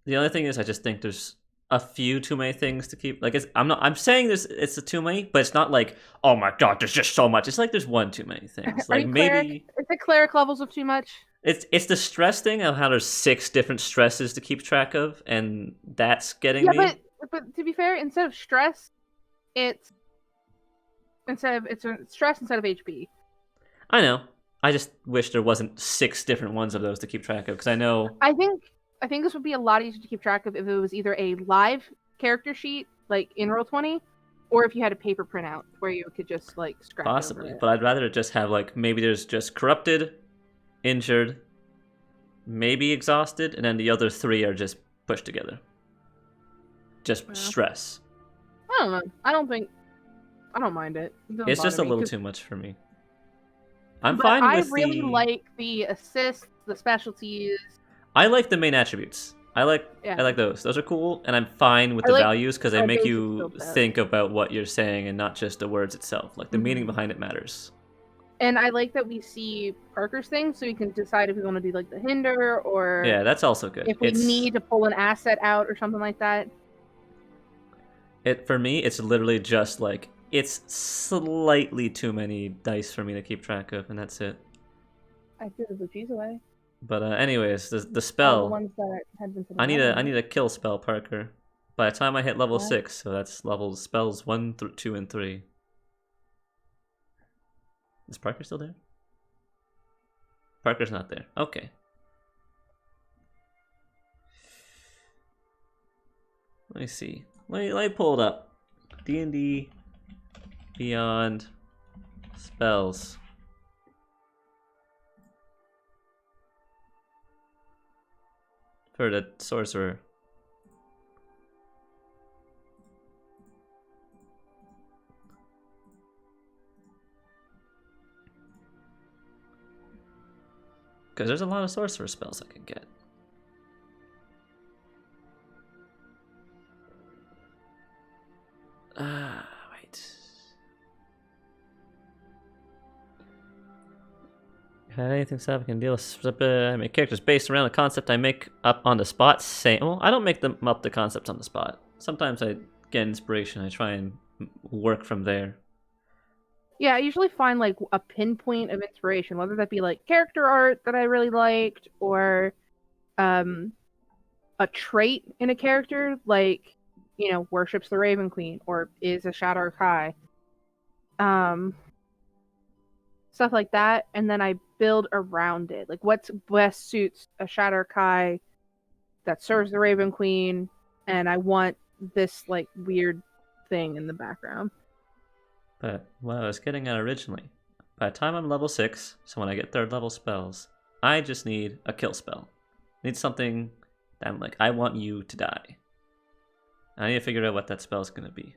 The only thing is, I just think there's a few too many things to keep. Like, I'm saying it's a too many, but it's not like, oh my god, there's just so much. It's like there's one too many things. Like maybe is it cleric levels of too much? it's the stress thing of how there's 6 different stresses to keep track of, and that's getting me. But to be fair, instead of stress, it's a stress instead of HP. I know. I just wish there wasn't 6 different ones of those to keep track of, because I know. I think this would be a lot easier to keep track of if it was either a live character sheet, like in Roll20, or if you had a paper printout where you could just like scratch Possibly, over it. but I'd rather just have like maybe there's just corrupted, injured, maybe exhausted, and then the other 3 are just pushed together. Just stress. I don't know. I don't mind it. It's just a little too much for me. I'm fine with I really like the assists, the specialties. I like the main attributes. I like those. Those are cool, and I'm fine with I the like values because they our make basic you skill set. think about what you're saying and not just the words itself. Like the meaning Mhm. behind it matters. And I like that we see Parker's things, so we can decide if we want to do like the hinder or Yeah, that's also good. if we need to pull an asset out or something like that. For me, it's literally just like it's slightly too many dice for me to keep track of, and that's it. I threw the cheese away. But anyways, the All the spell. ones that had been I need a kill spell, Parker. By the time I hit level What? 6, so that's levels spells 1, 2, and 3. Is Parker still there? Parker's not there. Okay. Let me see. Let me pull it up. D&D Beyond spells. For the sorcerer. Because there's a lot of sorcerer spells I can get. Wait. Have anything so I can deal with I make characters based around the concept I make up on the spot. Well, I don't make them up the concepts on the spot. Sometimes I get inspiration. I try and work from there. Yeah, I usually find like a pinpoint of inspiration, whether that be like character art that I really liked or a trait in a character, like, you know, worships the Raven Queen or is a Shadow Kai. Stuff like that, and then I build around it. Like what's best suits a Shadow Kai that serves the Raven Queen, and I want this like weird thing in the background. But what I was getting at originally, by the time I'm level 6, so when I get 3rd level spells, I just need a kill spell. I need something that I'm like, I want you to die. I need to figure out what that spell's gonna be.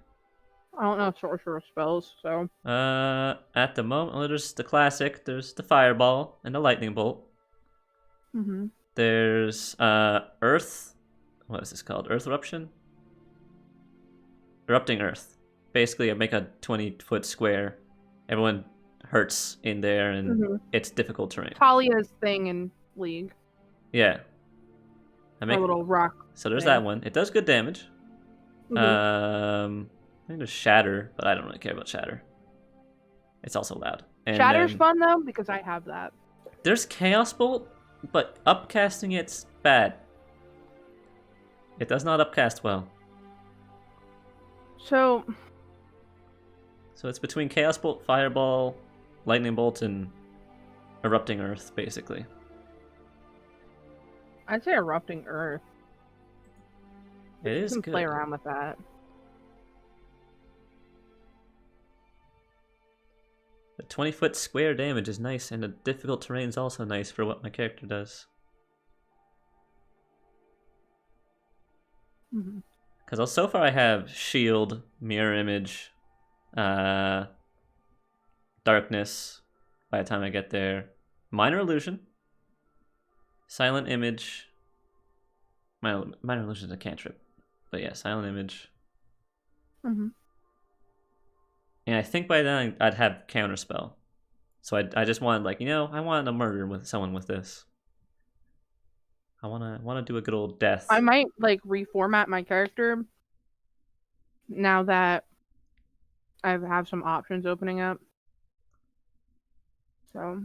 I don't know sorcerer spells, so At the moment, well, there's the classic. There's the fireball and the lightning bolt. There's earth. What is this called? Earth eruption. Erupting earth. Basically, I make a 20-foot square. Everyone hurts in there, and it's difficult terrain. Talia's thing in League. Yeah. I make a little rock. So there's thing. that one. It does good damage. I think there's Shatter, but I don't really care about Shatter. It's also loud. And Shatter's fun though because I have that. There's Chaos Bolt, but upcasting it's bad. It does not upcast well. So it's between Chaos Bolt, Fireball, Lightning Bolt, and Erupting Earth, basically. I'd say Erupting Earth. It You is can good. play around with that. The 20-foot square damage is nice, and the difficult terrain is also nice for what my character does. Because so far I have Shield, Mirror Image, Darkness by the time I get there, Minor Illusion, Silent Image. Minor Illusion is a cantrip, but yeah, Silent Image. And I think by then I'd have Counterspell. So I just wanted, like, I wanted to murder with someone with this. I wanna do a good old death. I might like reformat my character now that I have some options opening up. So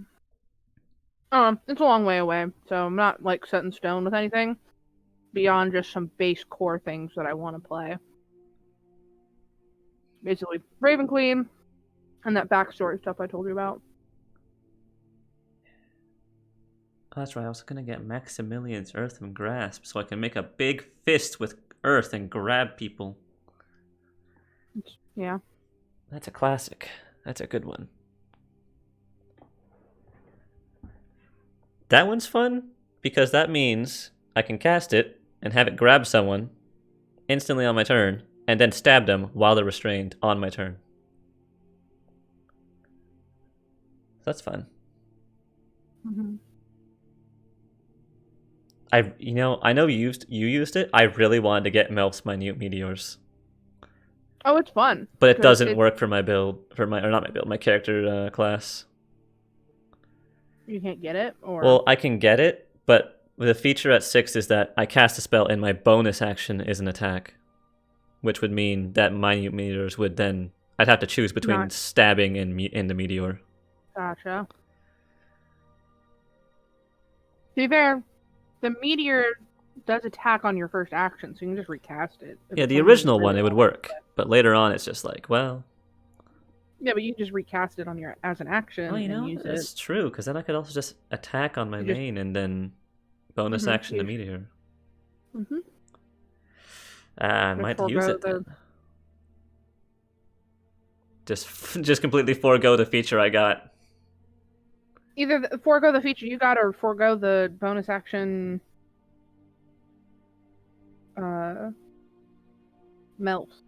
it's a long way away, so I'm not like set in stone with anything beyond just some base core things that I want to play. Basically, Raven Queen and that backstory stuff I told you about. Oh, that's right. I was gonna get Maximilian's Earthen Grasp so I can make a big fist with earth and grab people. Yeah. That's a classic. That's a good one. That one's fun because that means I can cast it and have it grab someone instantly on my turn and then stab them while they're restrained on my turn. That's fun. I know you used it. I really wanted to get Melf's minute meteors, Oh, it's fun. but it 'cause doesn't work for my build, my character class. You can't get it, or Well, I can get it, but the feature at 6 is that I cast a spell and my bonus action is an attack, which would mean that minute meteors would then I'd have to choose between Not- stabbing and the meteor. gotcha. To be fair, the meteor does attack on your first action, so you can just recast it. if Yeah, the someone original really one it would wants work, but later on it's just like, well, Yeah, but you can just recast it on your as an action oh, you and know, use that's it. true because then I could also just attack on my You just- main and then bonus Mhm, action the use- meteor. Mm-hmm. I Just might use forego it the- then. Just completely forego the feature I got. Either forego the feature you got or forego the bonus action. Melts.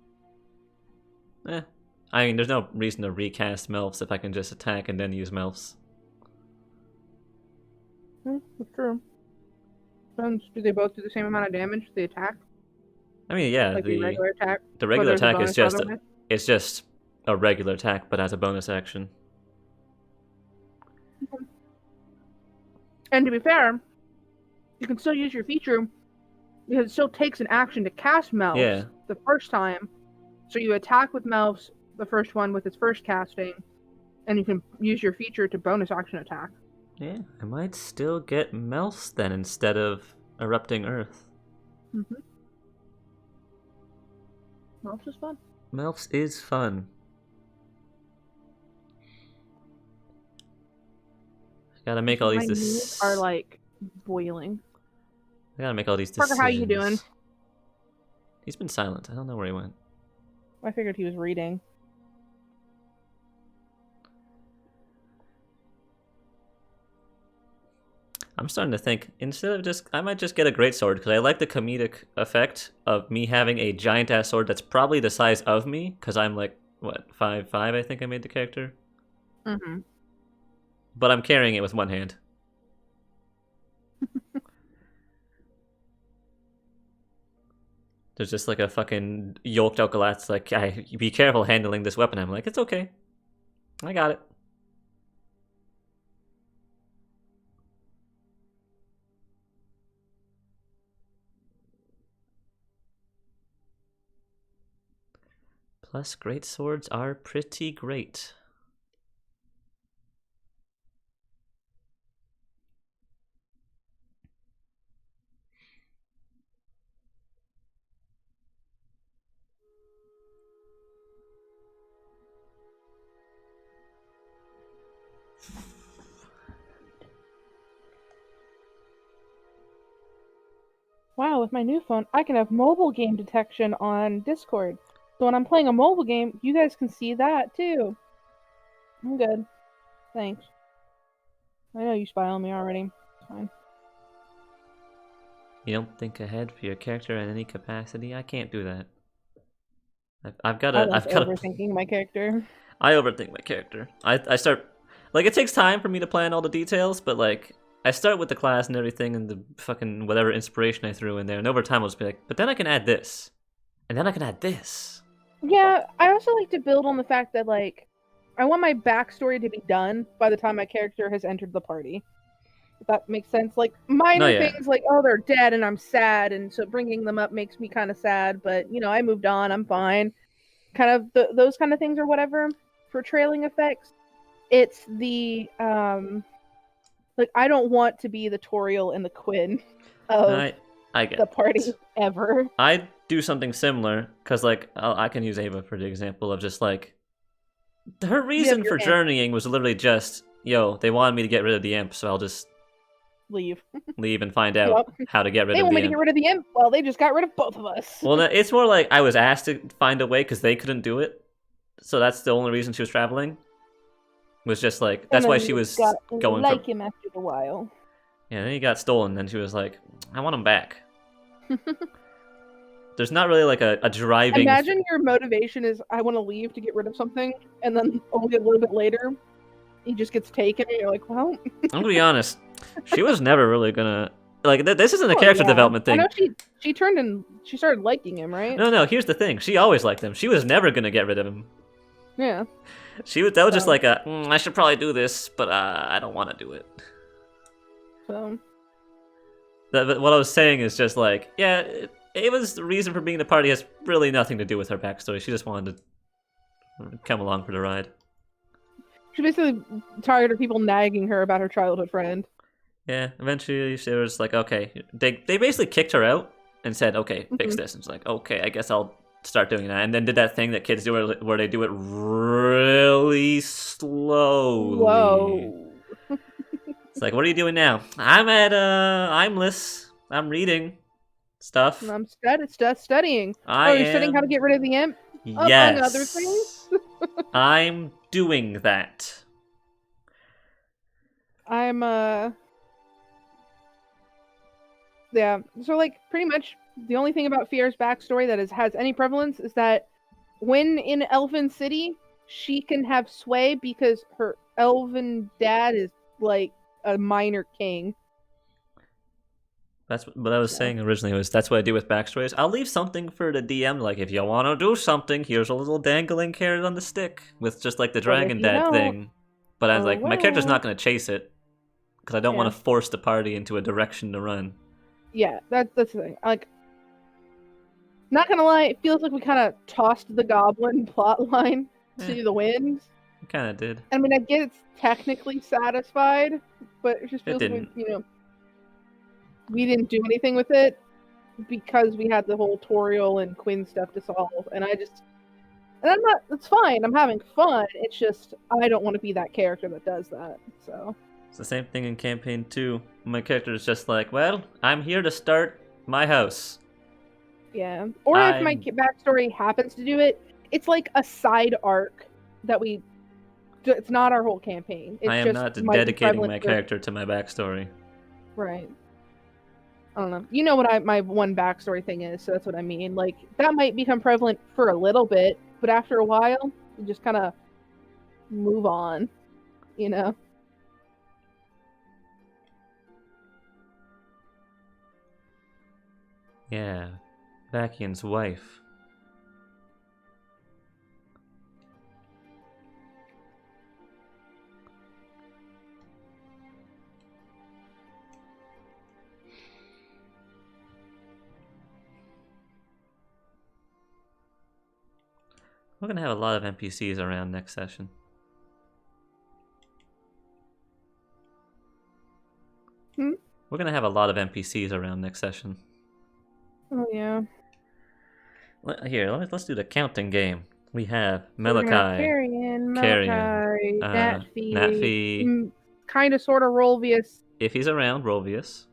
I mean, there's no reason to recast Melfs if I can just attack and then use Melfs. That's true. Do they both do the same amount of damage? The attack, I mean, yeah, like the regular attack. the or regular there's a attack is bonus just other way? it's just a regular attack, but as a bonus action. And to be fair, you can still use your feature because it still takes an action to cast Melfs Yeah. the first time. So you attack with Melfs, the first one with its first casting, and you can use your feature to bonus action attack. Yeah, I might still get Melfs then instead of Erupting Earth. Mm-hmm. Melfs is fun. Melfs is fun. Gotta make all these My knees are like boiling. I gotta make all these Parker, decisions. how you doing? He's been silent. I don't know where he went. I figured he was reading. I'm starting to think instead of I might just get a greatsword because I like the comedic effect of me having a giant ass sword that's probably the size of me because I'm like what 5'5" I think I made the character, Mm-hmm. but I'm carrying it with one hand. There's just like a fucking yoked out Galatz like, be careful handling this weapon. I'm like, it's okay, I got it. Plus, great swords are pretty great. Wow, with my new phone, I can have mobile game detection on Discord. So when I'm playing a mobile game, you guys can see that too. I'm good. Thanks. I know you spy on me already. It's fine. You don't think ahead for your character in any capacity? I can't do that. I've got I to. like I've got to. overthinking my character. I overthink my character. I start like it takes time for me to plan all the details, but like I start with the class and everything and the fucking whatever inspiration I threw in there, and over time I'll just be like, but then I can add this, and then I can add this. Yeah, I also like to build on the fact that like I want my backstory to be done by the time my character has entered the party. If that makes sense. Like minor yeah. things like, oh, they're dead and I'm sad, and so bringing them up makes me kind of sad, but you know, I moved on, I'm fine. Kind of those kind of things or whatever for trailing effects. It's the like I don't want to be the Toriel and the Quinn of I get the party it. ever. I do something similar because like I can use Ava for the example of just like her reason your for imp. journeying was literally just, yo, they wanted me to get rid of the imp, so I'll just Leave. leave and find out how to get rid They of want the me to imp. get rid of the imp. Well, they just got rid of both of us. Well, no, it's more like I was asked to find a way because they couldn't do it, so that's the only reason she was traveling. Was just like that's why she was going like for. him after a while. Yeah, then he got stolen, and she was like, "I want him back." There's not really like a driving. Imagine your motivation is I want to leave to get rid of something, and then only a little bit later, he just gets taken, and you're like, well. I'm gonna be honest. She was never really gonna like this isn't a Oh, character yeah. development I thing. know she turned and she started liking him, right? No. Here's the thing. She always liked him. She was never gonna get rid of him. Yeah. That was just So- like I should probably do this, but I don't want to do it. So But what I was saying is just like, yeah, it was the reason for being the party has really nothing to do with her backstory. She just wanted to come along for the ride. she's basically tired of people nagging her about her childhood friend. Yeah, eventually she was like, okay. They basically kicked her out and said, okay, fix Mhm. this. And it's like, okay, I guess I'll start doing that. And then did that thing that kids do where they do it really slowly. Whoa. It's like, what are you doing now? I'm at Imless. I'm reading stuff. And I'm studying. I You're studying how to am- get rid of the imp? Yes. Among other things? I'm doing that. I'm yeah. So like pretty much the only thing about Fierre's backstory that has any prevalence is that when in Elven City, she can have sway because her elven dad is like a minor king. That's what I was saying originally. That's what I do with backstories. I'll leave something for the DM. Like, if you want to do something, here's a little dangling carrot on the stick with just like the But if dragon you dad don't, thing. But I was oh like, my character's well. not going to chase it because I don't want to force the party into a direction to run. Yeah, that's the thing. Like, not gonna lie, it feels like we kind of tossed the goblin plot line to the wind. I kind of did. I mean, I get it's technically satisfied, but it just It feels like didn't. we didn't do anything with it because we had the whole Toriel and Quinn stuff to solve, and I'm not. It's fine. I'm having fun. It's just I don't want to be that character that does that. So It's the same thing in campaign 2. My character is just like, well, I'm here to start my house. yeah. Or if my backstory happens to do it, it's like a side arc that we. It's not our whole campaign. It's I am just not might be dedicating prevalent my for- character to my backstory. Right. I don't know. You know what my one backstory thing is, so that's what I mean. Like that might become prevalent for a little bit, but after a while, you just kind of move on. You know. Yeah, Vakian's wife. We're gonna have a lot of NPCs around next session. We're gonna have a lot of NPCs around next session. Oh yeah. Here, let's do the counting game. We have We're gonna have Malachi, Carrion, Natfi. kind of, sort of Rolvius. If he's around, Rolvius.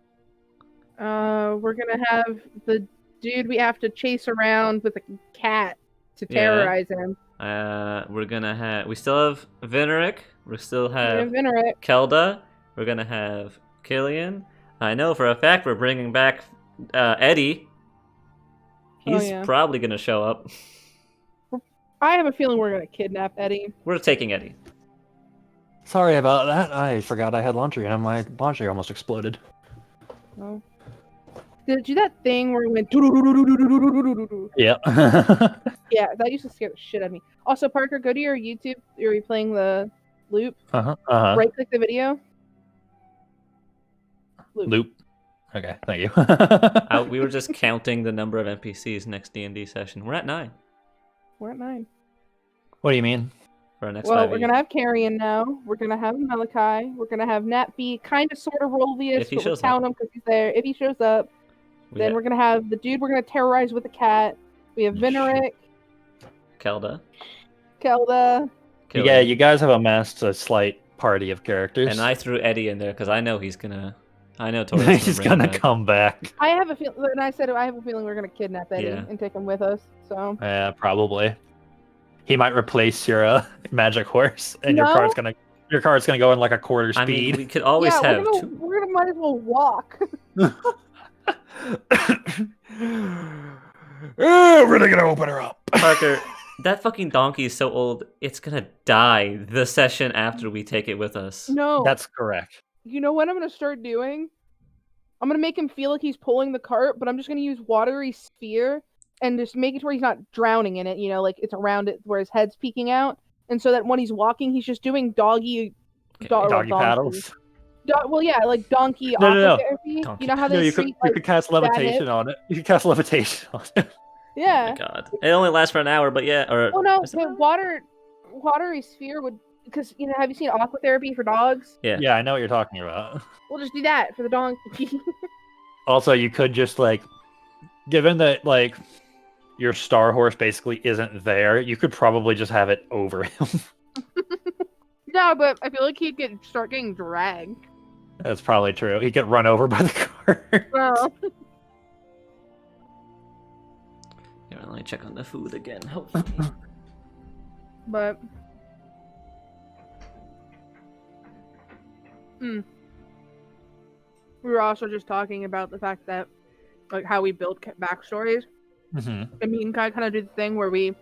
We're gonna have the dude we have to chase around with a cat to Yeah. terrorize him. We're gonna have. We still have Veneric. We still have Venerate. Kelda. We're gonna have Killian. I know for a fact we're bringing back Eddie. Oh, He's yeah. probably gonna show up. I have a feeling we're gonna kidnap Eddie. We're taking Eddie. Sorry about that. I forgot I had laundry and my laundry almost exploded. Oh. Did it do that thing where it went? "Doo-doo-doo-doo-doo-doo-doo-doo-doo-doo"? Yeah. Yeah, that used to scare the shit out of me. Also, Parker, go to your YouTube. You're replaying the loop. Uh-huh. Right click the video. Loop. Okay, thank you. We were just counting the number of NPCs next D&D session. We're at 9 We're at 9. What do you mean? for our next Well, 5 we're gonna have Carrion now. We're gonna have Malachi. We're gonna have Natfi, kind of, sort of Rolvius, If he but we'll shows count up. him because he's there. If he shows up, then we're gonna have the dude we're gonna terrorize with the cat. We have Veneric, Kelda. Kelda. Yeah, Killian. you guys have amassed a slight party of characters. And I threw Eddie in there because I know he's gonna. I know Tori's He's bring gonna him back. come back. I have a feeling, and I said I have a feeling we're gonna kidnap Eddie Yeah. and take him with us. So Yeah, probably. He might replace your magic horse, and your No. car's gonna go in like a quarter I mean, speed. we could always yeah, have. we're gonna might as well walk. Oh, we're gonna open her up. Parker, that fucking donkey is so old, it's gonna die the session after we take it with us. No, That's correct. you know what I'm gonna start doing? I'm gonna make him feel like he's pulling the cart, but I'm just gonna use watery sphere and just make it to where he's not drowning in it. Like it's around it where his head's peeking out, and so that when he's walking, he's just doing doggy Doggy paddles. Well, yeah, like donkey No, no, no. aquatherapy. Donkey You know how No, they you treat could cast levitation hip? on it. You could cast levitation on it. Oh Yeah. my god. It only lasts for an hour, but yeah. Or Well, no, is it- but watery sphere would, because have you seen aquatherapy for dogs? Yeah. Yeah, I know what you're talking about. We'll just do that for the donkey. Also, you could just given that your Star Horse basically isn't there, you could probably just have it over him. No, but I feel like he'd start getting dragged. That's probably true. He get run over by the car. Well, Here, let me check on the food again. Hopefully. but we were also just talking about the fact that how we build backstories. Mm-hmm. I mean, kind of do the thing where we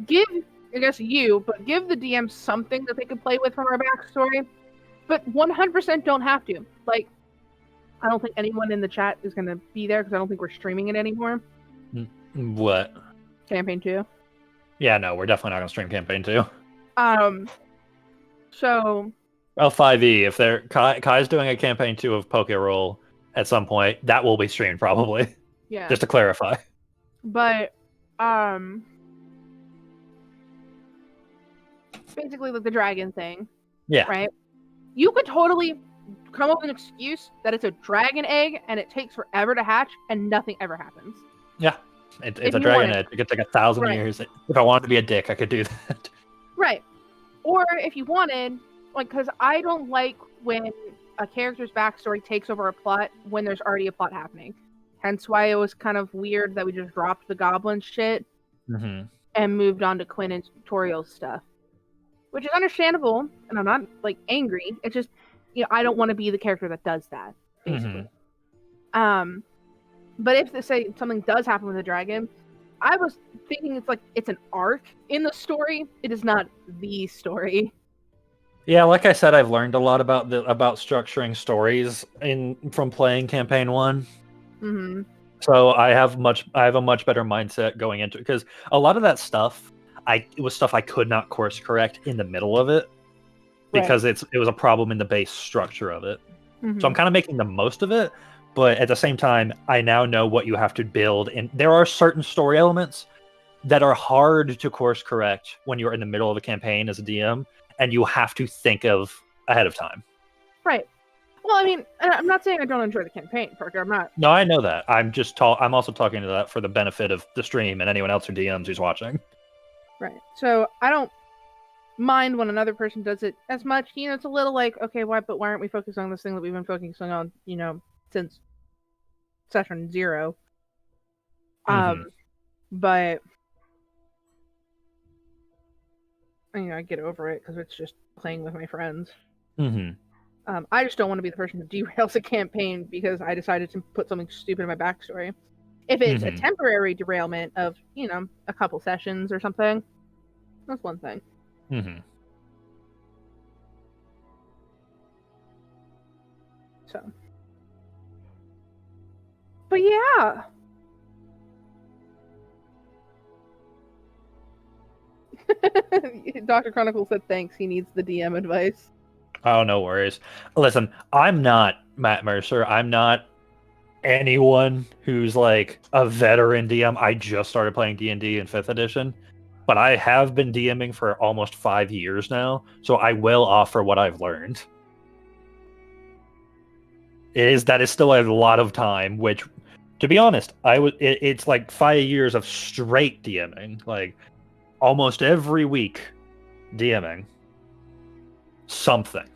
give, I guess but give the DM something that they could play with from our backstory, but 100% don't have to. I don't think anyone in the chat is going to be there because I don't think we're streaming it anymore. What? Campaign 2. Yeah, no, we're definitely not going to stream campaign 2. So... Well, 5e, if Kai's doing a campaign 2 of Poke Roll at some point, that will be streamed probably. Yeah. Just to clarify. But, basically the dragon thing. Yeah. Right? You could totally come up with an excuse that it's a dragon egg and it takes forever to hatch and nothing ever happens. Yeah. It's If a you dragon wanted. egg. It could take 1,000 Right. years. If I wanted to be a dick, I could do that. Right. Or if you wanted, because I don't like when a character's backstory takes over a plot when there's already a plot happening. Hence why it was kind of weird that we just dropped the goblin shit Mm-hmm. and moved on to Quinn and Toriel's stuff. Which is understandable, and I'm not angry. It's just, I don't want to be the character that does that, basically. Mm-hmm. But if say something does happen with the dragon, I was thinking it's an arc in the story. It is not the story. Yeah, like I said, I've learned a lot about structuring stories from playing campaign 1. Mm-hmm. So I have a much better mindset going into it, because a lot of that stuff it was stuff I could not course correct in the middle of it because it was a problem in the base structure of it. Mm-hmm. So I'm kind of making the most of it, but at the same time, I now know what you have to build, and there are certain story elements that are hard to course correct when you're in the middle of a campaign as a DM, and you have to think of ahead of time. Right. Well, I mean, I'm not saying I don't enjoy the campaign, Parker. I'm not. No, I know that. I'm also talking to that for the benefit of the stream and anyone else who DMs who's watching. Right. So I don't mind when another person does it as much. It's a little okay, why aren't we focusing on this thing that we've been focusing on, since session 0? Mm-hmm. But I get over it because it's just playing with my friends. Mm-hmm. I just don't want to be the person who derails a campaign because I decided to put something stupid in my backstory. If it's a temporary derailment of, a couple sessions or something, that's one thing. Mm-hmm. So. But yeah. Dr. Chronicle said thanks. He needs the DM advice. Oh, no worries. Listen, I'm not Matt Mercer. I'm not anyone who's a veteran DM. I just started playing D&D in 5th edition, but I have been DMing for almost 5 years now, so I will offer what I've learned. That is still a lot of time, which, to be honest, it's 5 years of straight DMing, almost every week DMing something.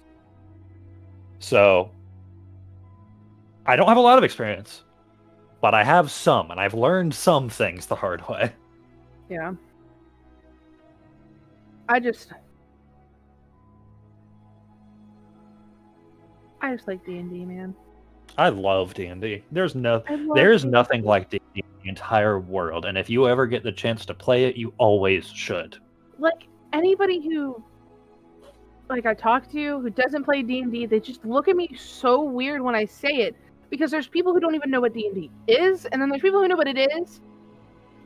So I don't have a lot of experience, but I have some, and I've learned some things the hard way. Yeah. I just like D&D, man. I love D&D. There's nothing D&D. like D&D in the entire world, and if you ever get the chance to play it, you always should. Anybody who like I talk to who doesn't play D&D, they just look at me so weird when I say it, because there's people who don't even know what D&D is, and then there's people who know what it is,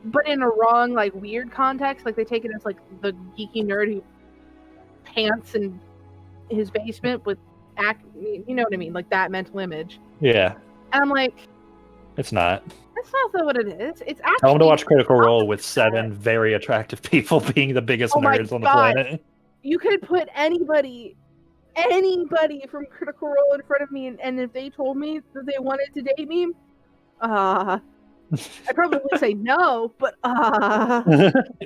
but in a wrong, like, weird context. Like, they take it as, like, the geeky nerd who pants in his basement with you know what I mean, like that mental image. Yeah, And I'm like, it's not. that's not what it is. It's actually Tell them to watch Critical Role opposite with of 7 very attractive people being the biggest Oh my nerds on the God. planet. You could put anybody from Critical Role in front of me, and if they told me that they wanted to date me, I'd probably say no, but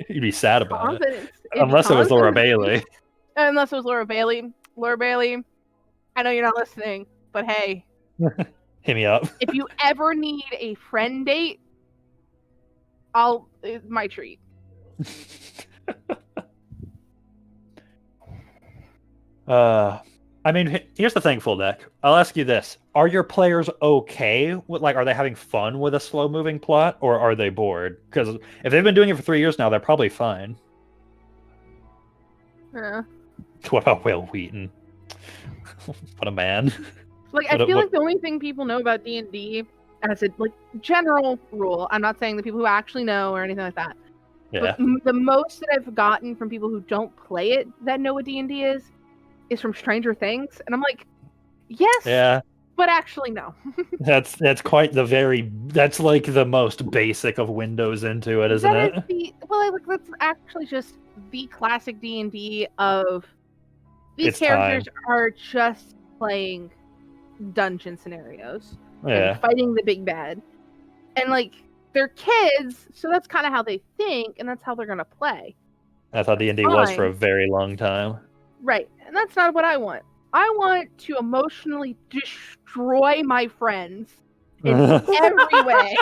You'd be sad about it. confidence. Unless it was Laura Bailey. Unless it was Laura Bailey. Laura Bailey, I know you're not listening, but hey, Hit me up. if you ever need a friend date, it's my treat. I mean, here's the thing, Full Deck. I'll ask you this: are your players okay with, like, are they having fun with a slow-moving plot, or are they bored? Because if they've been doing it for 3 years now, they're probably fine. Yeah. What about Will Wheaton? What a man! Like, I feel like the only thing people know about D&D, as a like general rule, I'm not saying the people who actually know or anything like that, Yeah, but the most that I've gotten from people who don't play it that know what D&D is from Stranger Things, and I'm like, yes, yeah. but actually no. That's quite the that's like the most basic of windows into it, isn't it? That's actually just the classic D&D of these It's characters time. are just playing dungeon scenarios Yeah, and fighting the big bad, and like they're kids, so that's kind of how they think, and that's how they're gonna play. that's how D&D was for a Fine. very long time. Right, and that's not what I want. I want to emotionally destroy my friends in every way.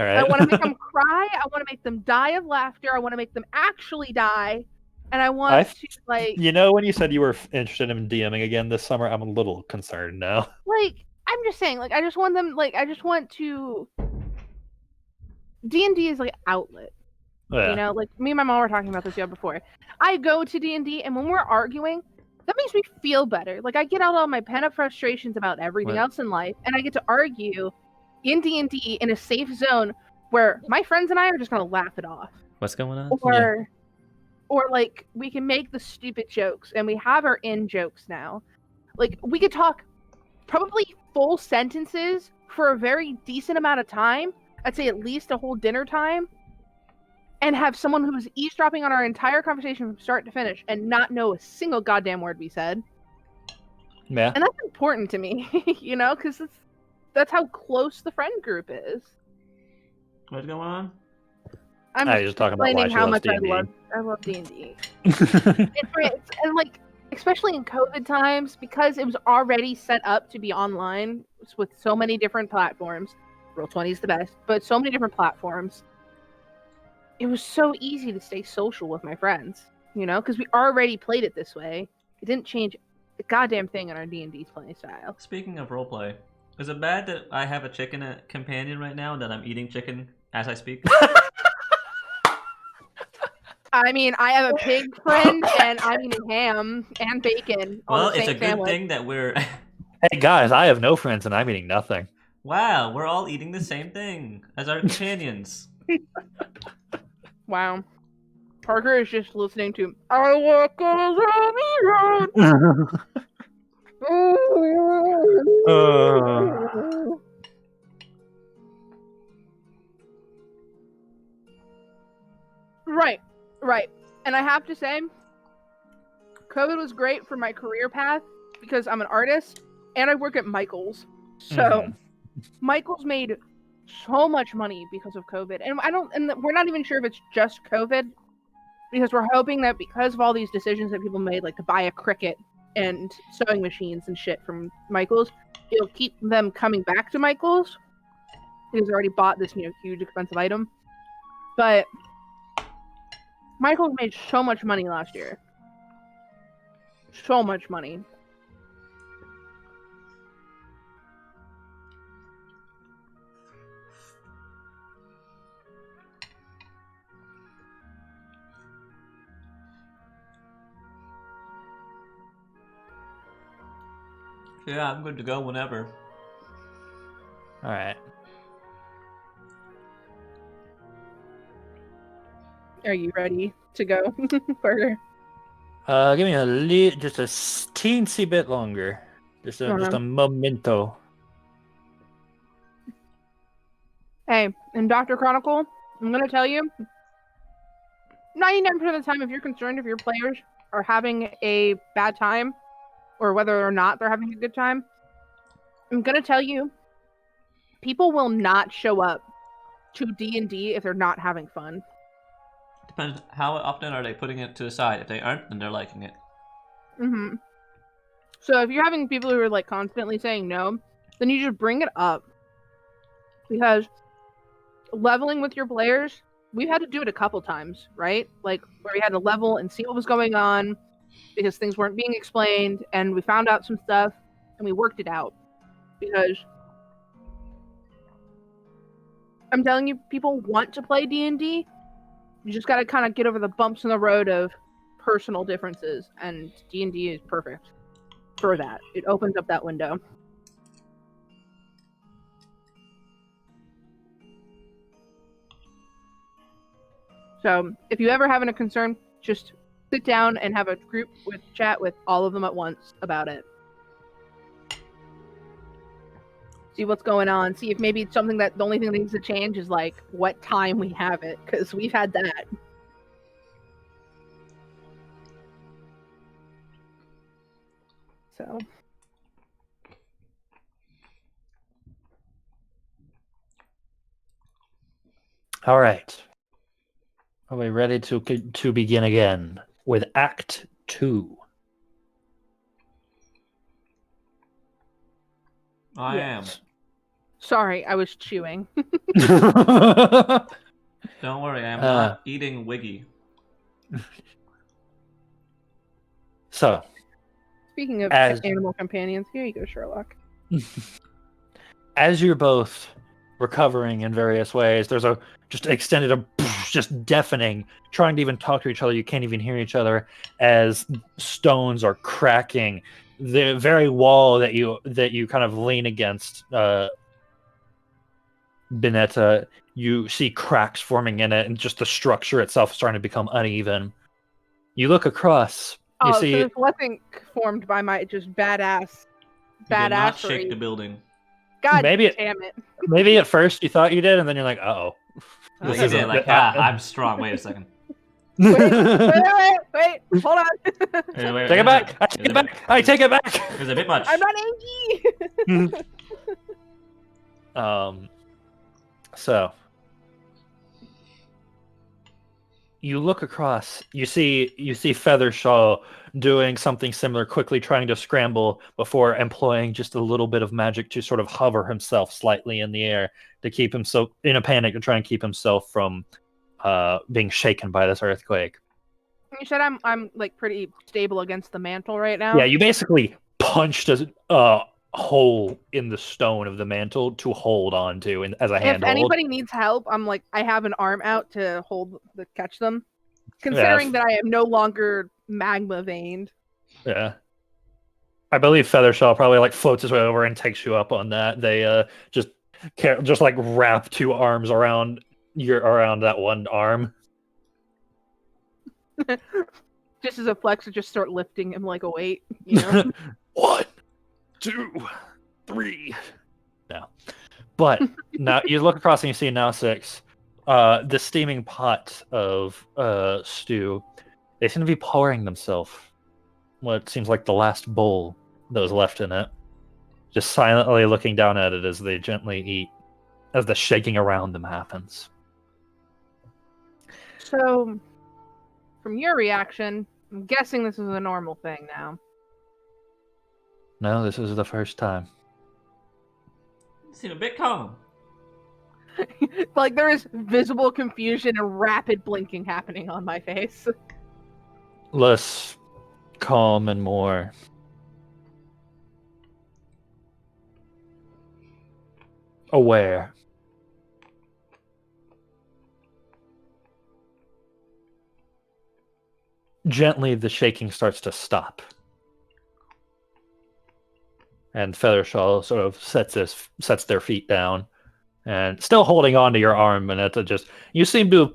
All right. I want to make them cry. I want to make them die of laughter. I want to make them actually die. And I want to, like... You know, when you said you were interested in DMing again this summer, I'm a little concerned now. Like, I'm just saying, like, I just want them, like, I just want to... D&D is, like, outlet. Yeah. You know, like, me and my mom were talking about this the other before. I go to D&D, and when we're arguing, that makes me feel better. Like, I get out all my pent-up frustrations about everything else in life, and I get to argue in D&D in a safe zone where my friends and I are just going to laugh it off. What's going on? Or like, we can make the stupid jokes, and we have our in-jokes now. Like, we could talk probably full sentences for a very decent amount of time. I'd say at least a whole dinner time. And have someone who's eavesdropping on our entire conversation from start to finish and not know a single goddamn word we said. Yeah. And that's important to me, you know, because that's how close the friend group is. What's going on? I'm just talking about why she how loves much D&D. I love D&D. And like, especially in COVID times, because it was already set up to be online with so many different platforms. Roll20 is the best, but so many different platforms. It was so easy to stay social with my friends, you know, because we already played it this way. It didn't change the goddamn thing in our D&D playing style. Speaking of roleplay, is it bad that I have a chicken companion right now and that I'm eating chicken as I speak? I mean, I have a pig friend, and I'm eating ham and bacon. Well, on the it's same a good sandwich. thing that we're... Hey guys, I have no friends and I'm eating nothing. Wow, we're all eating the same thing as our companions. Wow. Parker is just listening to I walk a lonely road. Right. And I have to say, COVID was great for my career path because I'm an artist and I work at Michael's. So Michael's made so much money because of COVID. And we're not even sure if it's just COVID, because we're hoping that because of all these decisions that people made, like to buy a Cricut and sewing machines and shit from Michael's, it'll keep them coming back to Michael's because they already bought this huge expensive item. But Michael's made so much money last year. So much money. Yeah, I'm good to go whenever. All right. Are you ready to go, Burger? Give me just a teensy bit longer. Just a momento. Hey, in Dr. Chronicle, I'm gonna tell you, 99% of the time, if you're concerned if your players are having a bad time, or whether or not they're having a good time, I'm gonna tell you, people will not show up to D&D if they're not having fun. Depends how often are they putting it to the side. If they aren't, then they're liking it. Mm-hmm. So if you're having people who are like constantly saying no, then you just bring it up. Because leveling with your players, we've had to do it a couple times, right? Like where we had to level and see what was going on because things weren't being explained, and we found out some stuff and we worked it out. Because I'm telling you, people want to play D&D. You just got to kind of get over the bumps in the road of personal differences, and D&D is perfect for that. It opens up that window. So if you ever having a concern, just sit down and have a group chat with all of them at once about it. See what's going on. See if maybe it's something that the only thing that needs to change is like what time we have it, because we've had that. So All right. Are we ready to begin again with Act 2? I am. sorry, I was chewing. Don't worry, I am not eating Wiggy. So, Speaking of As- animal companions, here you go, Sherlock. as you're both recovering in various ways, there's a just extended just deafening, trying to even talk to each other. You can't even hear each other as stones are cracking. The very wall that you kind of lean against, Binetta, you see cracks forming in it, and just the structure itself is starting to become uneven. You look across. You see. So this wasn't formed by my just badass. You did not Badassery. shake the building. God Maybe damn it. Maybe at first you thought you did, and then you're like, "Uh-oh." Oh, This you isn't did. Like, the- I'm strong. Wait a second. Wait, hold on. Wait, Take it back. I take it back. I take it back. It was a bit much. I'm not angry. So you look across. You see Feathershaw doing something similar, quickly trying to scramble before employing just a little bit of magic to sort of hover himself slightly in the air to keep himself in a panic to try and keep himself from being shaken by this earthquake. You said I'm like pretty stable against the mantle right now. Yeah, you basically punched a hole in the stone of the mantle to hold on to as a handhold. If anybody needs help, I'm like I have an arm out to catch them. Considering that I am no longer magma veined. Yeah. I believe Feathershaw probably like floats his way over and takes you up on that. They just like wrap two arms around that one arm. Just as a flex, just start lifting him like a weight. You know? 1, 2, 3. No. But now you look across and you see now 6. The steaming pot of stew. They seem to be pouring themselves what seems like the last bowl that was left in it. Just silently looking down at it as they gently eat, as the shaking around them happens. So, from your reaction, I'm guessing this is a normal thing now. No, this is the first time. You seem a bit calm. Like there is visible confusion and rapid blinking happening on my face. Less calm and more aware. Gently, the shaking starts to stop. And Feathershaw sort of sets their feet down, and still holding on to your arm. And it's just you seem to,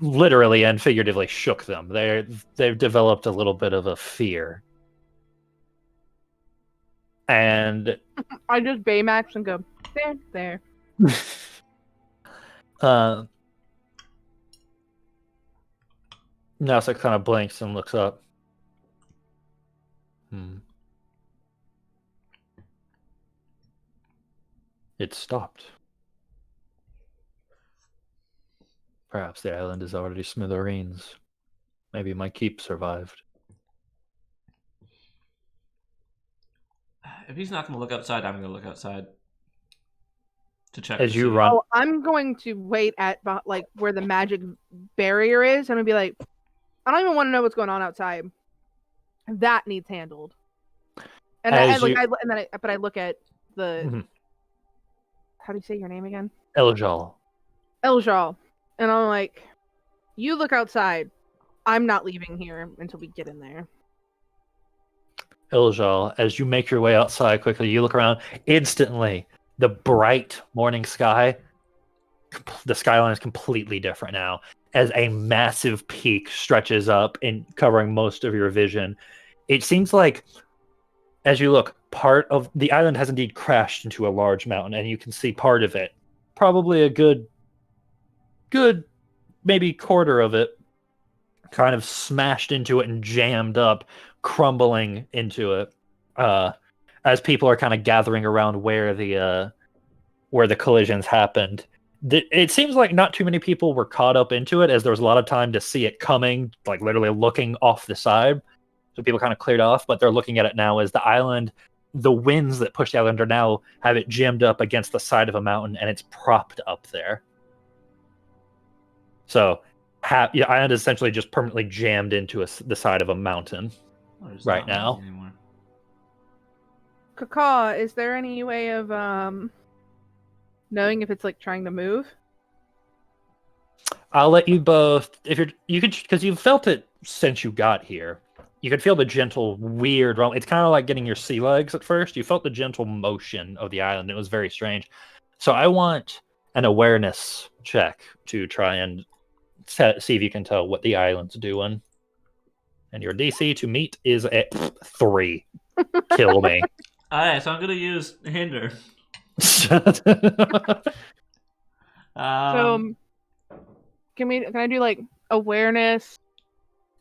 literally and figuratively shook them. They've developed a little bit of a fear. And I just Baymax and go there. Nasa kind of blinks and looks up. It stopped. Perhaps the island is already smithereens. Maybe my keep survived. If he's not going to look outside, I'm going to look outside to check. As to you see. run, Oh, I'm going to wait at like where the magic barrier is. I'm gonna be like, I don't even want to know what's going on outside. That needs handled. And I look at the. How do you say your name again? Eljal. Eljal, and I'm like, you look outside. I'm not leaving here until we get in there. Eljal, as you make your way outside quickly, you look around. Instantly, the bright morning sky, the skyline is completely different now, as a massive peak stretches up and covering most of your vision. It seems like, as you look, part of the island has indeed crashed into a large mountain, and you can see part of it. Probably a good maybe quarter of it kind of smashed into it and jammed up, crumbling into it, as people are kind of gathering around where the collisions happened. It seems like not too many people were caught up into it, as there was a lot of time to see it coming, like literally looking off the side. So people kind of cleared off, but they're looking at it now as the island, the winds that push the island are now have it jammed up against the side of a mountain, and it's propped up there. So the island is essentially just permanently jammed into the side of a mountain right now. Kaka, is there any way of knowing if it's like trying to move? I'll let you both, you could, because you've felt it since you got here. You could feel the gentle, weird rumble. It's kind of like getting your sea legs at first. You felt the gentle motion of the island. It was very strange. So I want an awareness check to try and see if you can tell what the island's doing. And your DC to meet is at 3. Kill me. Alright, so I'm going to use Hinder. So can I do like awareness?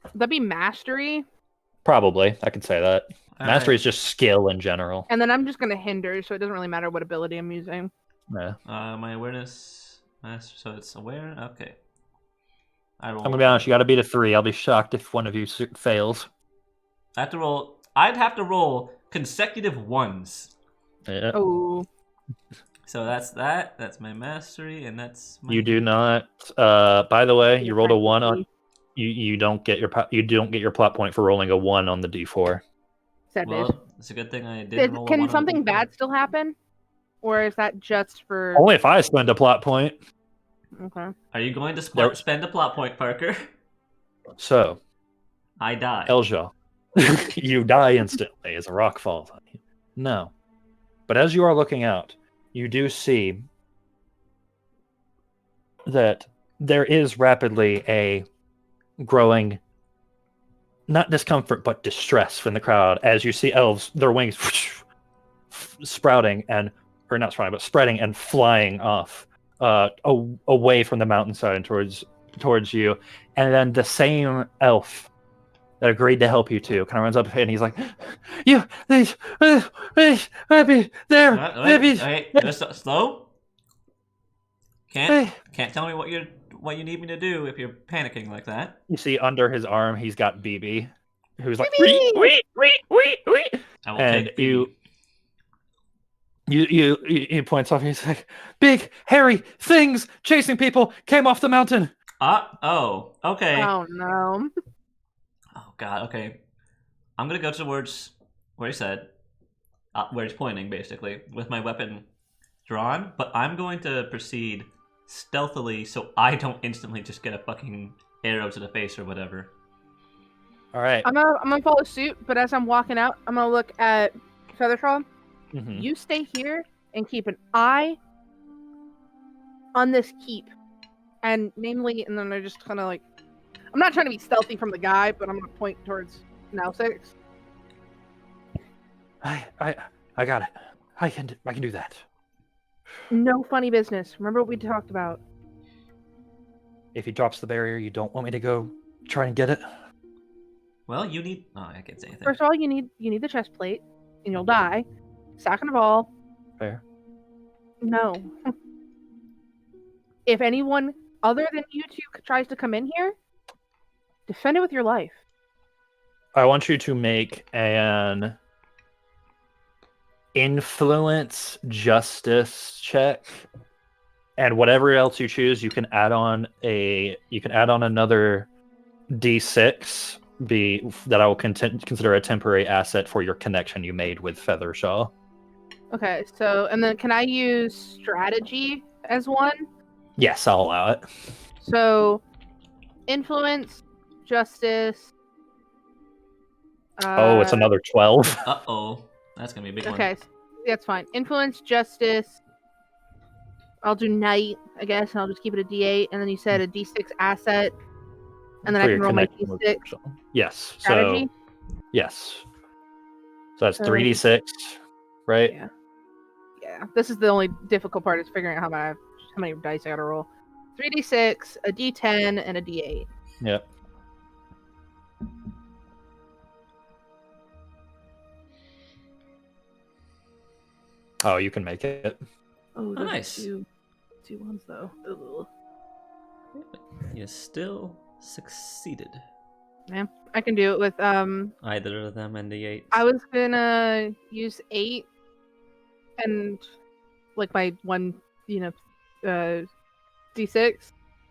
Would that be mastery? Probably. I could say that. All Mastery right. is just skill in general. And then I'm just gonna hinder, so it doesn't really matter what ability I'm using. Yeah. My awareness, so it's aware. Okay. I'm gonna be honest. You got to beat a 3. I'll be shocked if one of you fails. I have to roll. I'd have to roll consecutive ones. Yeah. Oh. So that's that. That's my mastery, and that's my. You do not. By the way, you rolled a 1 on. You don't get your plot point for rolling a 1 on the D4. Well, it's a good thing I didn't roll. Can something bad still happen, or is that just for? Only if I spend a plot point. Okay. Are you going to spend a plot point, Parker? So, I die. Elja, you die instantly as a rock falls on you. No, but as you are looking out, you do see that there is rapidly a growing, not discomfort, but distress from the crowd as you see elves, their wings spreading and flying off away from the mountainside and towards you. And then the same elf that agreed to help you two kind of runs up and he's like, Abbie, there, Wait, just slow. Can't tell me what you need me to do if you're panicking like that. You see under his arm he's got BB, who's like, BB! wait. I will And take BB. he points off and he's like, big hairy things chasing people came off the mountain. Oh, okay. Oh no. Oh god, okay. I'm gonna go towards where he said, where he's pointing, basically, with my weapon drawn. But I'm going to proceed stealthily, so I don't instantly just get a fucking arrow to the face or whatever. All right. I'm gonna follow suit, but as I'm walking out, I'm gonna look at Featherfall, Mhm. you stay here and keep an eye on this keep. And namely, and then I just kind of like, I'm not trying to be stealthy from the guy, but I'm going to point towards Now 6. I got it. I can do that. No funny business. Remember what we talked about. If he drops the barrier, you don't want me to go try and get it? Well, you need. Oh, I can't say anything. First of all, you need the chest plate, and you'll die. Second of all, Fair. no. If anyone other than you two tries to come in here, defend it with your life. I want you to make an influence justice check, and whatever else you choose, you can add on another d6 that I will consider a temporary asset for your connection you made with Feathershaw. Okay, so, and then can I use strategy as one? Yes, I'll allow it. So, influence, justice. Oh, it's another 12. Uh-oh. That's gonna be a big one. Okay, that's fine. Influence, justice. I'll do night, I guess, and I'll just keep it a D8. And then you said a D6 asset, and then I For can your roll my connection with D6 Feathershaw. Yes. strategy. So yes. So that's So- 3d6, right? Yeah. Yeah. This is the only difficult part is figuring out how many dice I gotta roll. 3d6, a D10, and a D8. Yep. Oh, you can make it. Oh, those nice. Two ones though. Ugh. You still succeeded. Yeah, I can do it with Either of them and the 8. I was gonna use 8 and like my one, D6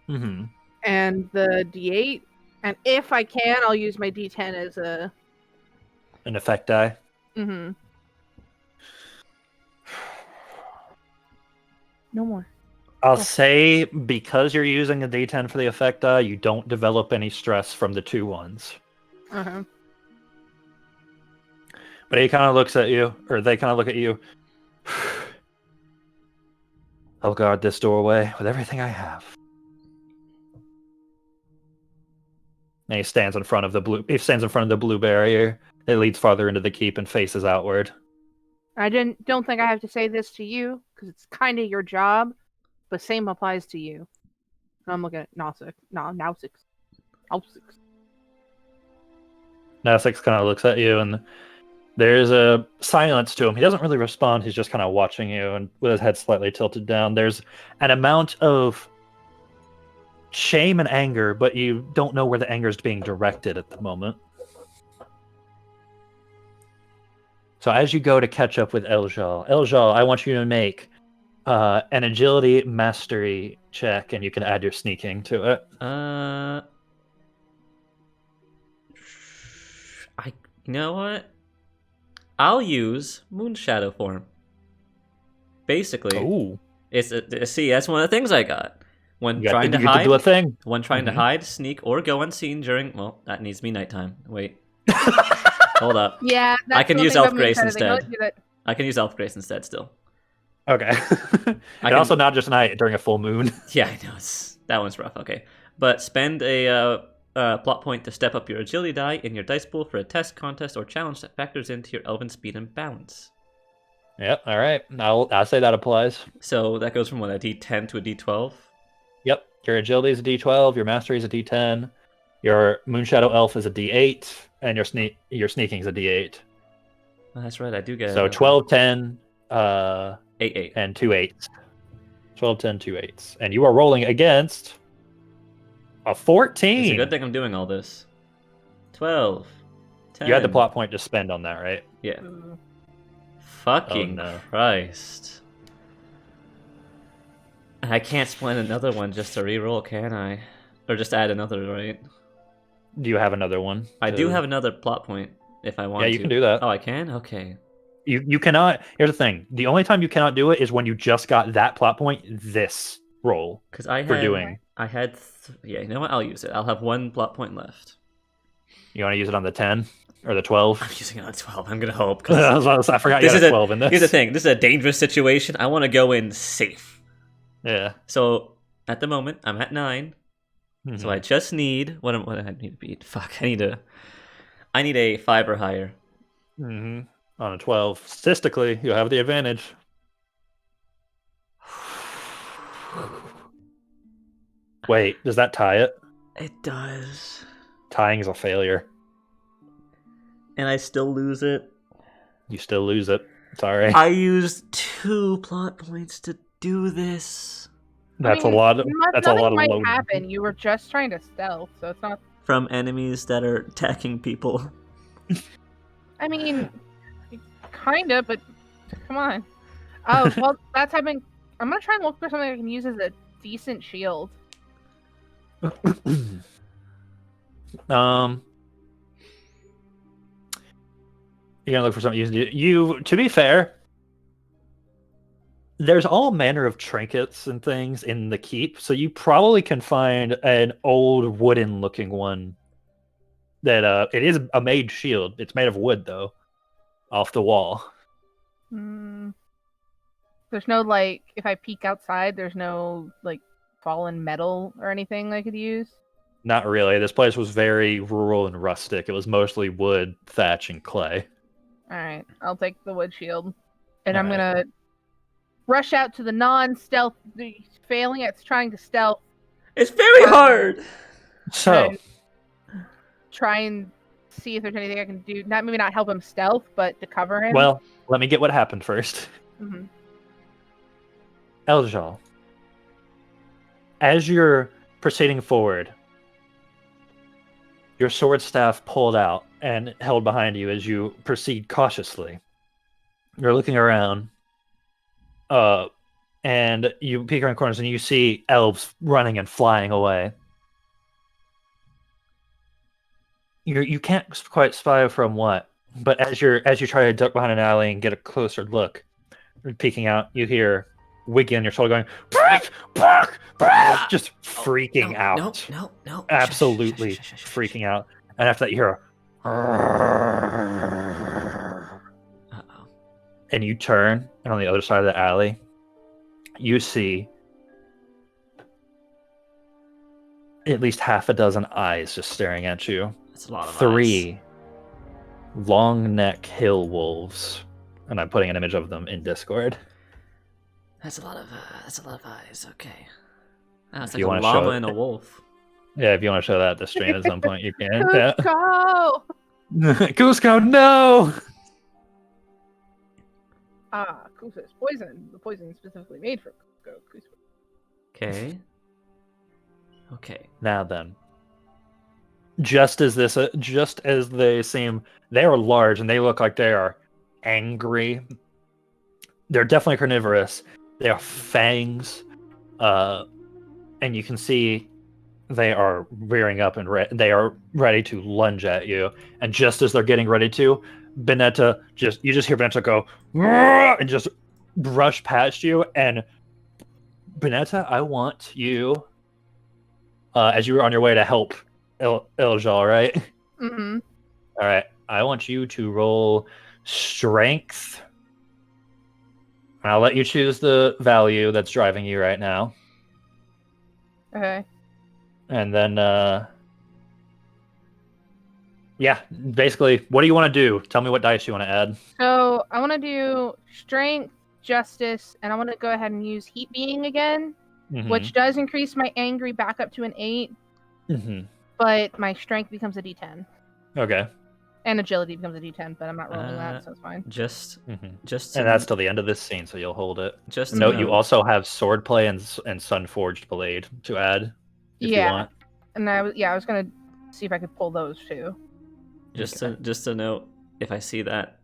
Mm-hmm. and the D8, and if I can, I'll use my D10 as a. An effect die. Mm-hmm. No more. I'll say because you're using a D10 for the effect die, you don't develop any stress from the 2 ones. Uh-huh. But he kind of looks at you, or they kind of look at you. I'll guard this doorway with everything I have. And he stands in front of the blue barrier. It leads farther into the keep and faces outward. I don't think I have to say this to you because it's kind of your job, but same applies to you. I'm looking at Nausix. Nausix. Nausix kind of looks at you, and there's a silence to him. He doesn't really respond. He's just kind of watching you, and with his head slightly tilted down. There's an amount of shame and anger, but you don't know where the anger is being directed at the moment. So as you go to catch up with Eljal, I want you to make an agility mastery check, and you can add your sneaking to it. You know what? I'll use Moonshadow form. Basically, Ooh. See, that's one of the things I got. When trying to to hide, do a thing. When trying to hide, sneak, or go unseen during, well, that needs to be nighttime. Wait, hold up. Yeah, that's I can the use thing Elf about Grace Moonshine, they don't instead. do that. I can use Elf Grace instead still. Okay. And also not just night, during a full moon. Yeah, I know. That one's rough. Okay. But spend a plot point to step up your agility die in your dice pool for a test, contest, or challenge that factors into your elven speed and balance. Yep, all right. I'll say that applies. So that goes from what, a D10 to a D12? Yep. Your agility is a D12, your mastery is a D10, your Moonshadow Elf is a D8, and your sneaking is a D8. Oh, that's right, I do get So 12, 10, 8. and 2 8s. 12, 10, 2 8s. And you are rolling against a 14. It's a good thing I'm doing all this. 12, 10. You had the plot point to spend on that, right? Yeah. Fucking Christ. I can't spend another one just to reroll, can I? Or just add another, right? Do you have another one? I do have another plot point if I want to. Yeah, you can do that. Oh, I can? Okay. You cannot. Here's the thing. The only time you cannot do it is when you just got that plot point this roll. Because I had. For doing. Yeah, you know what? I'll use it. I'll have one plot point left. You want to use it on the 10 or the 12? I'm using it on 12. I'm gonna hope. 'Cause I forgot you had a 12 in this. Here's the thing. This is a dangerous situation. I want to go in safe. Yeah. So at the moment, I'm at 9. Mhm. So I just need what do I need to beat? Fuck, I need a 5 or higher. On a 12, statistically, you have the advantage. Wait, does that tie it? It does. Tying is a failure. And I still lose it. You still lose it. Sorry. I used 2 plot points to do this. That's a lot. That's a lot of might loading. happen. You were just trying to stealth, so it's not. From enemies that are attacking people. I mean, kinda, but come on. Oh well, that's happening. I'm gonna try and look for something I can use as a decent shield. You're gonna look for something you. To be fair, there's all manner of trinkets and things in the keep, so you probably can find an old wooden-looking one. That it is a made shield. It's made of wood though, off the wall. There's no like, if I peek outside, there's no like fallen metal or anything I could use. Not really. This place was very rural and rustic. It was mostly wood, thatch, and clay. All right, I'll take the wood shield, and I'm All right. gonna rush out to the non-stealth, failing at trying to stealth. It's very hard. So, And try and see if there's anything I can do. Maybe not help him stealth, but to cover him. well, let me get what happened first. hmm Eljal, as you're proceeding forward, your sword staff pulled out and held behind you as you proceed cautiously. You're looking around, and you peek around corners and you see elves running and flying away. You can't quite spy from what, but as you try to duck behind an alley and get a closer look, peeking out, you hear Wiggy on your shoulder going, "Bark, bark, bark," just freaking out. No. Absolutely Shh. freaking out. And after that, you hear a... Uh-oh. And you turn, and on the other side of the alley, you see at least half a dozen eyes just staring at you. That's a lot of 3 long neck hill wolves. And I'm putting an image of them in Discord. That's a lot of eyes. Okay. That's If you like a wanna show llama it- and a wolf. Yeah, if you want to show that at the stream at some point, you can. Cusco! Cusco, no! Cusco is poison. The poison is specifically made for Cusco. Okay. Now then, just as they seem, they are large and they look like they are angry. They're definitely carnivorous. They are fangs, and you can see they are rearing up and they are ready to lunge at you. And just as they're getting ready to, Benetta you just hear Benetta go "Roar!" and just brush past you. And Benetta, I want you, as you were on your way to help Iljal, right? Mm-hmm. All right, I want you to roll strength. I'll let you choose the value that's driving you right now. Okay. And then, yeah, basically, what do you want to do? Tell me what dice you want to add. So I want to do strength, justice, and I want to go ahead and use heat being again, which does increase my angry back up to an 8, but my strength becomes a D10. Okay. And agility becomes a D10, but I'm not rolling that, so it's fine. Just And to, that's till the end of this scene, so you'll hold it. just to Note, note, you also have swordplay and Sunforged Blade to add, if you want. And I was gonna see if I could pull those too. just to note, if I see that,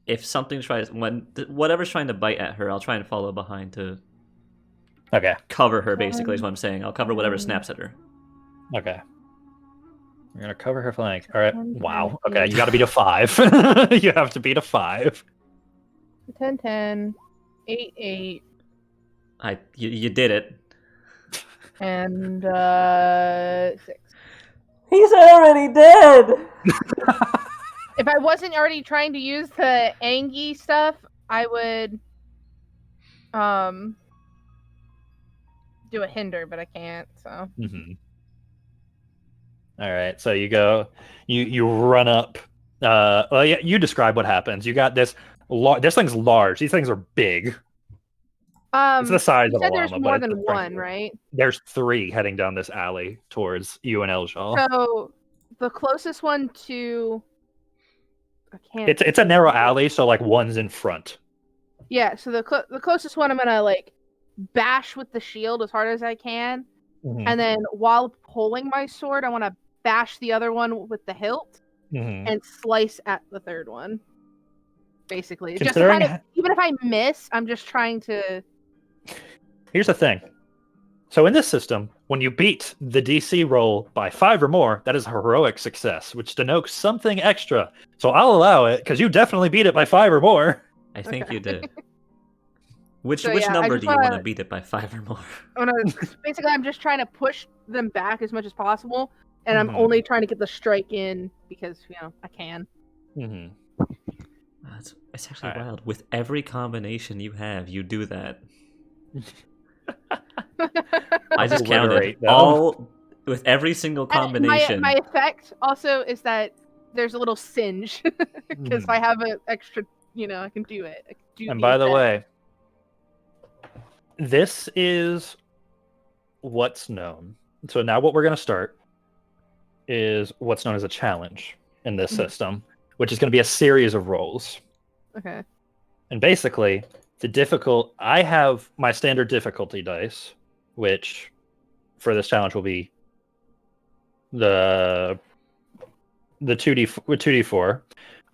if something tries whatever's trying to bite at her, I'll try and follow behind to Okay. cover her. Basically, is what I'm saying. I'll cover whatever snaps at her. Okay. We're gonna cover her flank. All right. 10, Wow. 10, Okay, you got to beat a 5. You have to beat a 5. 10, 10, 8, 8, You did it. and 6. He's already dead. If I wasn't already trying to use the Angie stuff, I would do a hinder, but I can't. So Mm-hmm. All right, so you go, you run up. Well, yeah, you describe what happens. You got this. This thing's large. These things are big. It's the size you of a said there's llama, but more it's than the strength one, of it. right? There's 3 heading down this alley towards you and Eljaw. So the closest one to I can't. It's a narrow alley, so like one's in front. Yeah, so the closest one I'm gonna like bash with the shield as hard as I can, Mm-hmm. and then while pulling my sword, I want to bash the other one with the hilt Mm-hmm. and slice at the third one. Basically, just to Considering, kind of, even if I miss, I'm just trying to. here's the thing. So in this system, when you beat the DC roll by 5 or more, that is a heroic success, which denotes something extra. So I'll allow it because you definitely beat it by 5 or more. I think Okay. you did. Which So, which yeah, I number just do you want to wanna- beat it by 5 or more? Basically, I'm just trying to push them back as much as possible, and I'm Mhm. only trying to get the strike in because I can. Mm-hmm. It's actually Alright. wild. With every combination you have, you do that. I just counted Obliterate them. all with every single combination. My effect also is that there's a little singe because Mhm. I have an extra. I can do it. I can do And by the effect. way, this is what's known. So now what we're going to start is what's known as a challenge in this Mhm. system, which is going to be a series of rolls. Okay. And basically, I have my standard difficulty dice, which for this challenge will be the 2d4,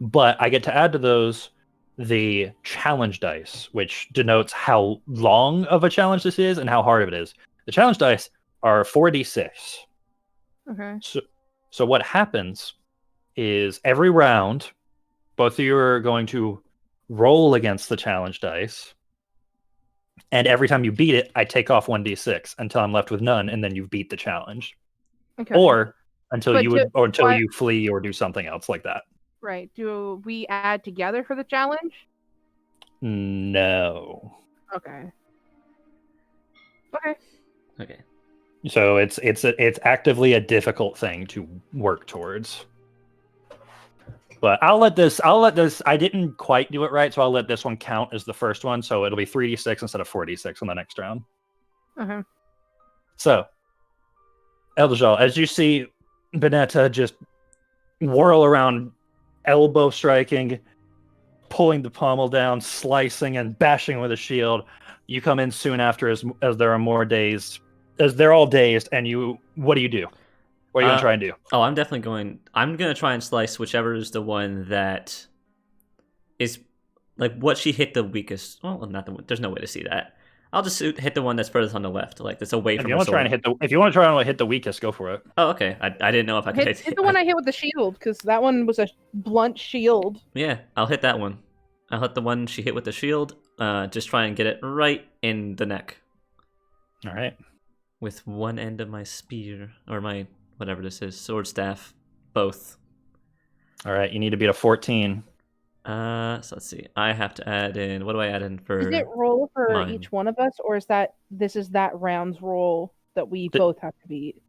but I get to add to those the challenge dice, which denotes how long of a challenge this is and how hard it is. The challenge dice are 4d6. Okay. So what happens is every round, both of you are going to roll against the challenge dice, and every time you beat it, I take off 1d6 until I'm left with none, and then you beat the challenge, Okay. or until But until what- you flee or do something else like that. Right. Do we add together for the challenge? No. Okay. Okay. Okay. So it's actively a difficult thing to work towards. But I'll let this I didn't quite do it right, so I'll let this one count as the first one, so it'll be 3d6 instead of 4d6 on the next round. Okay. So, Eldajal, as you see Benetta just whirl around, elbow striking, pulling the pommel down, slicing and bashing with a shield, you come in soon after as there are more dazed, as they're all dazed, and what do you do? What are you going to try and do? Oh, I'm going to try and slice whichever is the one that is, like, what she hit the weakest. Well, not the one. There's no way to see that. I'll just hit the one that's furthest on the left, like that's away from her sword. If you want to try and hit the weakest, go for it. Oh, okay. I didn't know if I could Hit the one I hit with the shield because that one was a blunt shield. Yeah, I'll hit that one. I'll hit the one she hit with the shield. Just try and get it right in the neck. All right. With one end of my spear, or my, whatever this is, sword staff. Both. All right, you need to beat a 14. So let's see. I have to add in, what do I add in for... Is it roll for mine? each one of us, or is this is that round's roll that we both have to beat?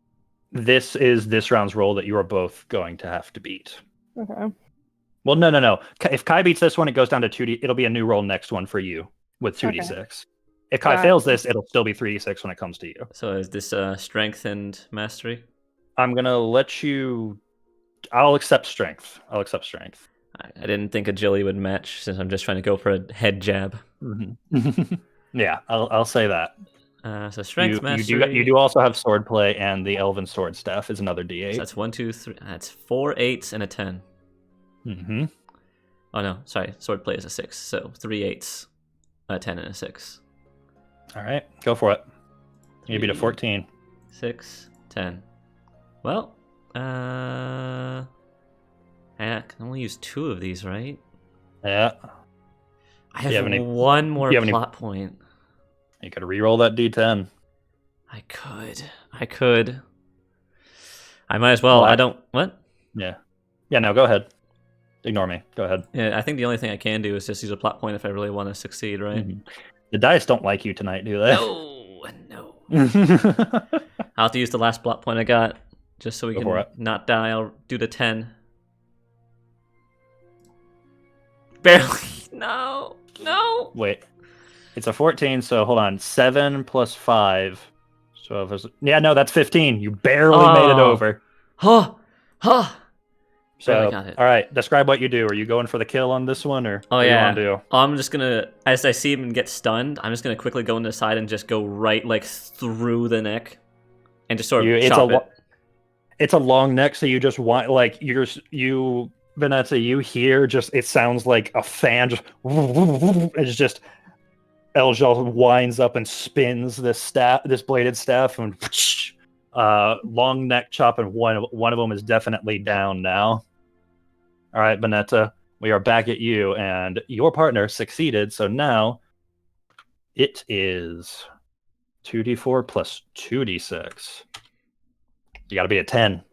This is this round's roll that you are both going to have to beat. Okay. Well, no. If Kai beats this one, it goes down to 2d. It'll be a new roll next one for you with 2d6. Okay. If Kai Got fails it. this, it'll still be 3d6 when it comes to you. So is this strength and mastery? I'm going to let you... I'll accept strength. I didn't think agility would match since I'm just trying to go for a head jab. Mm-hmm. Yeah, I'll say that. So strength, mastery. You do also have swordplay, and the elven sword staff is another d8. So that's 1, 2, 3. That's 4 8s and a 10. Mm-hmm. Oh no, sorry. Swordplay is a 6. So 3 8s, a 10, and a 6. All right, go for it. You beat a 14. 6, 10. Well, I can only use 2 of these, right? Yeah. I have one more plot point. You could re-roll that d10. I could. I might as well. Well, I don't. What? Yeah. Yeah, no, go ahead. Ignore me. Go ahead. Yeah, I think the only thing I can do is just use a plot point if I really want to succeed, right? Mhm. The dice don't like you tonight, do they? No. I'll have to use the last plot point I got just so we Go for can it. not die. I'll do the 10. Barely. No. Wait. It's a 14, so hold on. 7 plus 5. So if it's, yeah, no, that's 15. You barely made it Oh. over. Huh. So, Barely got it. all right, describe what you do. Are you going for the kill on this one, or Oh what do you yeah. want to do? I'm just gonna, as I see him get stunned, I'm just gonna quickly go into the side and just go right like through the neck, and just sort of chop it. It's a long neck, so you just want like you Vanessa, you hear just it sounds like a fan just it's just Elja winds up and spins this bladed staff, and long neck chop, and one of them is definitely down now. All right, Vanessa, we are back at you, and your partner succeeded, so now it is 2d4 plus 2d6. You got to be at 10.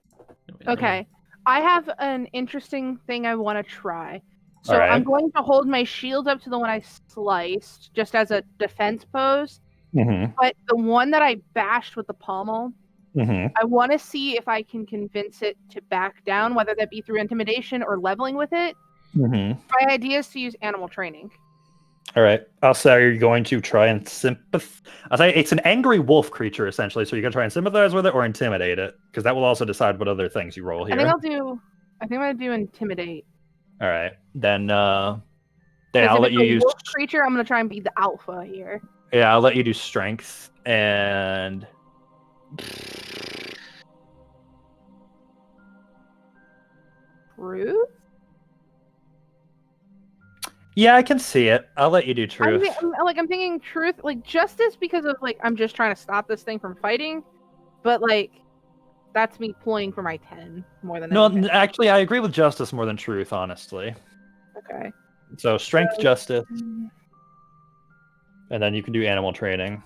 Okay. I have an interesting thing I want to try. So All right. I'm going to hold my shield up to the one I sliced, just as a defense pose. Mm-hmm. But the one that I bashed with the pommel, Mm-hmm. I want to see if I can convince it to back down, whether that be through intimidation or leveling with it. Mm-hmm. My idea is to use animal training. All right. I'll say you're going to try and I'll say it's an angry wolf creature, essentially, so you're going to try and sympathize with it or intimidate it, because that will also decide what other things you roll here. I think I'm going to do intimidate. All right. Then I'll If let it's you a use... wolf creature, I'm going to try and be the alpha here. Yeah, I'll let you do strength, and... Truth? Yeah, I can see it. I'll let you do truth. I'm thinking truth, like justice, because of like I'm just trying to stop this thing from fighting, but like that's me pulling for my 10 more than anything. Actually, I agree with justice more than truth, honestly. Okay. So strength, justice, and then you can do animal training.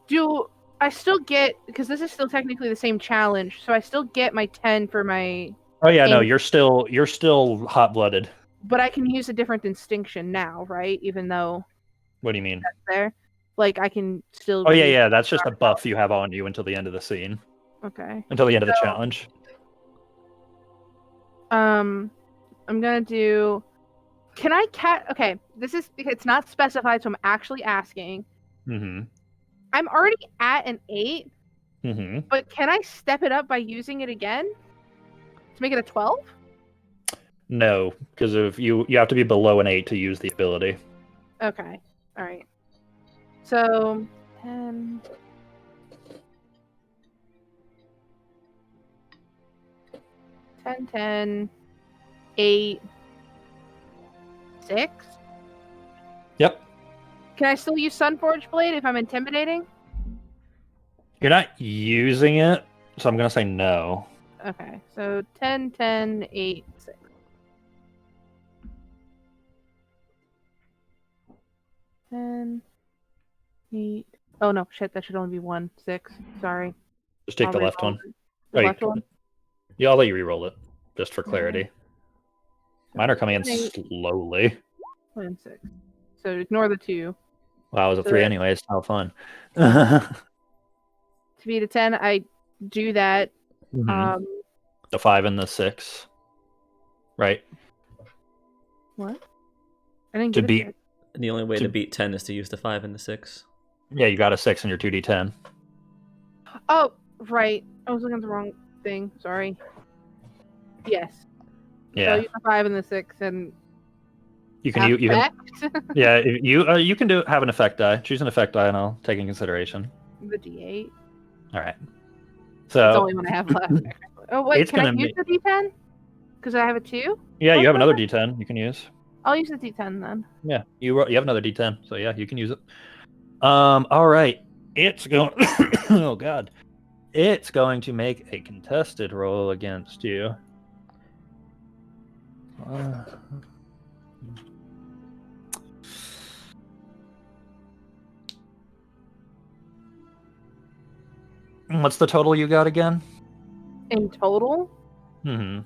Do I still get, because this is still technically the same challenge, so I still get my 10 for my... Oh yeah, no, you're still hot-blooded. But I can use a different distinction now, right? Even though What do you mean? that's there. Like I can still... Oh yeah, that's just a buff you have on you until the end of the scene. Okay. Until the end of the challenge. I'm gonna do... Can I Okay, this is... It's not specified, so I'm actually asking. Mm-hmm. I'm already at an 8, Mm-hmm. but can I step it up by using it again? To make it a 12? No, because of you have to be below an 8 to use the ability. Okay. Alright. So 10. 10, 8, 6. Yep. Can I still use Sunforge Blade if I'm intimidating? You're not using it, so I'm gonna say no. Okay, so 10, 10, 8, 6. Ten, 8. Oh no, shit, that should only be 1, 6. Sorry. Just take I'll the left re-roll one. it. The left one? Yeah, I'll let you re-roll it, just for clarity. Mine are coming in 8, slowly. 1, 6. So ignore the 2. Wow, it was a So 3 that- anyways. How fun. To beat a 10, I do that. The 5 and the 6. Right. What? I didn't To get a beat... 6. The only way to beat 10 is to use the 5 and the 6. Yeah, you got a 6 in your 2d10. Oh, right. I was looking at the wrong thing. Sorry. Yes. Yeah. So use the 5 and the 6 and You can effect yeah, you can have an effect die. Choose an effect die, and I'll take in consideration. the D8. All right. That's So the only one I have left. Oh wait, it's can I gonna use the D10? Because I have a 2. yeah, you have another D10 you can use. I'll use the D10 then. Yeah, you have another D10, so yeah, you can use it. All right. It's going. Oh God. It's going to make a contested roll against you. What's the total you got again? In total? Mm-hmm.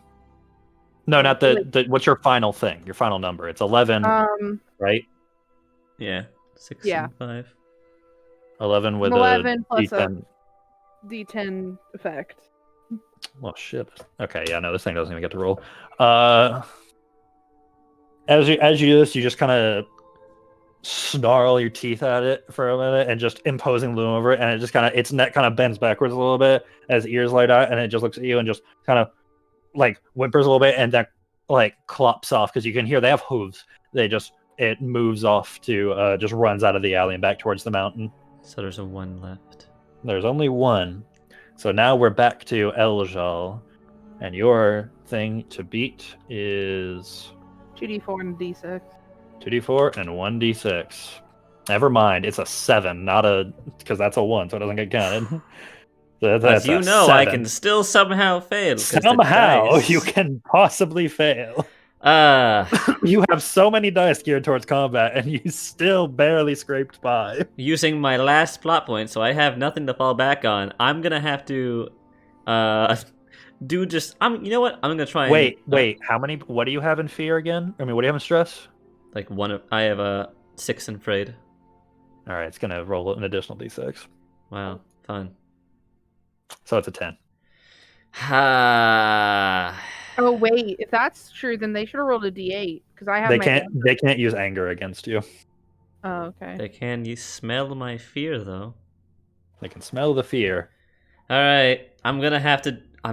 No, not the. What's your final thing? Your final number? It's 11, right? Yeah, 6 Yeah. and 5. 11 with 11 a plus D10. D10 effect. Oh shit. Okay, yeah, no, this thing doesn't even get to roll. As you do this, you just kind of snarl your teeth at it for a minute and just imposing loom over it, and it just kind of its neck kind of bends backwards a little bit as ears light out, and it just looks at you and just kind of like whimpers a little bit, and then like clops off because you can hear they have hooves. It moves off to just runs out of the alley and back towards the mountain. So there's a 1 left. There's only one. So now we're back to Eljal, and your thing to beat is 2d4 and d6. 2d4 and 1d6. Never mind, it's a 7, not a because that's a 1, so it doesn't get counted. As you know, 7. I can still somehow fail. 'cause the Somehow dice- you can possibly fail. You have so many dice geared towards combat, and you still barely scraped by. Using my last plot point, so I have nothing to fall back on. I'm gonna have to, do just. You know what? I'm gonna try. Wait. How many? What do you have in fear again? I mean, what do you have in stress? Like I have a 6 in afraid. All right, it's gonna roll an additional d6, Wow, fun. so it's a 10. Ha. Oh wait, if that's true, then they should have rolled a d8 because I have They my. can't use anger against you. Oh, okay. They can. You smell my fear, though. They can smell the fear. All right, I'm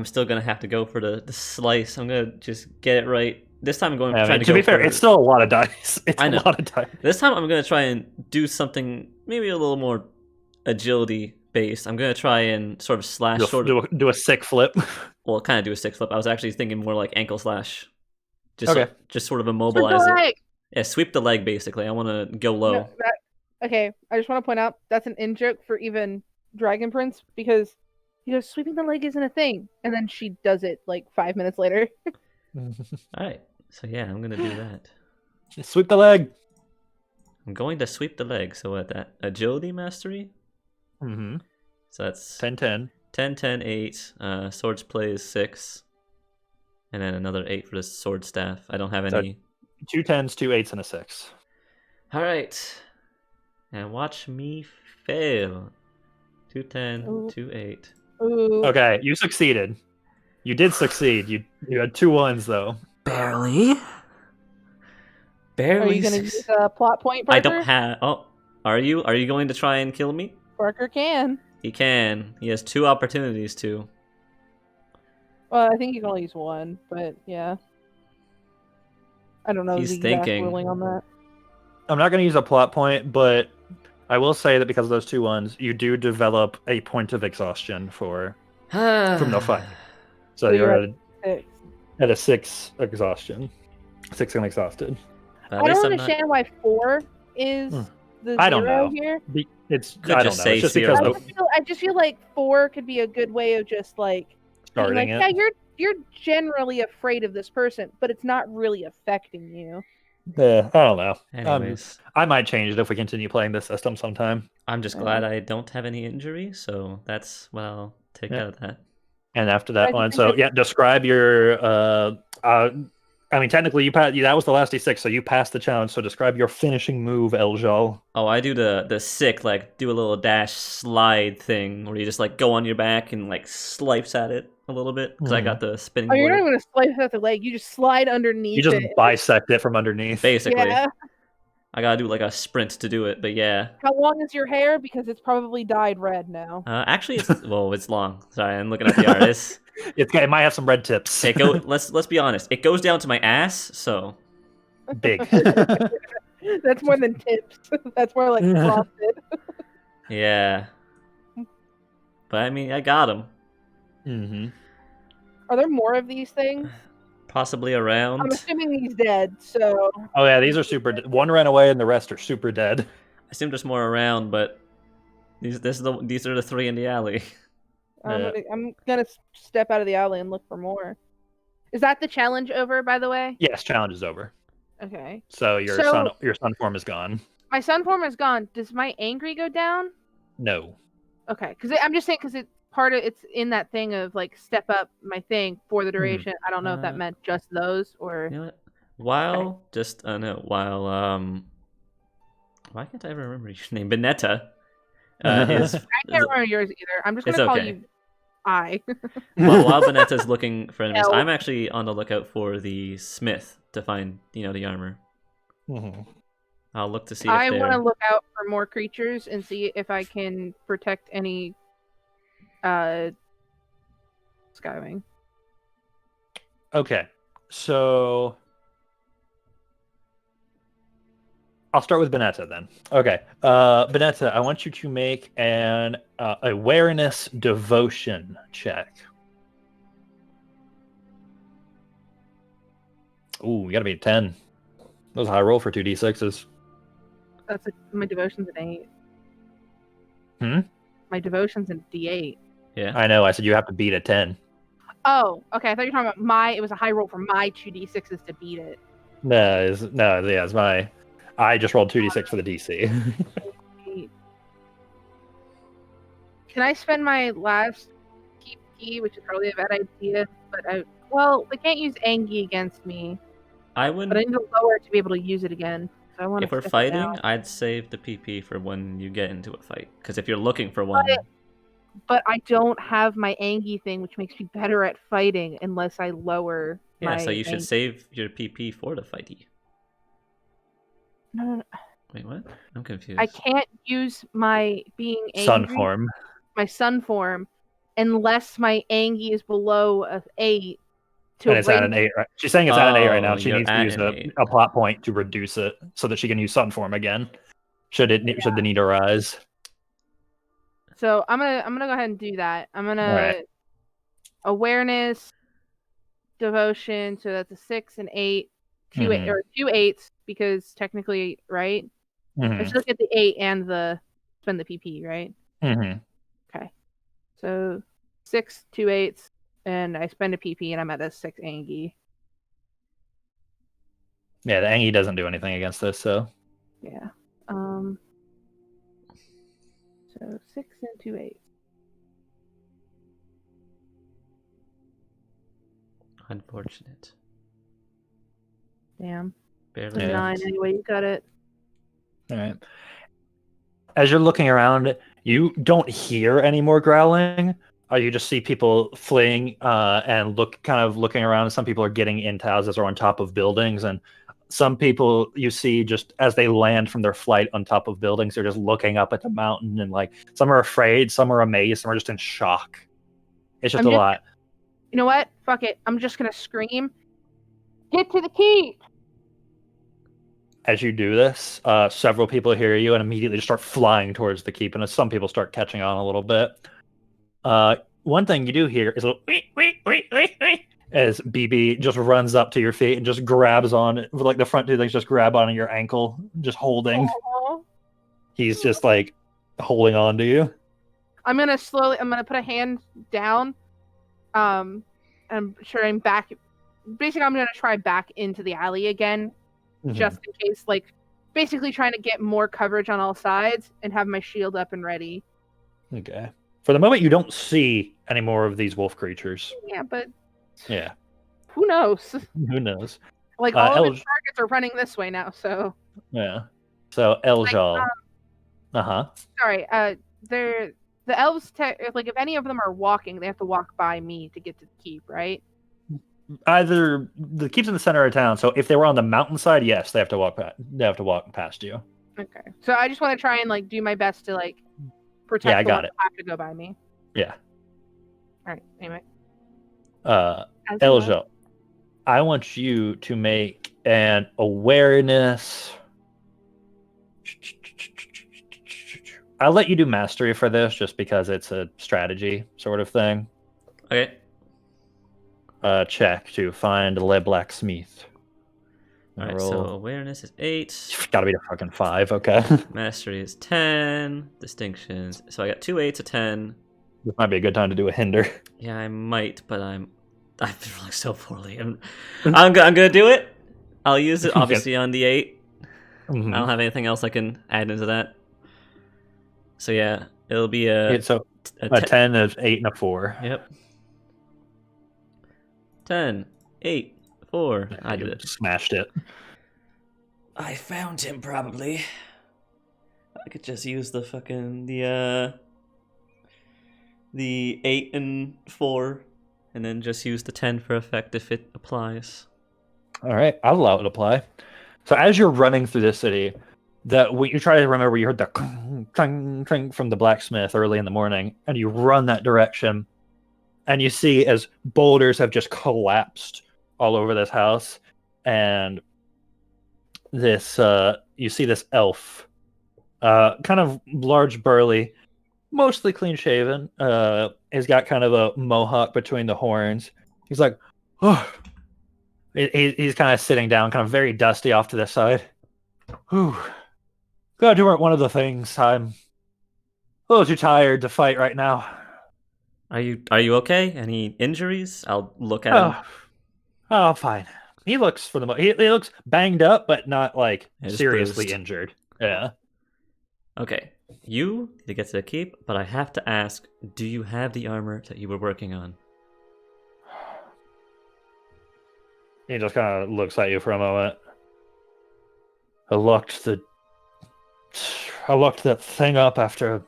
still gonna have to go for the slice. I'm gonna just get it right. This time I'm going I trying mean, to be go fair, for- it's still a lot of dice. It's I know. a lot of dice. This time I'm gonna try and do something maybe a little more agility based. I'm gonna try and sort of slash Do a sick flip. Well, kind of do a 6 flip. I was actually thinking more like ankle slash. Just Okay. just sort of Sweep immobilize the it. leg! Yeah, sweep the leg basically. I want to go low. No, okay, I just want to point out that's an in joke for even Dragon Prince because he goes, sweeping the leg isn't a thing. And then she does it like 5 minutes later. All right. So yeah, I'm gonna do that. Just sweep the leg. I'm going to sweep the leg. So what that agility mastery? Mm-hmm. So that's 10-10. 10, 10, 8. Swords play is 6. And then another 8 for the sword staff. I don't have So- any. 2 10s, 2 8s, and a 6. All right. And watch me fail. 2, 10, Ooh. 2, 8. Ooh. Okay, you succeeded. You did succeed. You had 2 1s though. Barely. Are Barely. you going to use a plot point, Parker? I don't have. Oh, are you? Are you going to try and kill me? Parker can. He can. He has 2 opportunities to. Well, I think you can only use one, but yeah. I don't know He's the exact thinking. ruling on that. I'm not going to use a plot point, but I will say that because of those 2 1s, you do develop a point of exhaustion from the fight. So So you're you're at a 6 exhaustion. 6 and exhausted. At I least don't I'm not- understand why 4 is the I don't zero know. here. It's Could I don't just know. say It's just 0. because I just feel like 4 could be a good way of just like being starting like, it. yeah, you're generally afraid of this person, but it's not really affecting you. Yeah, I don't know. Anyways, I might change it if we continue playing this system sometime. I'm just glad I don't have any injury, so that's what I'll take Yeah. out of that. And after I that just one, think so that- yeah, describe your. I mean, technically, you passed. That was the last d6, so you passed the challenge. So describe your finishing move, Eljal. Oh, I do the sick, like, do a little dash slide thing where you just, like, go on your back and, like, slice at it a little bit, because I got the spinning Oh, you're not board. going to slice out the leg. You just slide underneath You just it. bisect it from underneath. Basically. Yeah. I gotta do, like, a sprint to do it, but yeah. How long is your hair? Because it's probably dyed red now. Actually, it's long. Sorry, I'm looking at the artist. It might have some red tips. Let's be honest. It goes down to my ass, so Big. That's more than tips. That's more like frosted. yeah. But I mean, I got him. Mm-hmm. Are there more of these things? Possibly around. I'm assuming he's dead, so Oh yeah, these are super. One ran away, and the rest are super dead. I assume there's more around, but these are the 3 in the alley. Yeah. I'm gonna step out of the alley and look for more. Is that the challenge over, by the way? Yes, challenge is over. Okay. So your sun form is gone. My sun form is gone. Does my angry go down? No. Okay, because I'm just saying because part of it's in that thing of like step up my thing for the duration. I don't know if that meant just those or. You know what? While just no, while why can't I ever remember your name? Benetta is. I can't remember yours either. I'm just gonna call you I. While Benetta's looking for enemies, No. I'm actually on the lookout for the smith to find, the armor. I'll look to see if I they're... want to look out for more creatures and see if I can protect any Skywing. Okay, so I'll start with Benetta then. Okay, Benetta, I want you to make an awareness devotion check. Ooh, you gotta be a 10. That was a high roll for 2d6s. My devotion's an 8. My devotion's a D8. Yeah. I know, I said you have to beat a 10. Oh, okay. I thought you were talking about it was a high roll for my 2d6s to beat it. It's my... I just rolled 2d6 for the DC. Can I spend my last PP, which is probably a bad idea, but they can't use Angie against me. I wouldn't... But I need to lower to be able to use it again. So I want if we're fighting, I'd save the PP for when you get into a fight. Because if you're looking for one... But I don't have my Angie thing, which makes me better at fighting unless I lower my so you should Angie. save your PP for the fighty. No. Wait, what? I'm confused. I can't use my being angry, Sun form. my sun form, unless my Angie is below a 8. And it's at an 8, right? She's saying it's at an 8 right now. She you're needs to at use an a plot point to reduce it so that she can use sun form again. Should the need arise. So I'm gonna go ahead and do that. I'm gonna Alright. awareness, devotion. So that's a 6 and 8, two 8s because technically, right? I should look at the 8 and spend the PP, right? Okay. So 6, 2 8s, and I spend a PP, and I'm at a 6 Angie. Yeah, the Angie doesn't do anything against this, so. Yeah. So 6 and 2 8. Unfortunate. Damn. Barely. 9 anyway. You got it. All right. As you're looking around, you don't hear any more growling. You just see people fleeing and looking around. Some people are getting into houses or on top of buildings, and some people you see just as they land from their flight on top of buildings, they're just looking up at the mountain, and like some are afraid, some are amazed, some are just in shock. It's just a lot. You know what? Fuck it. I'm just gonna scream. Get to the keep. As you do this, several people hear you and immediately just start flying towards the keep, and some people start catching on a little bit. One thing you do hear is a little wee, as BB just runs up to your feet and just grabs on, with like the front two things just grab on your ankle, just holding. Aww. He's just like holding on to you. I'm gonna put a hand down. I'm sure I'm back. Basically, I'm gonna try back into the alley again. Just in case, like, basically trying to get more coverage on all sides and have my shield up and ready. Okay. For the moment, you don't see any more of these wolf creatures. Yeah, but... Yeah. Who knows? Who knows? Like, all of its targets are running this way now, so... Yeah. So, Eljal. Sorry, the elves, like, if any of them are walking, they have to walk by me to get to the keep, right? Either the keep's in the center of town, so if they were on the mountainside, yes, they have to walk past you. Okay. So I just want to try and like do my best to like protect the ones that have to go by me. Yeah. Alright, anyway. Eljal, I want you to make an awareness. I'll let you do mastery for this just because it's a strategy sort of thing. Okay. Check to find Le Blacksmith. Alright, so awareness is 8. You've got to be a fucking 5, okay. Mastery is 10. Distinctions. So I got 2 8s, a 10. This might be a good time to do a hinder. Yeah, I might, but I've been rolling so poorly. I'm gonna do it. I'll use it obviously on the 8. I don't have anything else I can add into that. So yeah, it'll be a A 10, an 8, and a 4. Yep. 10, 8, 4. Yeah, I you did it. smashed it. I found him probably. I could just use the fucking the 8 and 4, and then just use the 10 for effect if it applies. All right, I'll allow it to apply. So as you're running through this city, you try to remember you heard the clang, clang from the blacksmith early in the morning, and you run that direction, and you see as boulders have just collapsed all over this house, and this you see this elf, kind of large, burly, mostly clean shaven. He's got kind of a mohawk between the horns. He's like, oh. He's kind of sitting down, kind of very dusty off to the side. Whew. Glad you weren't one of the things. I'm a little too tired to fight right now. Are you okay? Any injuries? I'll look at him. Oh, fine. He looks he looks banged up, but not like Just seriously bruised. injured. Yeah. Okay. You need to get to the keep, but I have to ask, do you have the armor that you were working on? He just kind of looks at you for a moment. I locked that thing up after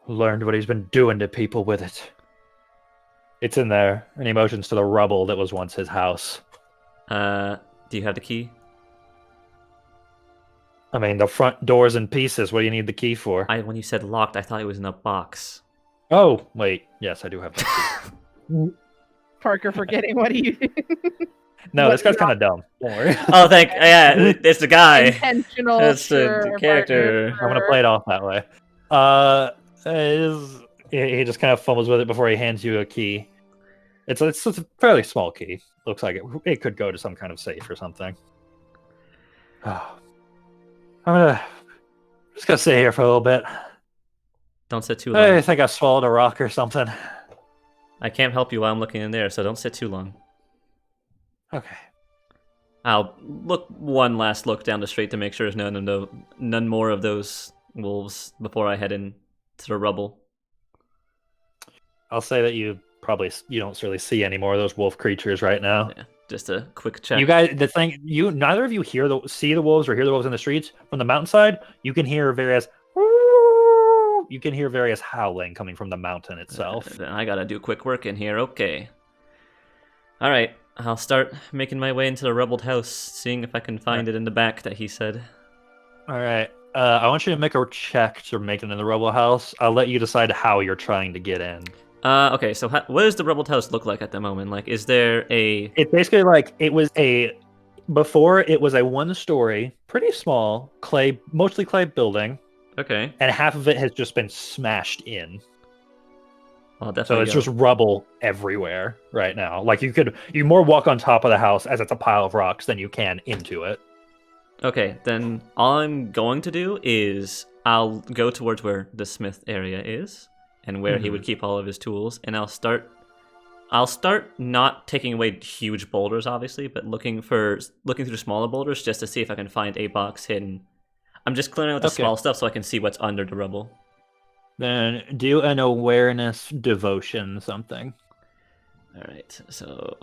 I learned what he's been doing to people with it. It's in there, and he motions to the rubble that was once his house. Do you have the key? I mean, the front door's in pieces. What do you need the key for? When you said locked, I thought it was in a box. Oh, wait. Yes, I do have the key. Parker forgetting what he No, this guy's kind of dumb. Don't worry. Oh, yeah, it's the guy. intentional. That's sure, the character. Parker, I'm gonna play it off that way. He just kind of fumbles with it before he hands you a key. It's a fairly small key. Looks like it could go to some kind of safe or something. I'm just gonna sit here for a little bit. Don't sit too long. I think I swallowed a rock or something. I can't help you while I'm looking in there, so don't sit too long. Okay. I'll look one last look down the street to make sure there's none more of those wolves before I head into the rubble. I'll say that you don't really see any more of those wolf creatures right now. Yeah, just a quick check. You guys, neither of you see the wolves or hear the wolves in the streets from the mountainside. You can hear various howling coming from the mountain itself. Then I gotta do quick work in here. Okay. All right. I'll start making my way into the rubbled house, seeing if I can find it in the back that he said. All right. I want you to make a check to make it in the rubble house. I'll let you decide how you're trying to get in. Okay, so what does the rubbled house look like at the moment? Like, is there a... It's basically like before it was a one-story, pretty small, mostly clay building. Okay. And half of it has just been smashed in. I'll So definitely it's just rubble everywhere right now. Like you more walk on top of the house as it's a pile of rocks than you can into it. Okay, then all I'm going to do is I'll go towards where the smith area is and where he would keep all of his tools, and I'll start not taking away huge boulders, obviously, but looking through smaller boulders just to see if I can find a box hidden. I'm just clearing out the small stuff so I can see what's under the rubble. Then do an awareness devotion something. All right, so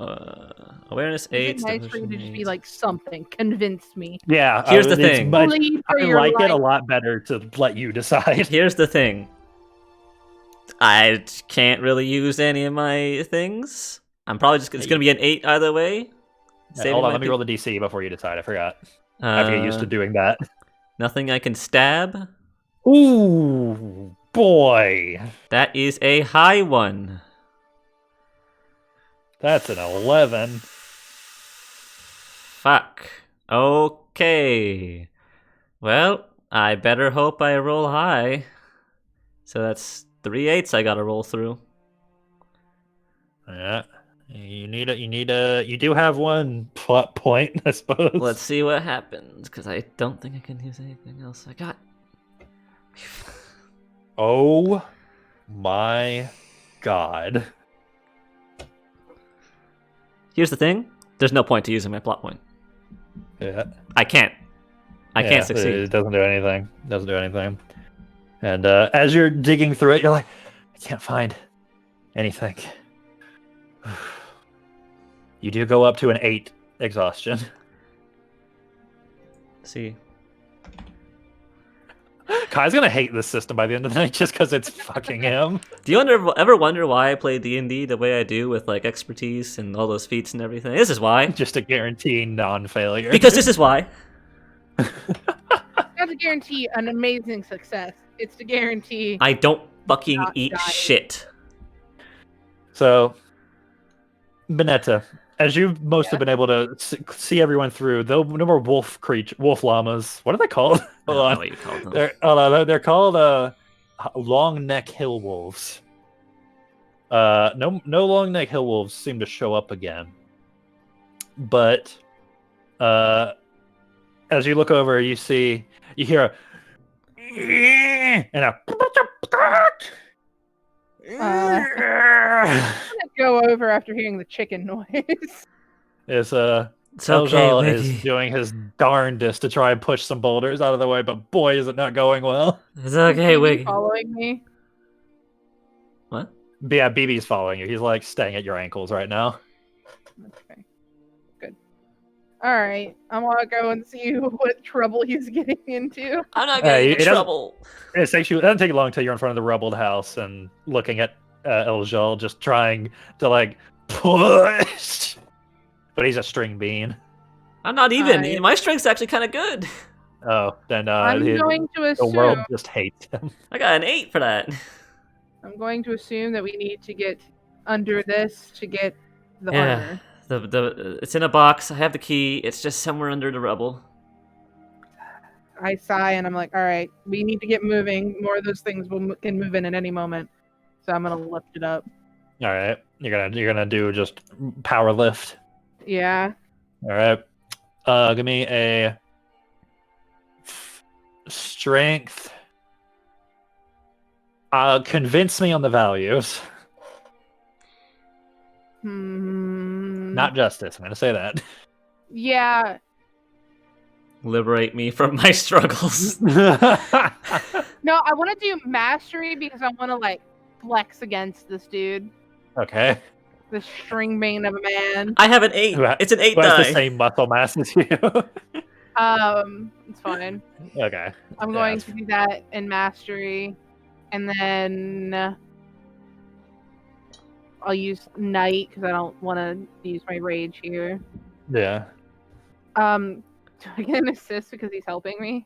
awareness 8. Is it nice for you to just be like something? Convince me. Yeah. Here's the thing. But Plead for I your like it a life. lot better to let you decide. Here's the thing. I can't really use any of my things. I'm probably just... It's going to be an 8 either way. Yeah, hold on, let me roll the DC before you decide. I forgot. I have to get used to doing that. Nothing I can stab. Ooh, boy. That is a high one. That's an 11. Fuck. Okay. Well, I better hope I roll high. So that's 3 8s I gotta roll through. Yeah. You do have one plot point, I suppose. Let's see what happens, because I don't think I can use anything else I got. Oh my god. Here's the thing. There's no point to using my plot point. Yeah. I can't Yeah, succeed. It doesn't do anything. And as you're digging through it, you're like, I can't find anything. You do go up to an 8 exhaustion. See. Kai's gonna hate this system by the end of the night just because it's fucking him. Do you ever wonder why I play D&D the way I do with like expertise and all those feats and everything? This is why. Just to guarantee non-failure. Because this is why. Not to guarantee an amazing success. It's to guarantee. I don't fucking Not eat dying. shit. So, Benetta, as you most have been able to see everyone through, though no more wolf llamas. What are they called? I Hold don't on. know what you call them. They're called long neck hill wolves. No long neck hill wolves seem to show up again. But as you look over, you hear a and a I'm gonna go over after hearing the chicken noise. It's Eljal okay, is Wiggy. doing his darndest to try and push some boulders out of the way, but boy, is it not going well. It's okay, Is he Wiggy. following me? What? But yeah, BB's following you. He's like staying at your ankles right now. Okay. Good. All right. I'm gonna go and see what trouble he's getting into. I'm not Hey, getting it in doesn't- trouble. It doesn't take you long until you're in front of the rubbled house and looking at Eljal just trying to like push. But he's a string bean. I'm not even. I- My strength's actually kind of good. Oh, then I'm going to the world assume. just hates him. I got an 8 for that. I'm going to assume that we need to get under this to get the Yeah. armor. It's in a box. I have the key. It's just somewhere under the rubble. I sigh and I'm like, all right, we need to get moving. More of those things can move in at any moment. So I'm gonna lift it up. All right, you're gonna do just power lift. Yeah. All right, give me a strength. Convince me on the values. Not justice. I'm gonna say that. Yeah. Liberate me from my struggles. No, I want to do mastery because I want to like flex against this dude, Okay. this string bean of a man. I have an 8. Who It's an 8 has the die. same muscle mass as you? It's fine. Okay. I'm Yeah, going it's- to do that in mastery, and then I'll use night because I don't want to use my rage here. Yeah. Do I get an assist because he's helping me?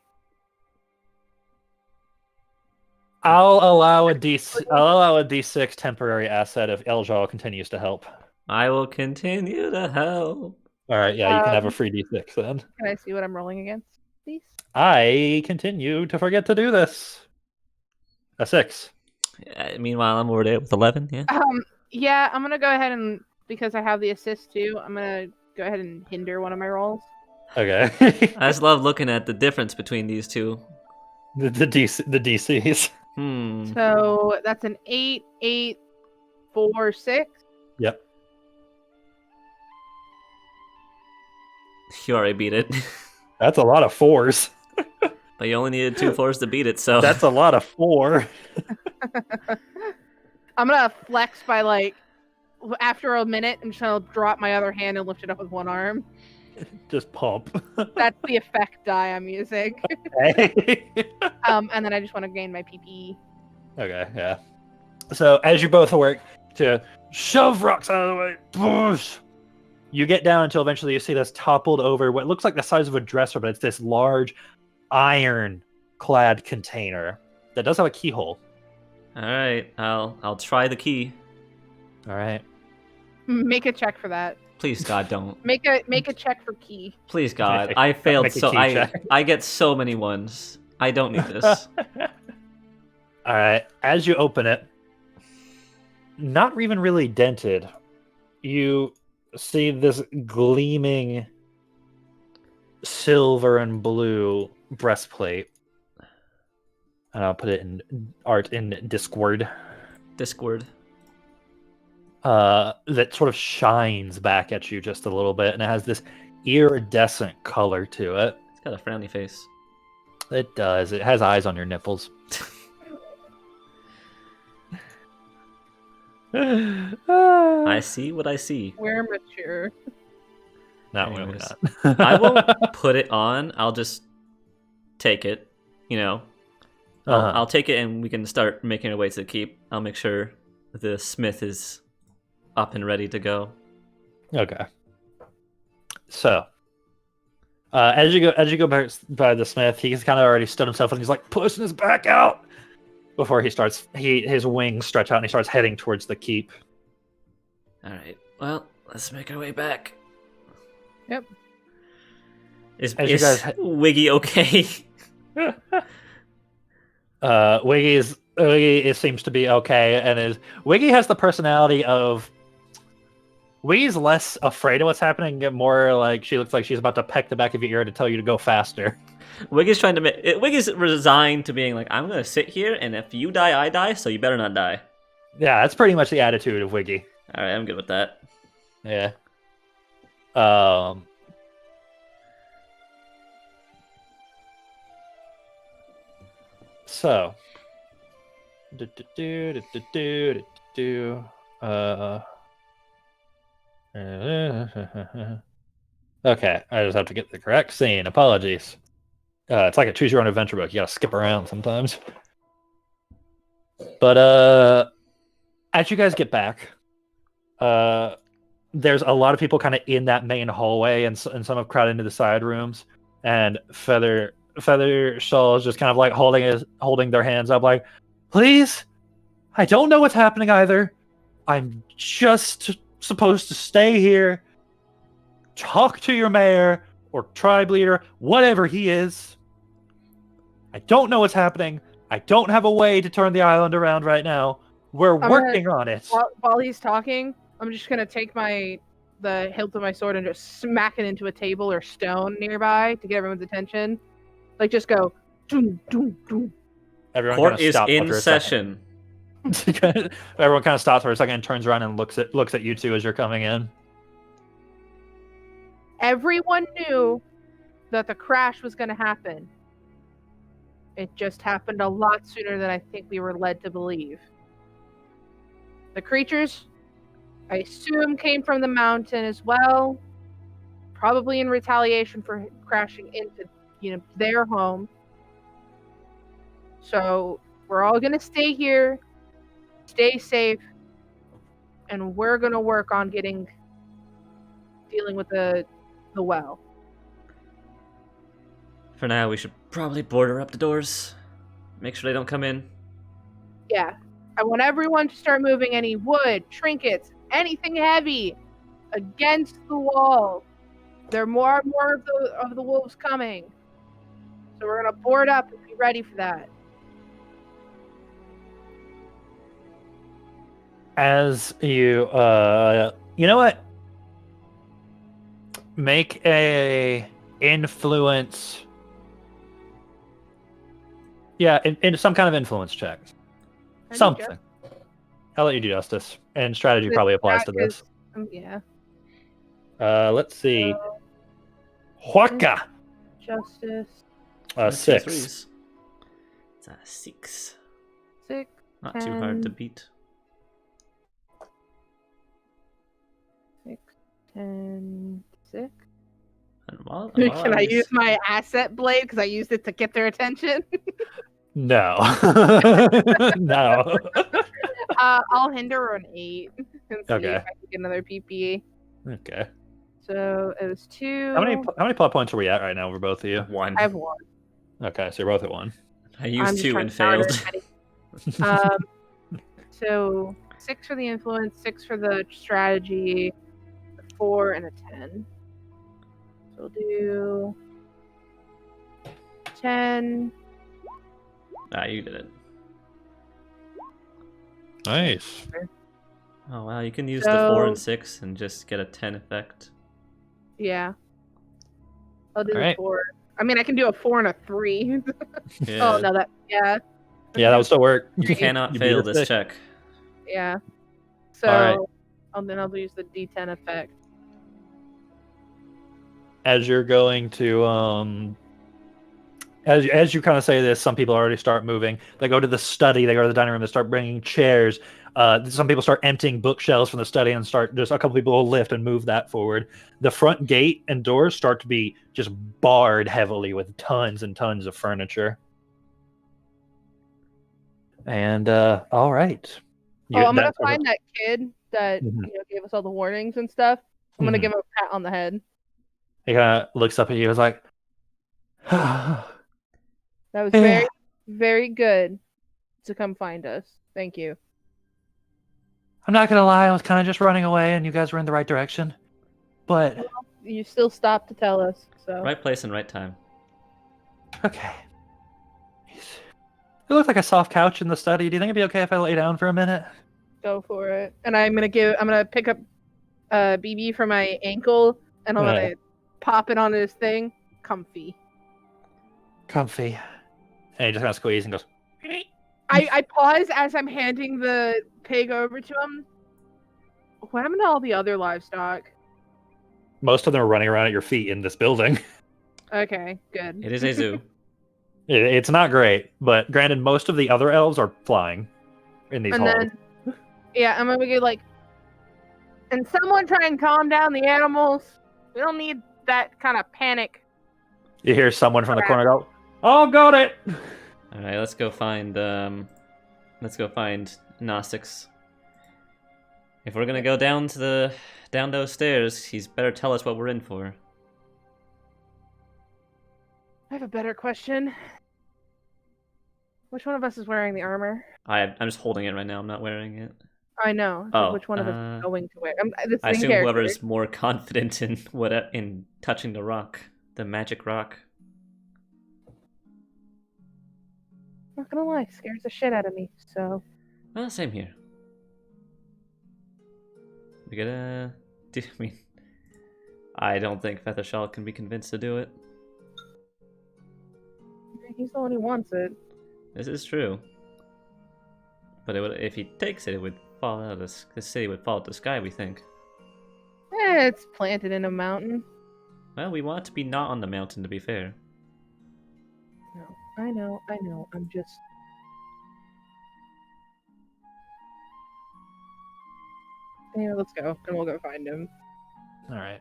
I'll allow a D6 temporary asset if Eljal continues to help. I will continue to help. All right. Yeah, you can have a Um, free D6 then. Can I see what I'm rolling against, please? I continue to forget to do this. A 6. Meanwhile, I'm over there with 11. Yeah. Yeah, I'm gonna go ahead and because I have the assist too, I'm gonna go ahead and hinder one of my rolls. Okay. I just love looking at the difference between these two. the DCs. So that's an 8, 8, 4, 6. Yep. You already beat it. That's a lot of 4s. But you only needed 2 4s to beat it, so That's a lot of 4. I'm gonna flex by like after a minute, I'm just gonna drop my other hand and lift it up with one arm. Just pump. That's the effect die I'm using. Okay. And then I just want to gain my PPE. Okay, yeah. So as you both work to shove rocks out of the way, push, you get down until eventually you see this toppled over what looks like the size of a dresser, but it's this large iron-clad container that does have a keyhole. all right, I'll try the key. All right. Make a check for that. Please, God, don't. Make a check for key. Please, God, Make- I failed make a so key I check. I get so many ones. I don't need this. All right. As you open it, not even really dented, you see this gleaming silver and blue breastplate. And I'll put it in art in Discord. Discord. That sort of shines back at you just a little bit, and it has this iridescent color to it. It's got a frowny face. It does. It has eyes on your nipples. I see what I see. We're mature. No, we're Anyways, not. I won't put it on. I'll just take it. You know, I'll take it, and we can start making our way to the keep. I'll make sure the smith is up and ready to go. Okay. So, as you go back by the smith, he's kind of already stood himself and he's like pushing his back out before his wings stretch out and he starts heading towards the keep. All right. Well, let's make our way back. Yep. Is As you guys Wiggy okay? Wiggy seems to be okay, and Wiggy has the personality of Wiggy's less afraid of what's happening, and more like she looks like she's about to peck the back of your ear to tell you to go faster. Wiggy's trying to Wiggy's resigned to being like, I'm gonna sit here, and if you die, I die. So you better not die. Yeah, that's pretty much the attitude of Wiggy. All right, I'm good with that. Yeah. So. Okay, I just have to get the correct scene. Apologies. It's like a choose your own adventure book. You gotta skip around sometimes. But as you guys get back, there's a lot of people kind of in that main hallway, and some have crowded into the side rooms. And Feather Shaw is just kind of like holding their hands up, like, please, I don't know what's happening either. I'm just supposed to stay here, talk to your mayor or tribe leader, whatever he is. I don't know what's happening. I don't have a way to turn the island around right now. We're working on it. While he's talking, I'm just gonna take the hilt of my sword and just smack it into a table or stone nearby to get everyone's attention. Like, just go doom doom doom. Everyone Court kind of is stops in for a session. second. Everyone kind of stops for a second and turns around and looks at you two as you're coming in. Everyone knew that the crash was going to happen. It just happened a lot sooner than I think we were led to believe. The creatures, I assume, came from the mountain as well, probably in retaliation for crashing into, their home. So we're all going to stay here, stay safe, and we're going to work on dealing with the well. For now, we should probably border up the doors. Make sure they don't come in. Yeah. I want everyone to start moving any wood, trinkets, anything heavy against the wall. There are more and more of the wolves coming. So we're going to board up and be ready for that. As you, you know what? Make a influence. Yeah, in some kind of influence check. Something. I'll let you do justice. And strategy probably applies to this. Yeah. Let's see. Huaca. Justice. 6. Threes. It's a 6. 6. Not too hard to beat. 6, 10, 6. And while Can I was- use my asset blade because I used it to get their attention? No. No. I'll hinder an 8 and see Okay. if I can get another PPE. Okay. So it was 2. How many plot points are we at right now for both of you? 1. I have 1. Okay, so you're both at 1. I I'm used just 2 trying and to counter failed. any- So 6 for the influence, 6 for the strategy, 4 and a 10. So we'll do 10. You did it. Nice. Oh wow, you can use the 4 and 6 and just get a 10 effect. Yeah. I'll do Alright. the 4. I mean, I can do a 4 and a 3. Yeah. Oh, no, yeah. Yeah, that would still work. You cannot You fail beat a this 6. check. Yeah. So, Alright. then I'll use the D10 effect. As you're going to as you kind of say this, some people already start moving. They go to the study, they go to the dining room, they start bringing chairs. Some people start emptying bookshelves from the study and start just a couple people will lift and move that forward. The front gate and doors start to be just barred heavily with tons and tons of furniture. And all right. I'm gonna find that kid that Mhm. gave us all the warnings and stuff. I'm gonna Mhm. give him a pat on the head. He kind of looks up at you and is like, That was Yeah. very, very good to come find us. Thank you. I'm not gonna lie, I was kind of just running away and you guys were in the right direction. But You still stopped to tell us, so Right place and right time. okay. It looked like a soft couch in the study. Do you think it'd be okay if I lay down for a minute? go for it. And I'm gonna pick up BB from my ankle and I'm gonna pop it on his thing. Comfy. Comfy. And he just kind of squeezes and goes, I pause as I'm handing the pig over to him. What happened to all the other livestock? most of them are running around at your feet in this building. Okay, good. It is a zoo. It's not great, but granted, most of the other elves are flying in these And halls. then, yeah, I'm gonna get like, and someone try and calm down the animals. We don't need that kind of panic. You hear someone from the corner go, "Oh, got it!" All right, let's go find Gnostics. If we're gonna go down those stairs, he's better tell us what we're in for. I have a better question. Which one of us is wearing the armor? I'm just holding it right now. I'm not wearing it. I know. So Oh, which one of us is going to wear? The I same assume character. whoever's more confident in touching the rock, the magic rock. Not gonna lie, scares the shit out of me. So. Well, same here. We gotta do. I mean, I don't think Feathershaw can be convinced to do it. He's the one who wants it. This is true. But if he takes it, it would fall out of the city would fall out of the sky. We think. It's planted in a mountain. Well, we want it to be not on the mountain. To be fair. No, I know. I'm just. Yeah, let's go, and we'll go find him. All right.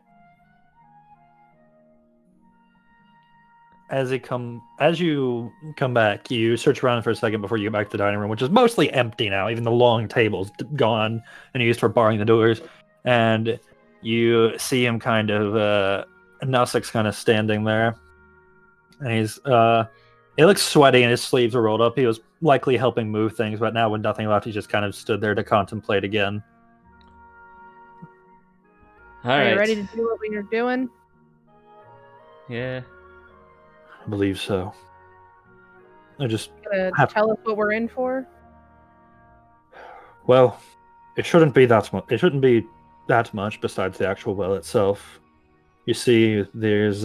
As you come back, you search around for a second before you get back to the dining room, which is mostly empty now. Even the long table's gone and used for barring the doors. And you see him kind of, Nussik's kind of standing there. And he's, he looks sweaty and his sleeves are rolled up. He was likely helping move things, but now with nothing left, he just kind of stood there to contemplate again. All right. You ready to do what we are doing? Yeah. I believe so. I just tell us what we're in for. Well, it shouldn't be that much. It shouldn't be that much besides the actual well itself. You see, there's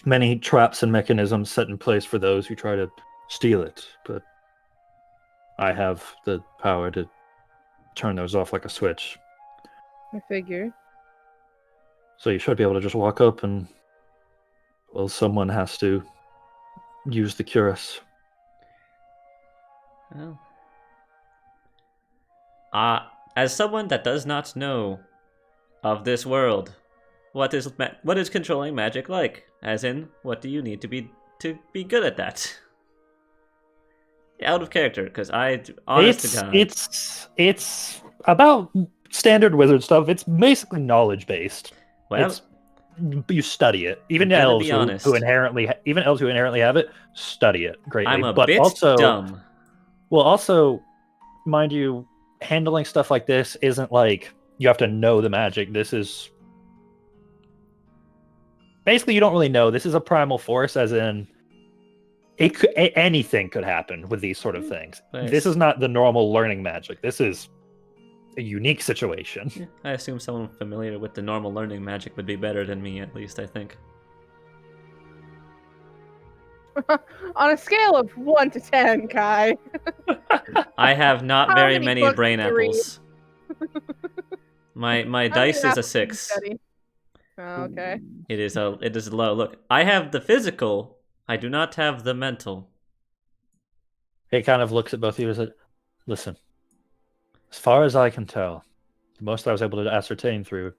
many traps and mechanisms set in place for those who try to steal it, but I have the power to turn those off like a switch. I figure. So you should be able to just walk up and, well, someone has to use the cuirass. Well, as someone that does not know of this world, what is controlling magic like? As in, what do you need to be good at that? Out of character, because honest to God, it's about standard wizard stuff. It's basically knowledge based. Well, you study it. Even I'm gonna elves be honest. who inherently have it study it greatly. I'm a but bit also, dumb. Well, also, mind you, handling stuff like this isn't like you have to know the magic. This is basically you don't really know. This is a primal force, as in anything could happen with these sort of things. Nice. This is not the normal learning magic. This is a unique situation. Yeah, I assume someone familiar with the normal learning magic would be better than me, at least, I think. On a scale of 1 to 10, Kai. I have not How very many many books brain do you read? apples. My How many dice is a apples do you 6. study? Oh, okay. It is low. Look, I have the physical. I do not have the mental. He kind of looks at both of you and said, "Listen, As far as I can tell, the most I was able to ascertain through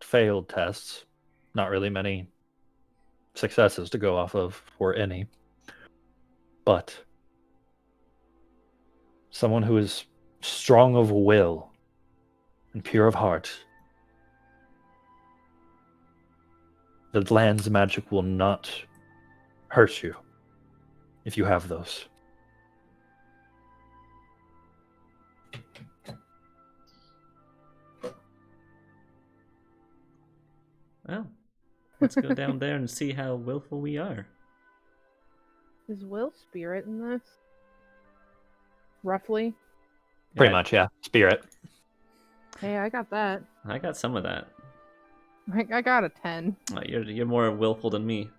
failed tests, not really many successes to go off of, or any, but someone who is strong of will and pure of heart. The land's magic will not hurt you if you have those. Well, let's go down there and see how willful we are. Is Will spirit in this? Roughly. Pretty Yeah, much, yeah. Spirit. Hey, I got that. I got some of that. I got a 10. You're more willful than me.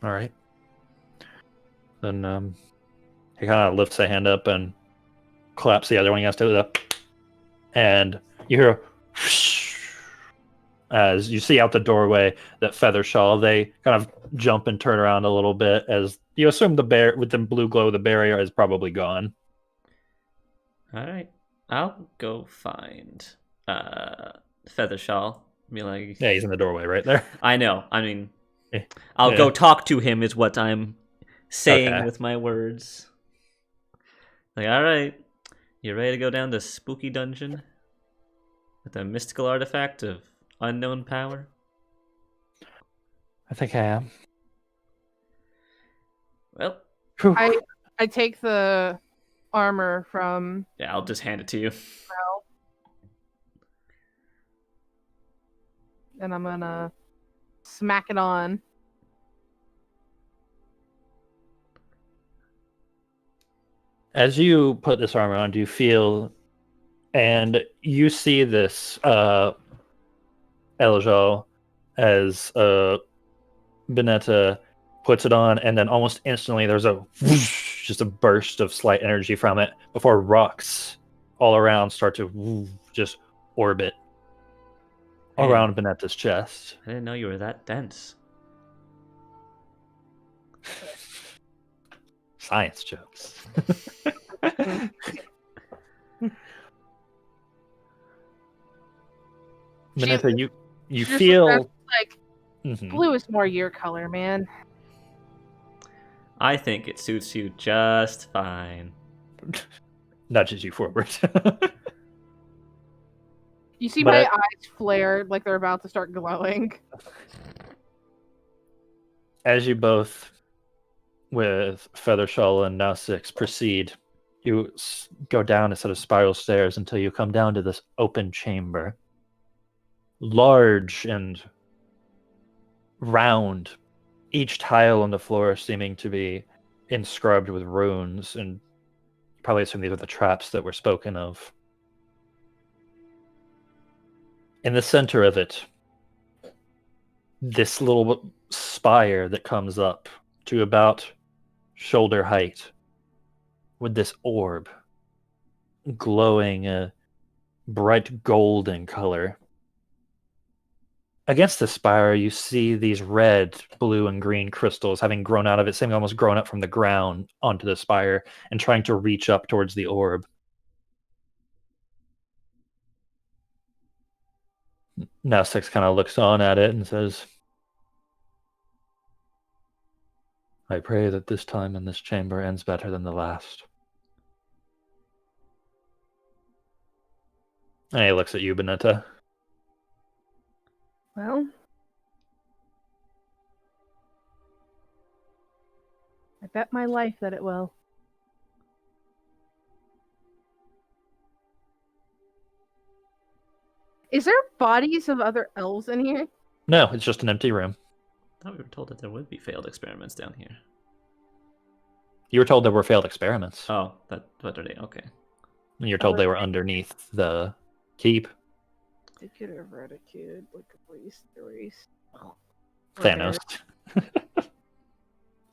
All right. Then he kind of lifts a hand up and claps the other one. He has to do that. And you hear a whoosh as you see out the doorway that Feathershaw, they kind of jump and turn around a little bit as you assume the bear with the blue glow, the barrier is probably gone. All right, I'll go find Feathershaw. Be like, Yeah, he's in the doorway right there. I know. I mean, Yeah. I'll go talk to him. Is what I'm saying Okay. with my words. Like, all right, you ready to go down the spooky dungeon with a mystical artifact of unknown power? I think I am. Well, Whew. I take the armor from yeah, I'll just hand it to you. Mel, and I'm gonna smack it on. As you put this armor on, do you feel, and you see this Eljo as Benetta puts it on, and then almost instantly there's a whoosh, just a burst of slight energy from it before rocks all around start to just orbit Man. around Benetta's chest. I didn't know you were that dense. Science jokes. Benetta, you She's just feel like Mhm. blue is more your color, man. I think it suits you just fine. nudges you forward. You see But my I- eyes flare like they're about to start glowing. As you both, with Feathershaw and now Six, proceed, you go down a set of spiral stairs until you come down to this open chamber. Large and round, each tile on the floor seeming to be inscribed with runes, and you probably assume these are the traps that were spoken of. In the center of it, this little spire that comes up to about shoulder height with this orb glowing a bright golden color. Against the spire, you see these red, blue, and green crystals having grown out of it, seeming almost grown up from the ground onto the spire and trying to reach up towards the orb. Now Six kind of looks on at it and says, I pray that this time in this chamber ends better than the last. And he looks at you, Benetta. Well, I bet my life that it will. Is there bodies of other elves in here? No, it's just an empty room. I thought we were told that there would be failed experiments down here. You were told there were failed experiments. Oh, what are they? Okay. And you're told they were underneath the keep. They could have eradicated like a race. Thanos.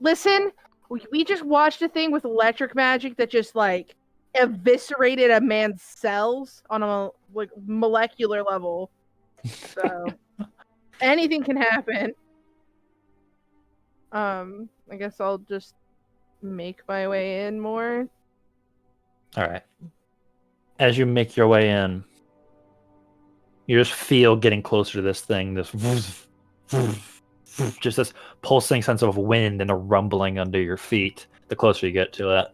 Listen, we just watched a thing with electric magic that just like eviscerated a man's cells on a like molecular level. So anything can happen. I guess I'll just make my way in more. All right. As you make your way in, you just feel getting closer to this thing, just this pulsing sense of wind and a rumbling under your feet the closer you get to it.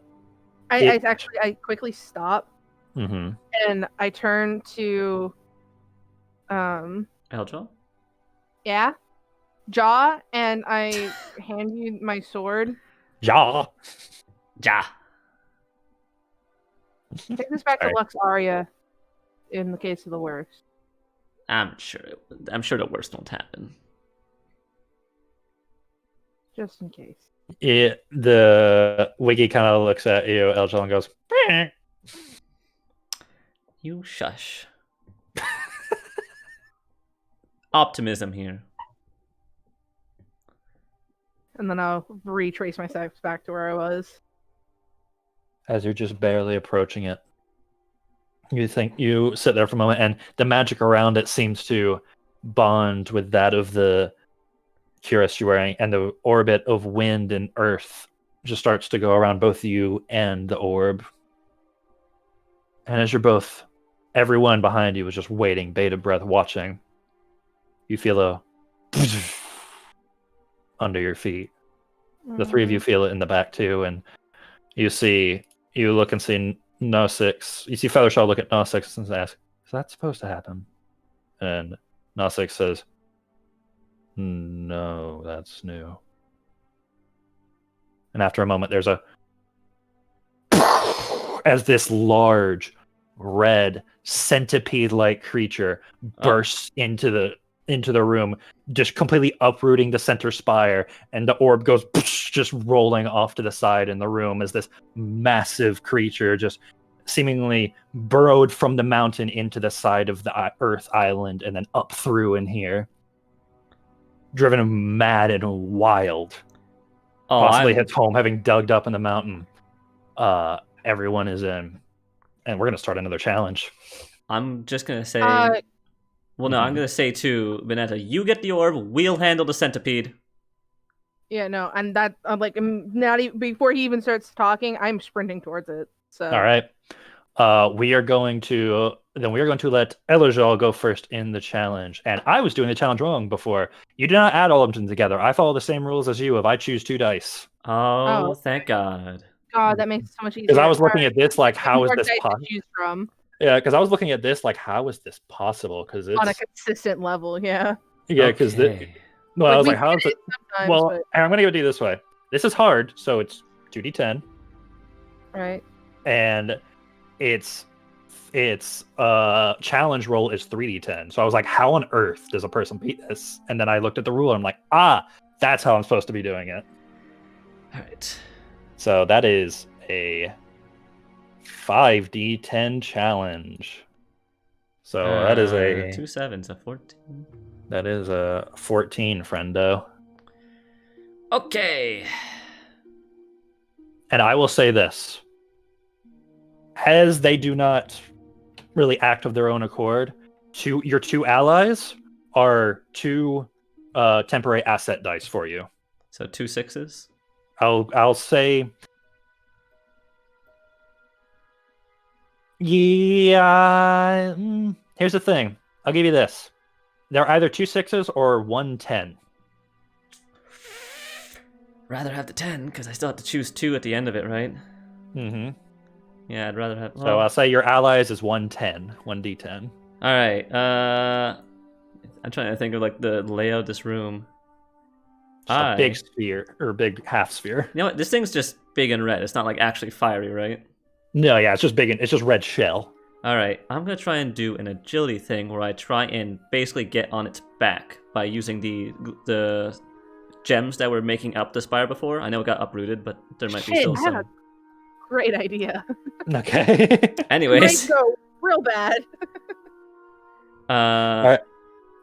I quickly stop Mm-hmm. and I turn to Eljo? yeah, Jaw, and I hand you my sword. Ja. Ja. Take this back Sorry. to Luxaria in the case of the worst. I'm sure the worst won't happen. Just in case. The Wiggy kind of looks at you, Elgel, and goes, "Meh." You shush. Optimism here. And then I'll retrace my steps back to where I was. As you're just barely approaching it. You sit there for a moment, and the magic around it seems to bond with that of the cuirass you're wearing, and the orbit of wind and earth just starts to go around both you and the orb. And as you're both, everyone behind you is just waiting, bated breath, watching. You feel a under your feet. The three of you feel it in the back too, and you look and see Nosix. You see Feathershaw look at Nosix and ask, "Is that supposed to happen?" And Nosix says, "No, that's new." And after a moment, there's a as this large, red, centipede-like creature bursts into the room, just completely uprooting the center spire, and the orb goes just rolling off to the side in the room as this massive creature just seemingly burrowed from the mountain into the side of the Earth Island and then up through in here, driven mad and wild. Possibly hits home, having dug up in the mountain. Everyone is in, and we're gonna start another challenge. I'm just gonna say. I'm gonna say to Benetta, you get the orb. We'll handle the centipede. Yeah, no, and that I'm like not even before he even starts talking, I'm sprinting towards it. So all right, we are going to let Elojal go first in the challenge. And I was doing the challenge wrong before. You do not add all of them together. I follow the same rules as you. If I choose 2 dice. Oh, thank God. God, that makes it so much easier. Because I was looking at this like, how is this possible? Choose from. Yeah, because I was looking at this like, how is this possible? Because it's on a consistent level, yeah. Yeah, because Okay. I was like, how is it? Well, but... I'm gonna go do it this way. This is hard, so it's 2d10, right? And its challenge roll is 3d10. So I was like, how on earth does a person beat this? And then I looked at the rule, and I'm like, that's how I'm supposed to be doing it. All right. So that is a 5d10 challenge. So that is 2 7s, a 14. That is a 14, friendo. Okay. And I will say this. As they do not really act of their own accord, your 2 allies are 2 temporary asset dice for you. So 2 6s? I'll say... Yeah... Here's the thing. I'll give you this. They're either 2 6s or 1 10. Rather have the 10, because I still have to choose 2 at the end of it, right? Mm-hmm. Yeah, I'd rather have... So I'll say your allies is 110, 1d10. Alright, I'm trying to think of, like, the layout of this room. Just a big sphere, or big half sphere. You know what? This thing's just big and red. It's not, like, actually fiery, right? No, yeah, it's just big and it's just red shell. Alright, I'm gonna try and do an agility thing where I try and basically get on its back by using the gems that were making up the spire before. I know it got uprooted, but there might be still some. Great idea. Okay. Anyways. Might go real bad. All right.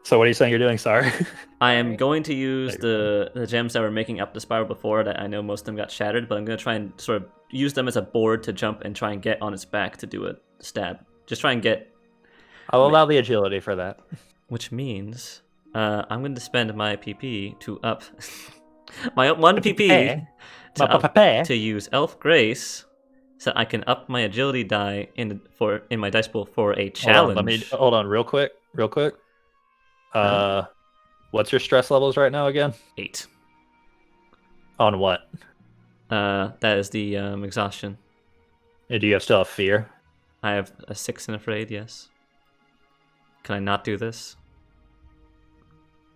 So what are you saying you're doing? Sorry. I am going to use the gems that were making up the spiral before that I know most of them got shattered, but I'm going to try and sort of use them as a board to jump and try and get on its back to do a stab. Just try and get... I'll allow the agility for that. Which means I'm going to spend my PP to up My 1 PP Papa. to use Elf Grace, so I can up my agility die in my dice pool for a challenge. Hold on, real quick. What's your stress levels right now again? 8. On what? That is the exhaustion. Do you still have fear? I have a 6 and afraid. Yes. Can I not do this?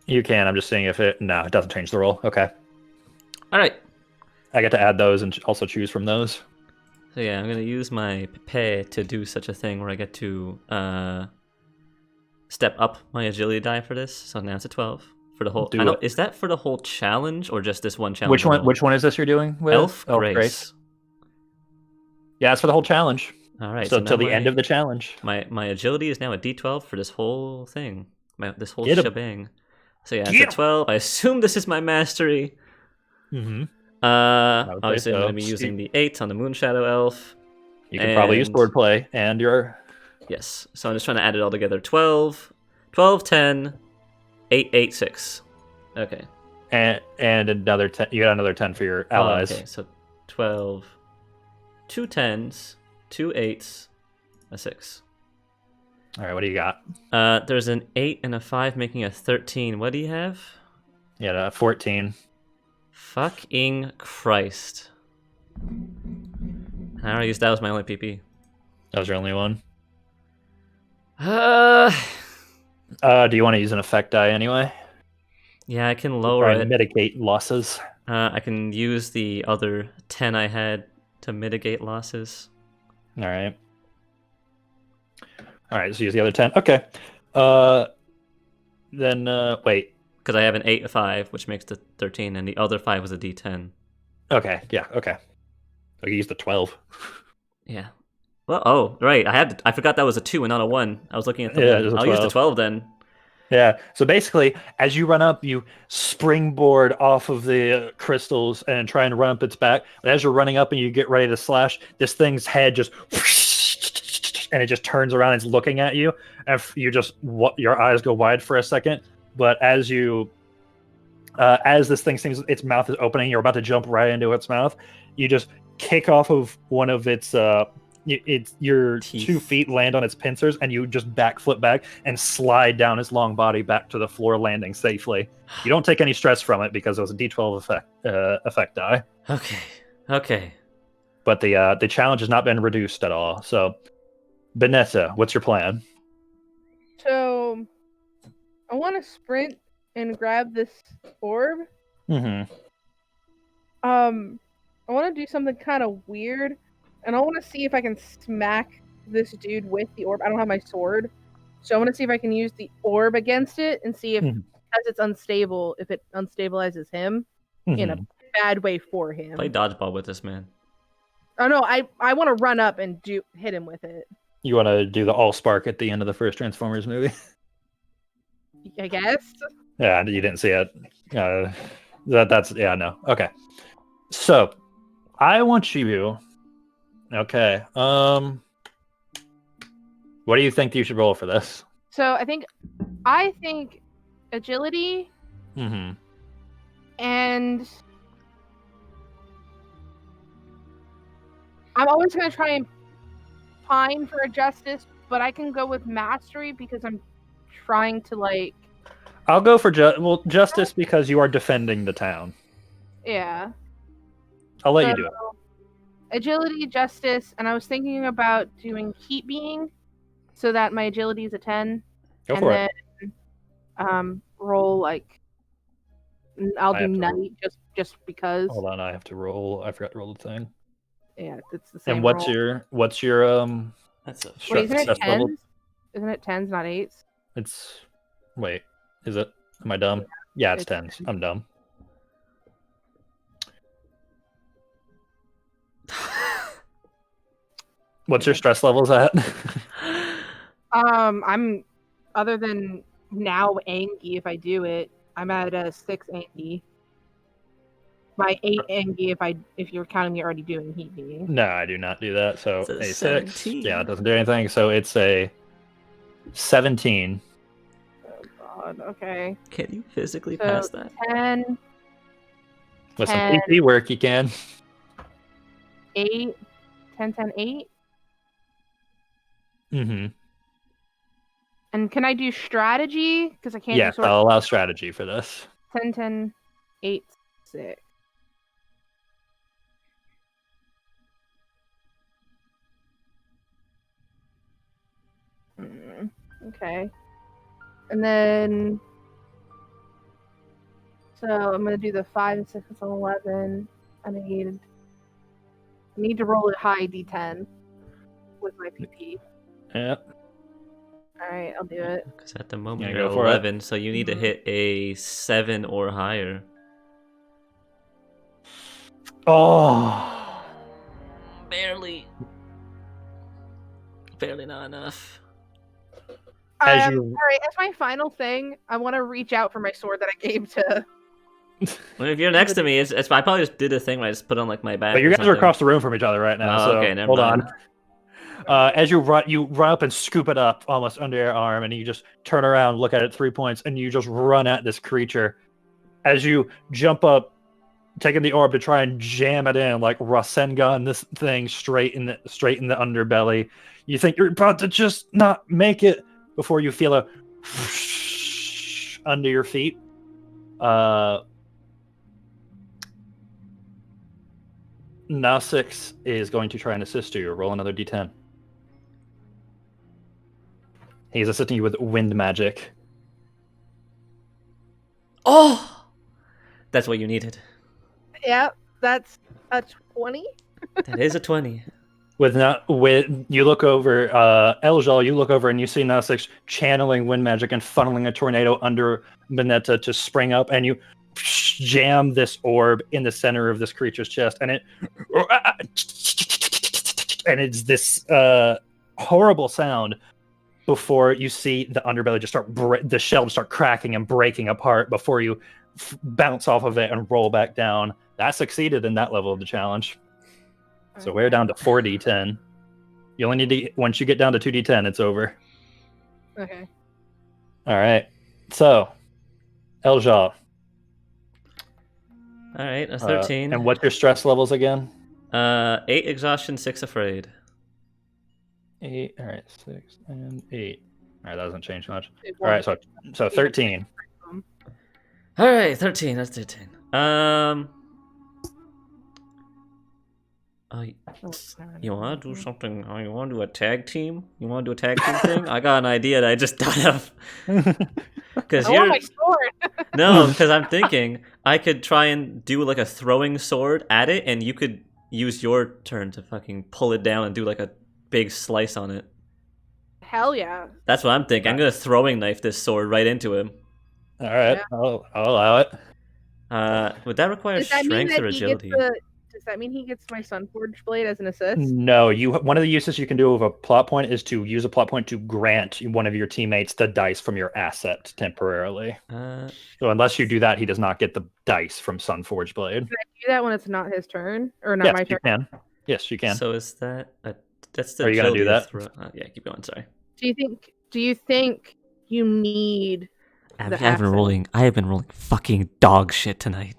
You can. I'm just seeing if it. No, it doesn't change the roll. Okay. All right. I get to add those and also choose from those. So yeah, I'm gonna use my pay to do such a thing where I get to step up my agility die for this. So now it's a 12 for the whole. Is that for the whole challenge or just this one challenge? Which one is this you're doing with? Elf Grace. Yeah, it's for the whole challenge. All right. So till the end of the challenge. My agility is now a D12 for this whole thing. This whole Get 'em. shebang. So yeah, it's a 12. I assume this is my mastery. Mm-hmm. Obviously, I'm going to be using the 8 on the Moonshadow Elf. You can probably use swordplay and your... Yes, so I'm just trying to add it all together. 12, 10, 8, 8, 6. Okay. And another 10. You got another 10 for your allies. Okay, so 12, 2 10s, 2 8s, a 6. All right, what do you got? There's an 8 and a 5 making a 13. What do you have? Yeah, 14. Fucking Christ. I already used that was my only PP. That was your only one? Uh, Do you want to use an effect die anyway? Yeah, I can lower it. Mitigate losses. I can use the other 10 I had to mitigate losses. All right. So use the other 10. Okay. Then wait. Because I have an 8, a 5, which makes the 13, and the other 5 was a D10. Okay, yeah, okay. I can use the 12. Yeah. Well, oh, right. I forgot that was a 2 and not a 1. I was looking at the 1. I'll use the 12 then. Yeah, so basically, as you run up, you springboard off of the crystals and try and run up its back. But as you're running up and you get ready to slash, this thing's head just... and it just turns around and it's looking at you. And your eyes go wide for a second. But as this thing seems its mouth is opening, you're about to jump right into its mouth. You just kick off of one of your teeth. 2 feet land on its pincers, and you just backflip back and slide down its long body back to the floor, landing safely. You don't take any stress from it because it was a D12 effect die. Okay. But the challenge has not been reduced at all. So, Benetta, what's your plan? So, I want to sprint and grab this orb. Mm-hmm. I want to do something kind of weird, and I want to see if I can smack this dude with the orb. I don't have my sword, so I want to see if I can use the orb against it and see if, as it's unstable, if it unstabilizes him in a bad way for him. Play dodgeball with this man. Oh no, I want to run up and hit him with it. You want to do the Allspark at the end of the first Transformers movie? I guess. Yeah, you didn't see it. No. Okay. So, I want you. Okay. What do you think you should roll for this? So I think agility. Mm-hmm. And I'm always gonna try and pine for a justice, but I can go with mastery because I'm trying to I'll go for justice because you are defending the town. Yeah. I'll let you do it. Agility, justice, and I was thinking about doing heat being, so that my agility is a 10. Go for it. Roll I'll do night just because. Hold on, I have to roll. I forgot to roll the thing. Yeah, it's the same. And what's your That's a Wait, isn't it 10s? level? Isn't it 10s, not 8s? Wait, is it? Am I dumb? Yeah, it's 10s. I'm dumb. What's your stress levels at? I'm other than now Angie if I do it, I'm at a 6 Angie. My 8 Angie if you're counting me already doing heat being. No, I do not do that. So It's a a 6. 17. Yeah, it doesn't do anything. So it's a 17. Oh god, okay. Can you physically So pass that? 10, With some 10, PP work, you can. 8, 10, 10, 8. Mm-hmm. And can I do strategy? Because I can't do Yes, sword. I'll allow strategy for this. 10, 10, 8, 6. Okay. And then, so I'm gonna do the 5 and 6 and 11. I need to roll a high D10 with my PP. Yep. All right, I'll do it. Because at the moment Yeah, you're go for it. 11, so you need to hit a 7 or higher. Oh. Barely. Barely not enough. As you- All right, as my final thing, I want to reach out for my sword that I gave to. Well, if you're next to me, it's I probably just did a thing where I just put on like my back. But you or guys are something. across the room from each other right now, Oh, so okay, never hold mind. on. As you run up and scoop it up almost under your arm, and you just turn around, look at it 3 points, and you just run at this creature. As you jump up, taking the orb to try and jam it in, like Rasengan, this thing straight in the underbelly. You think you're about to just not make it before you feel a under your feet. Nausix is going to try and assist you. Roll another d10. He's assisting you with wind magic. Oh! That's what you needed. Yep, that's a 20. That is a 20. With you look over, Eljal, you look over and you see Nausix channeling wind magic and funneling a tornado under Minetta to spring up, and you jam this orb in the center of this creature's chest, and it's this horrible sound before you see the underbelly just the shell start cracking and breaking apart before you bounce off of it and roll back down. That succeeded in that level of the challenge. So we're down to 4d10. You only need to, once you get down to 2d10, it's over. Okay. All right. So, Eljal. All right, a 13. And what's your stress levels again? 8 exhaustion, 6 afraid. 8. All right, 6 and 8. All right, that doesn't change much. All right, so 13. All right, 13. That's 13. You want to do something? You want to do a tag team? You want to do a tag team thing? I got an idea that I just thought of. Because I want my sword. No, because I'm thinking I could try and do like a throwing sword at it, and you could use your turn to fucking pull it down and do like a big slice on it. Hell yeah. That's what I'm thinking. I'm gonna throwing knife this sword right into him. All right, Yeah. I'll allow it. Would that require strength or agility? Does that mean he gets my Sunforged blade as an assist? No, one of the uses you can do of a plot point is to use a plot point to grant one of your teammates the dice from your asset temporarily. So unless you do that, he does not get the dice from Sunforged Blade. Can I do that when it's not his turn or not my turn? You can. Yes, you can. So is that that's the Are you gonna do agility that? yeah, keep going. Sorry. Do you think you need I the have been asset? I have been rolling fucking dog shit tonight.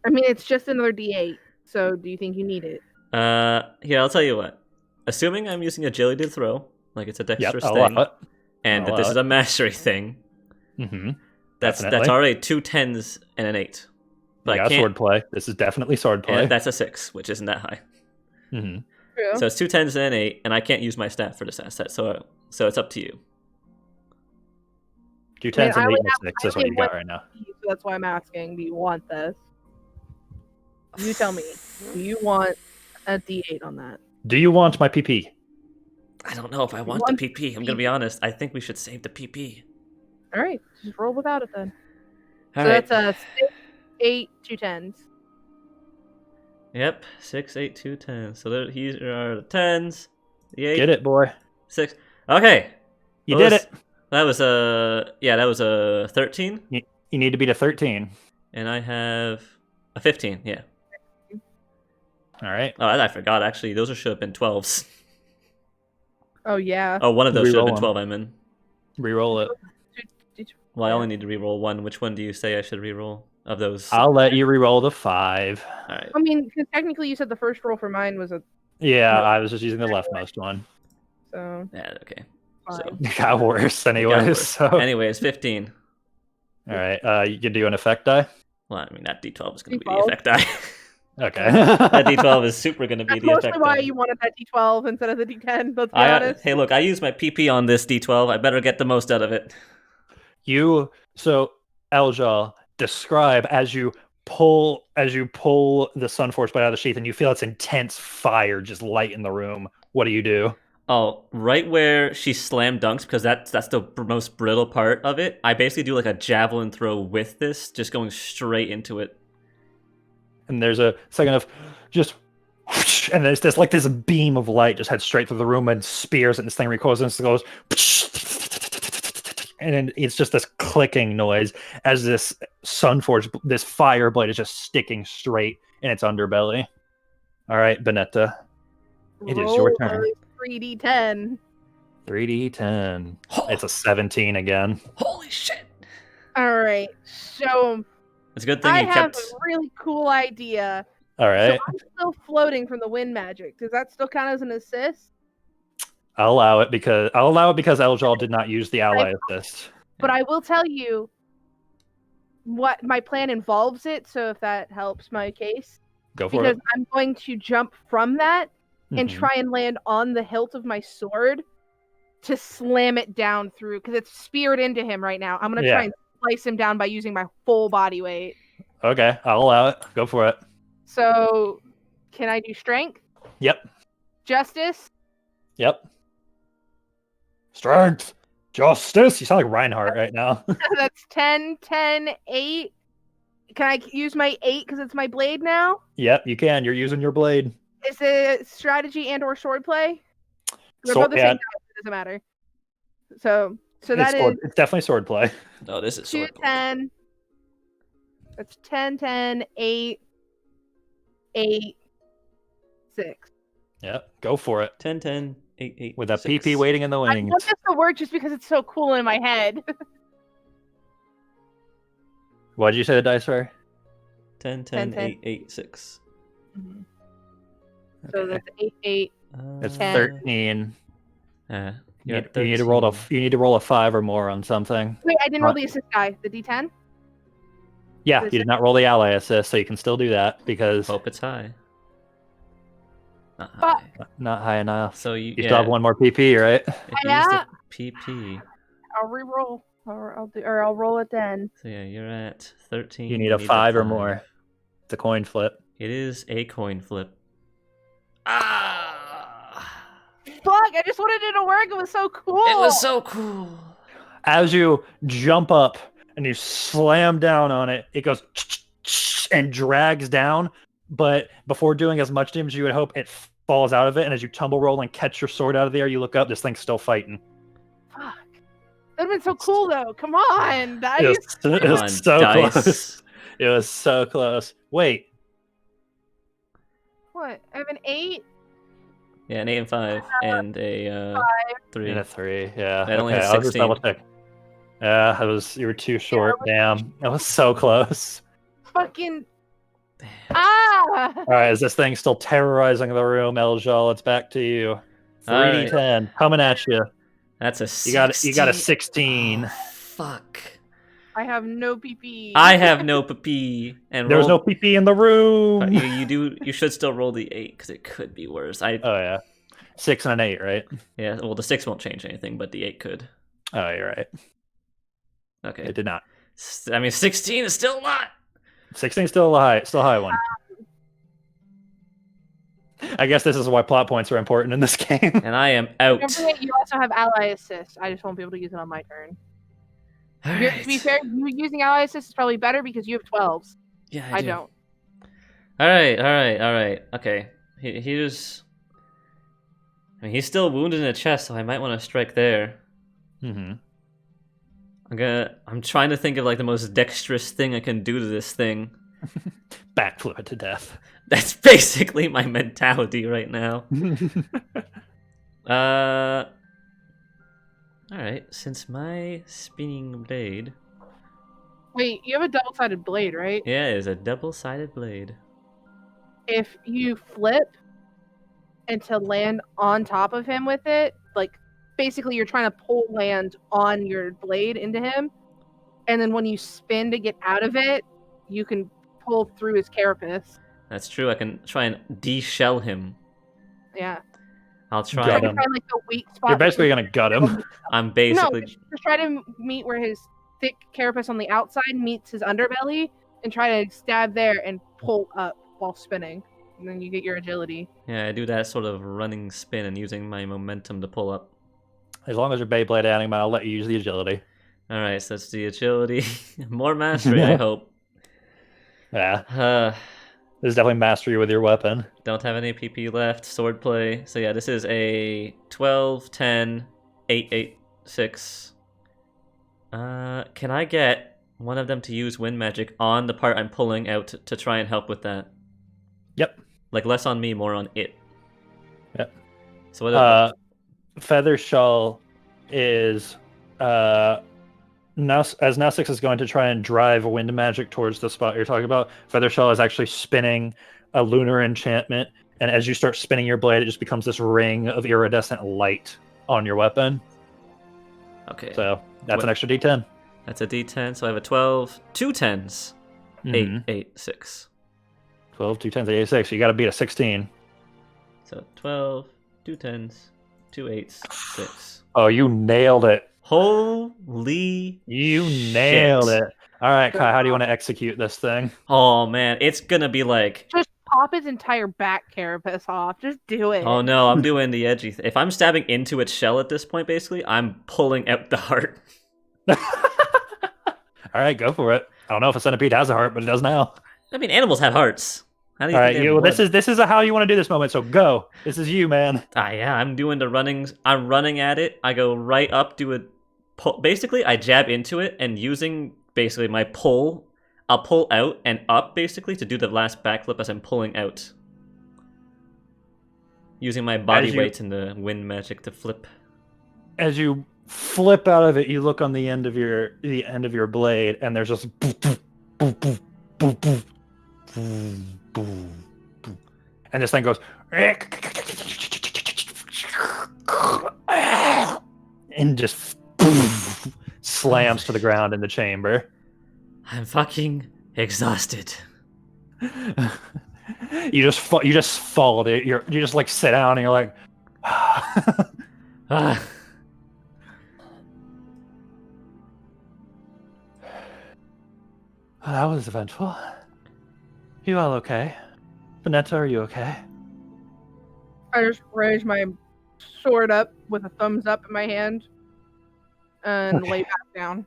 I mean, it's just another D8. So do you think you need it? Here, I'll tell you what. Assuming I'm using agility to throw, like it's a dexterous I'll thing, allow it. and that this is a mastery thing, Mm-hmm. that's Definitely. already 2 10s and an 8. But You I got can't. sword play. This is definitely sword play. And that's a 6, which isn't that high. Mm-hmm. True. So it's 2 10s and an 8, and I can't use my stat for this asset. So it's up to you. 2 10s I and would 8 and 6 is what you got right now. So that's why I'm asking. Do you want this? You tell me. Do you want a D8 on that? Do you want my PP? I don't know if I want the PP. I'm gonna be honest. I think we should save the PP. All right, just roll without it then. All So right. that's a 6, 8, 2 10s. Yep, 6, 8, 2 10. So here are the 10s, the 8, Get it, boy. 6. Okay, You did it. that was a 13, You need to beat a 13. and I have a 15. Yeah. All right. Oh, I forgot. Actually, those should have been 12s. Oh yeah. Oh, one of those should have been Reroll 12. I mean. Reroll it. Well, I only need to reroll one. Which one do you say I should reroll? of those. I'll let you re-roll the 5. All right. I mean, because technically you said the first roll for mine was a Yeah, No. I was just using the leftmost one. so Yeah. Okay. fine. So It got worse it got anyways. worse. So. Anyways, 15. All right. You can do an effect die. Well, I mean that D12 is going to be the D12? effect die. Okay. That D12 is super going to be That's the mostly effect why die. you wanted that D12 instead of the D10. Let's be honest. Hey, look, I used my PP on this D12. I better get the most out of it. So Eljal, describe as you pull the Sunforce blade out of the sheath, and you feel its intense fire just light in the room. What do you do? Oh, right where she slam dunks, because that's the most brittle part of it. I basically do like a javelin throw with this, just going straight into it. And there's a second of just, and there's this like this beam of light just heads straight through the room and spears, and this thing recoils and it goes, and then it's just this clicking noise as this this fire blade is just sticking straight in its underbelly. All right, Benetta, it is your turn. 3D10. 3d10. It's a 17 again. Holy shit! All right, so It's a good thing I you have kept. a really cool idea. All right, So I'm still floating from the wind magic. Does that still count as an assist? I'll allow it because Eljal did not use the ally assist. But I will tell you what my plan involves it. So if that helps my case, Go for because it. I'm going to jump from that and Mhm. try and land on the hilt of my sword to slam it down through, because it's speared into him right now. I'm gonna try and slice him down by using my full body weight. Okay, I'll allow it. Go for it. So, can I do strength? Yep. Justice? Yep. Strength. Justice. You sound like Reinhardt right now. That's 10, 10, 8. Can I use my 8 because it's my blade now? Yep, you can. You're using your blade. Is it strategy and or sword play? They're Sword- both the yeah. same dice, it doesn't matter. So that is It's definitely sword play. Oh, this is 2, sword. 10. That's 10, 10, 8, 8, 6. Yep, go for it. 10, 10, 8, 8. With a 6. PP waiting in the I wings. want this to work just because it's so cool in my head. What did you say the dice were? 10, 10, 10. 8, 8, 6. So Okay. that's 8, 8. It's 10. 13. You're You at need to roll 13. you need to roll a 5 or more on something. Wait, I didn't roll the assist die. The D10? Yeah, This you did not roll the ally assist, so you can still do that because Hope it's high. Not Fuck. high. not high enough. So you You still have one more PP, right? If you use Yeah. the PP, I'll re-roll. Or I'll roll it then. so yeah, you're at 13. You need a 5 or more. It's a coin flip. It is a coin flip. Ah! Fuck! I just wanted it to work. It was so cool. It was so cool. As you jump up and you slam down on it, it goes and drags down. But before doing as much damage as you would hope, it falls out of it. And as you tumble roll and catch your sword out of the air, you look up. This thing's still fighting. Fuck. That'd been so cool though. Come on, It dice. was, it Come was on, so dice. close. It was so close. Wait, What? I have an 8. Yeah, an 8 and 5 and a 3. and a 3. Yeah. That only okay, has I'll just 16. double check. Yeah, you were too short. Damn, that was so close. Fucking. Ah! All right, is this thing still terrorizing the room, Eljal? It's back to you. 3d10 coming at you. That's a 16. You got a 16. Oh, fuck. I have no PP. I have no PP. And There was no PP in the room. But you should still roll the 8 because it could be worse. Oh yeah, 6 and an 8, right? Yeah, well the 6 won't change anything, but the 8 could. Oh, you're right. Okay. It did not. I mean 16 is still a lot. 16 still a high one. I guess this is why plot points are important in this game. And I am out. Don't forget, you also have ally assist. I just won't be able to use it on my turn. All To be right. fair, you using ally assist is probably better because you have 12s. Yeah, I do. don't. All right. Okay. Here's. I mean, he's still wounded in the chest, so I might want to strike there. Mm-hmm. I'm trying to think of like the most dexterous thing I can do to this thing. Backflip it to death. That's basically my mentality right now. All right. Since my spinning blade Wait, you have a double-sided blade, right? Yeah, it's a double-sided blade. If you flip and to land on top of him with it, like basically you're trying to pull land on your blade into him, and then when you spin to get out of it, you can pull through his carapace. That's true. I can try and de-shell him. Yeah. I'll try. Try Got to him. find like the weak spot. You're basically gonna gut him. I'm No, basically. just try to meet where his thick carapace on the outside meets his underbelly, and try to stab there and pull up while spinning, and then you get your agility. Yeah, I do that sort of running spin and using my momentum to pull up. As long as you're Beyblade adding, I'll let you use the agility. All right, so that's the agility. More mastery, I hope. Yeah, Uh, this is definitely mastery with your weapon. don't have any PP left. Swordplay. So yeah, this is a 12, 10, 8, 8, 6. Can I get one of them to use wind magic on the part I'm pulling out to try and help with that? Yep. Like less on me, more on it. Yep. So what? Feather Shawl is now as now 6 is going to try and drive wind magic towards the spot you're talking about. Feather Shawl is actually spinning a lunar enchantment, and as you start spinning your blade, it just becomes this ring of iridescent light on your weapon. Okay. So that's an extra D10. That's a D10. So I have a 12, 2 10s, 8, Mhm. 8, 6. 12, 2 10s, 8, 6. You got to beat a 16. So 12, 2 10s, 2 8s, 6. Oh, you nailed it. Holy You shit. nailed it. All right, Kai, how do you want to execute this thing? Oh man, it's gonna be like, Just pop his entire back carapace off. Just do it. oh no, I'm doing the edgy if I'm stabbing into its shell at this point, basically, I'm pulling out the heart. All right, go for it. I don't know if a centipede has a heart, but it does now. I mean, animals have hearts. How do you All think right, they have blood? this is how you want to do this moment. So go. This is you, man. Yeah, I'm doing the runnings. I'm running at it. I go right up, do a pull. Basically, I jab into it, and using basically my pull, I'll pull out and up basically to do the last backflip as I'm pulling out. Using my body weight and the wind magic to flip. As you flip out of it, you look on the end of your blade, and there's just boom, boom, boom, boom, boom, boom, boom, boom, boom. And this thing goes and just slams to the ground in the chamber. I'm fucking exhausted. You just fall. You just like sit down and you're like, Ah. that was eventful. You all okay? Vanetta, are you okay? I just raise my sword up with a thumbs up in my hand and lay back down.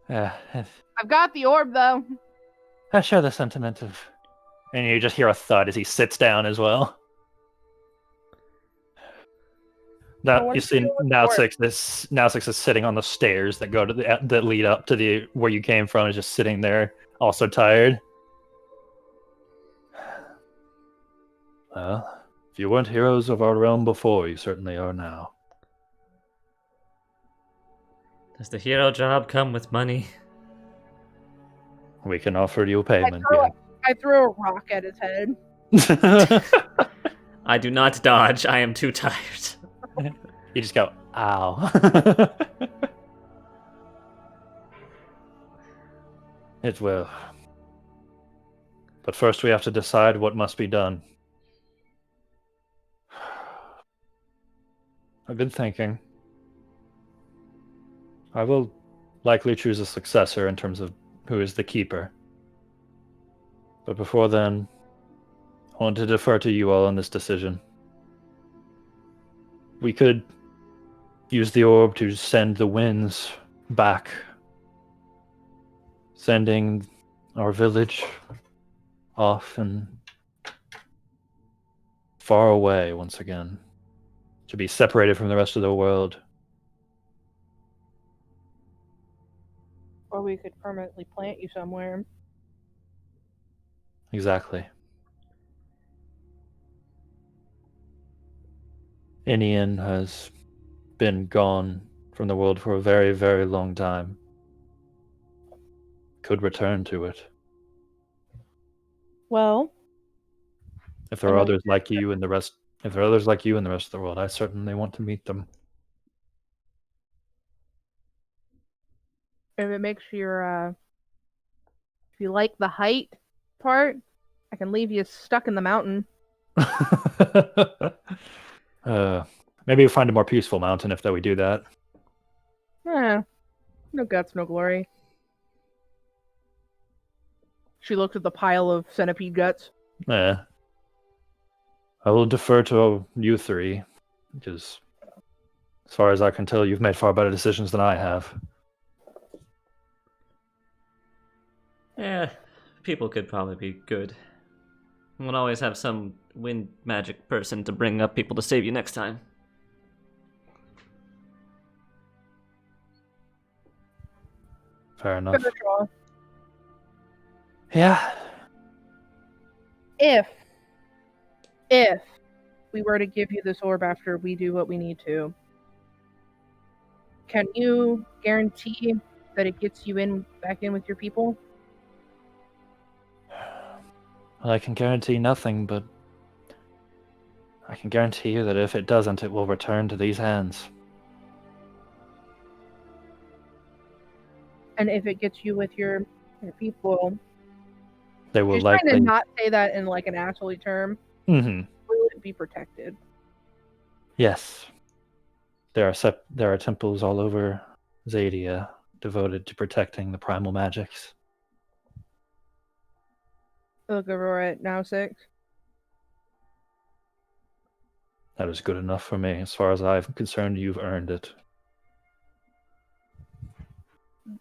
Yeah, I've got the orb though. I share the sentiment of. And you just hear a thud as he sits down as well. Now you see now six. Now 6 is sitting on the stairs that go to that lead up to the where you came from. Is just sitting there, also tired. Well, if you weren't heroes of our realm before, you certainly are now. Does the hero job come with money? We can offer you payment. I throw a rock at his head. Yeah. I do not dodge. I am too tired. You just go, ow. It will. But first we have to decide what must be done. I've been thinking. I will likely choose a successor in terms of who is the keeper. But before then, I want to defer to you all on this decision. We could use the orb to send the winds back, sending our village off and far away once again, to be separated from the rest of the world. Or we could permanently plant you somewhere. Exactly. Inian has been gone from the world for a very, very long time. could return to it. Well, If there I are know others like you in the rest, if there are others like you in the rest of the world, I certainly want to meet them. if it makes your if you like the height part, I can leave you stuck in the mountain. Maybe we'll find a more peaceful mountain if that we do that. Eh, no guts, no glory. She looked at the pile of centipede guts. I will defer to you three, because as far as I can tell, you've made far better decisions than I have. Yeah, people could probably be good. We'll always have some wind magic person to bring up people to save you next time. Fair enough. Fair draw. Yeah. If we were to give you this orb after we do what we need to, can you guarantee that it gets you back in with your people? Well, I can guarantee nothing, but I can guarantee you that if it doesn't, it will return to these hands. And if it gets you with your people, They will you're trying likely. to not say that in like an asshole term. Mm-hmm. Will it be protected? Yes. There are temples all over Xadia devoted to protecting the primal magics. Look, Aurora at now 6. That is good enough for me. As far as I'm concerned, you've earned it.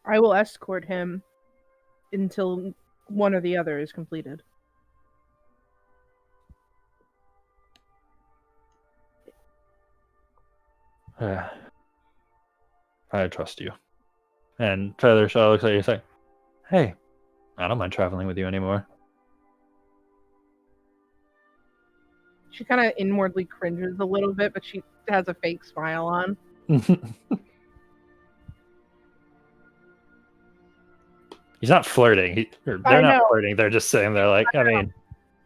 I will escort him until one or the other is completed. I trust you. And Feathershaw looks at you and say, "Hey, I don't mind traveling with you anymore." She kind of inwardly cringes a little bit, but she has a fake smile on. He's not flirting. They're I not know. flirting. They're just saying they're like, I mean,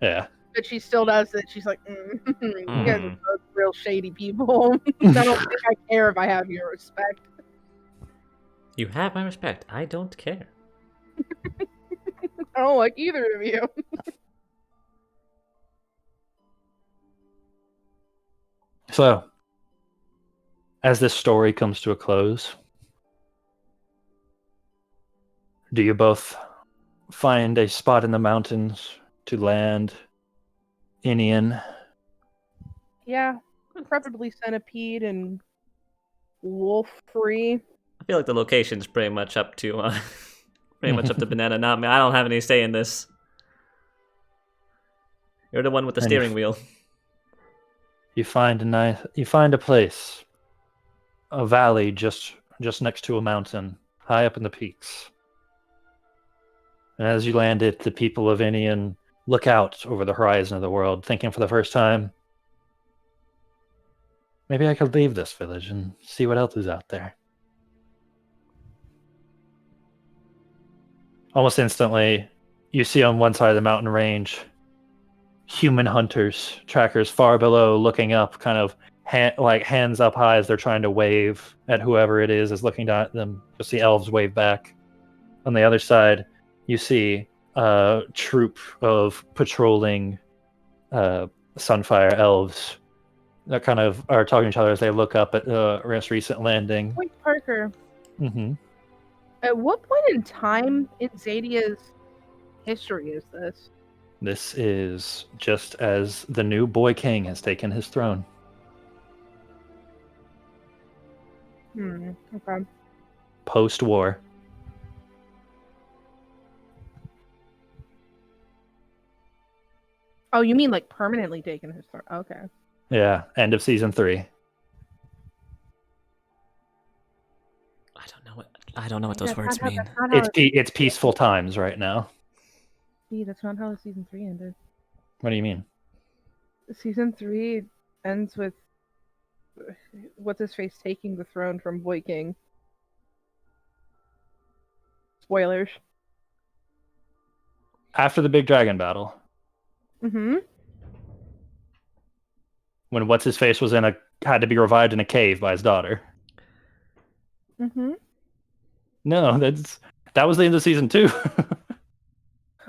yeah. But she still does it. She's like, you guys are both real shady people. I don't think I care if I have your respect. You have my respect. I don't care. I don't like either of you. So, as this story comes to a close, do you both find a spot in the mountains to land Inian? Yeah, preferably centipede and wolf free. I feel like the location's pretty much up to Banana, not me. I don't have any say in this. You're the one with the And steering wheel. You find a place, a valley just next to a mountain, high up in the peaks. And as you land it, the people of Inian look out over the horizon of the world, thinking for the first time, maybe I could leave this village and see what else is out there. Almost instantly, you see on one side of the mountain range human hunters, trackers far below, looking up, kind of hands up high as they're trying to wave at whoever it is looking down at them. You'll see elves wave back. On the other side, you see a troop of patrolling Sunfire elves that kind of are talking to each other as they look up at this recent landing. Wait, Parker. Mm-hmm. At what point in time in Xadia's history is this? This is just as the new boy king has taken his throne. Okay. Post-war. Oh, you mean like permanently taking his throne? Okay. Yeah, end of season 3. I don't know what those words mean. It's peaceful times right now. See, that's not how season 3 ended. What do you mean? Season 3 ends with what's his face taking the throne from Boy King. Spoilers. After the big dragon battle, Mm-hmm. when what's his face was had to be revived in a cave by his daughter. Mm-hmm. No, that was the end of season 2.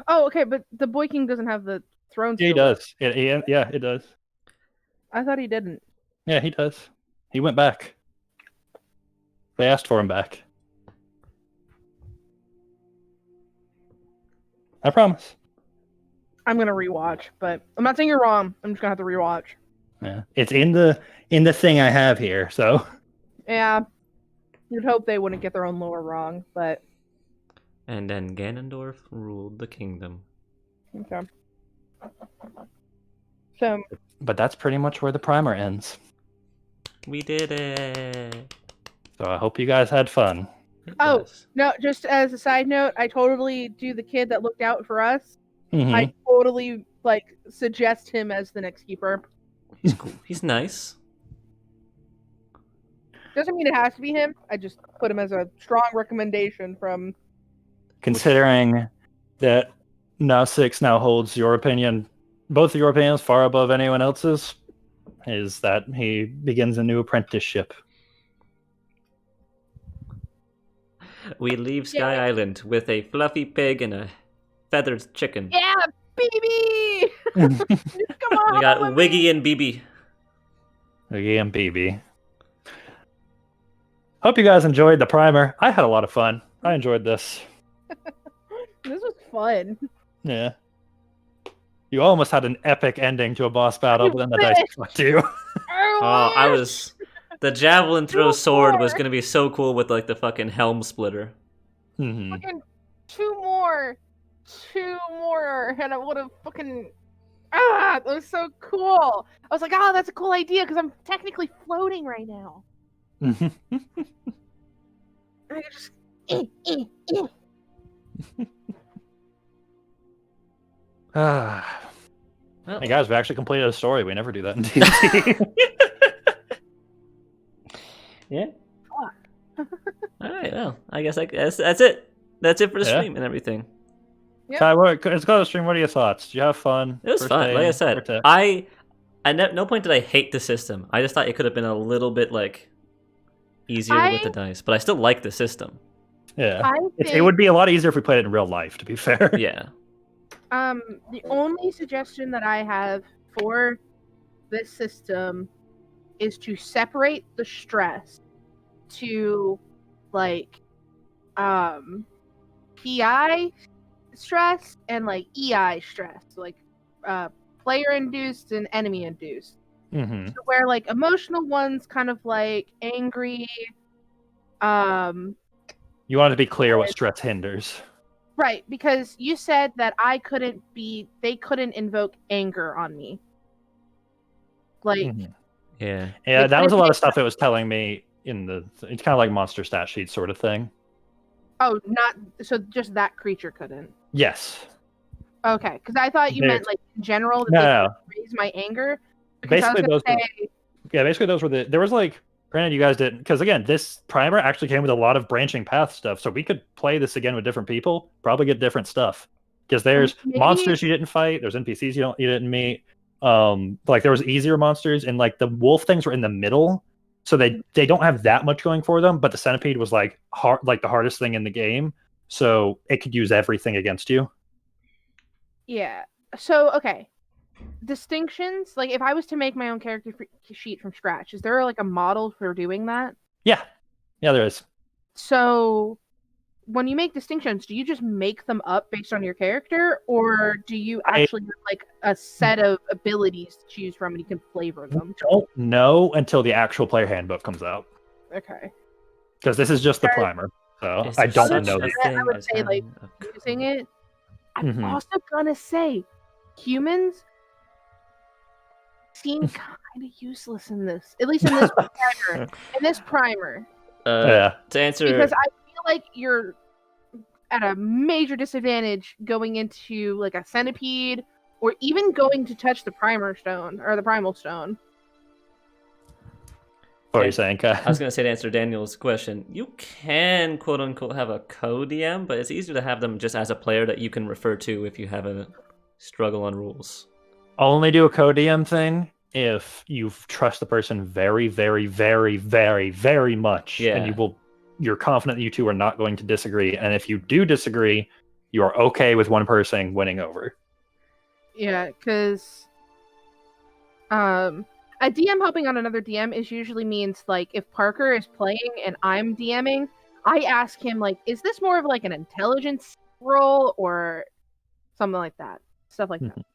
Oh, okay, but the Boy King doesn't have the throne. Yeah, he still. does. Yeah, it does. I thought he didn't. Yeah, he does. He went back. They asked for him back. I promise. I'm gonna rewatch, but I'm not saying you're wrong. I'm just gonna have to rewatch. Yeah, it's in the thing I have here. So Yeah, you'd hope they wouldn't get their own lore wrong, but And then Ganondorf ruled the kingdom. okay. So but that's pretty much where the primer ends. We did it. So I hope you guys had fun. It Oh. was. no, just as a side note, I totally do the kid that looked out for us. Mhm. I totally suggest him as the next keeper. He's cool. He's nice. Doesn't mean it has to be him. I just put him as a strong recommendation from. Considering that Six now holds your opinion, both of your opinions far above anyone else's, is that he begins a new apprenticeship. We leave Sky Island with a fluffy pig and a feathered chicken. Yeah, baby! Come on! We got with Wiggy me. and BB. Again, BB. Hope you guys enjoyed the primer. I had a lot of fun. I enjoyed this. This was fun. Yeah. You almost had an epic ending to a boss battle, but then the dice fucked you. I was. The javelin throw Two sword was more. gonna be so cool with the fucking helm splitter. Mhm. Fucking two more, and I would have fucking. That was so cool. I was like, oh, that's a cool idea because I'm technically floating right now. I could just. Well, Hey guys, we actually completed a story. We never do that in D&D. yeah. All right. Well, I guess that's it. That's it for the Yeah. stream and everything. Yep. Kai, let's go to the stream. What are your thoughts? Did you have fun? It was First fun. day Like I in said, Vertex? I at no point did I hate the system. I just thought it could have been a little bit easier with the dice, but I still like the system. Yeah. I It think, would be a lot easier if we played it in real life, to be fair. Yeah. the only suggestion that I have for this system is to separate the stress to PI stress and EI stress, player induced and enemy induced. Mm-hmm. So where emotional ones kind of angry, You want to be clear what stress hinders. right, because you said that they couldn't invoke anger on me. Mhm. Yeah. Yeah, They that was a couldn't lot of make stuff it was telling me it's kind of like monster stat sheet sort of thing. Oh, not so just that creature couldn't. Yes. Okay, because I thought you There- meant in general that No, they no. could raise my anger. Because Basically, I was gonna those say, basically those were there was granted you guys didn't, because again, this primer actually came with a lot of branching path stuff, so we could play this again with different people, probably get different stuff. Because there's Maybe- monsters you didn't fight, there's NPCs you didn't meet. There was easier monsters, and the wolf things were in the middle, so they don't have that much going for them. But the centipede was the hardest thing in the game, so it could use everything against you. yeah. So okay, distinctions. If I was to make my own character sheet from scratch, is there a model for doing that? Yeah, there is. So when you make distinctions, do you just make them up based on your character, or do you actually have a set of abilities to choose from and you can flavor them? Don't know until the actual player handbook comes out, Okay. because this is just the primer, so Is I there don't such know. a thing I would as say, having a Using it, I'm Mhm. also gonna say humans seem kind of useless in this, at least in this primer. Yeah. To answer, Because I feel like you're at a major disadvantage going into a centipede, or even going to touch the primer stone or the primal stone. What are you saying, Kai? I was going to say to answer Daniel's question, you can quote unquote have a co-DM, but it's easier to have them just as a player that you can refer to if you have a struggle on rules. Only do a co-DM thing if you trust the person very, very, very, very, very much, and you're confident that you two are not going to disagree. And if you do disagree, you are okay with one person winning over. Yeah, because a DM helping on another DM is usually means like if Parker is playing and I'm DMing, I ask him like, is this more of like an intelligence roll or something like that, stuff like that.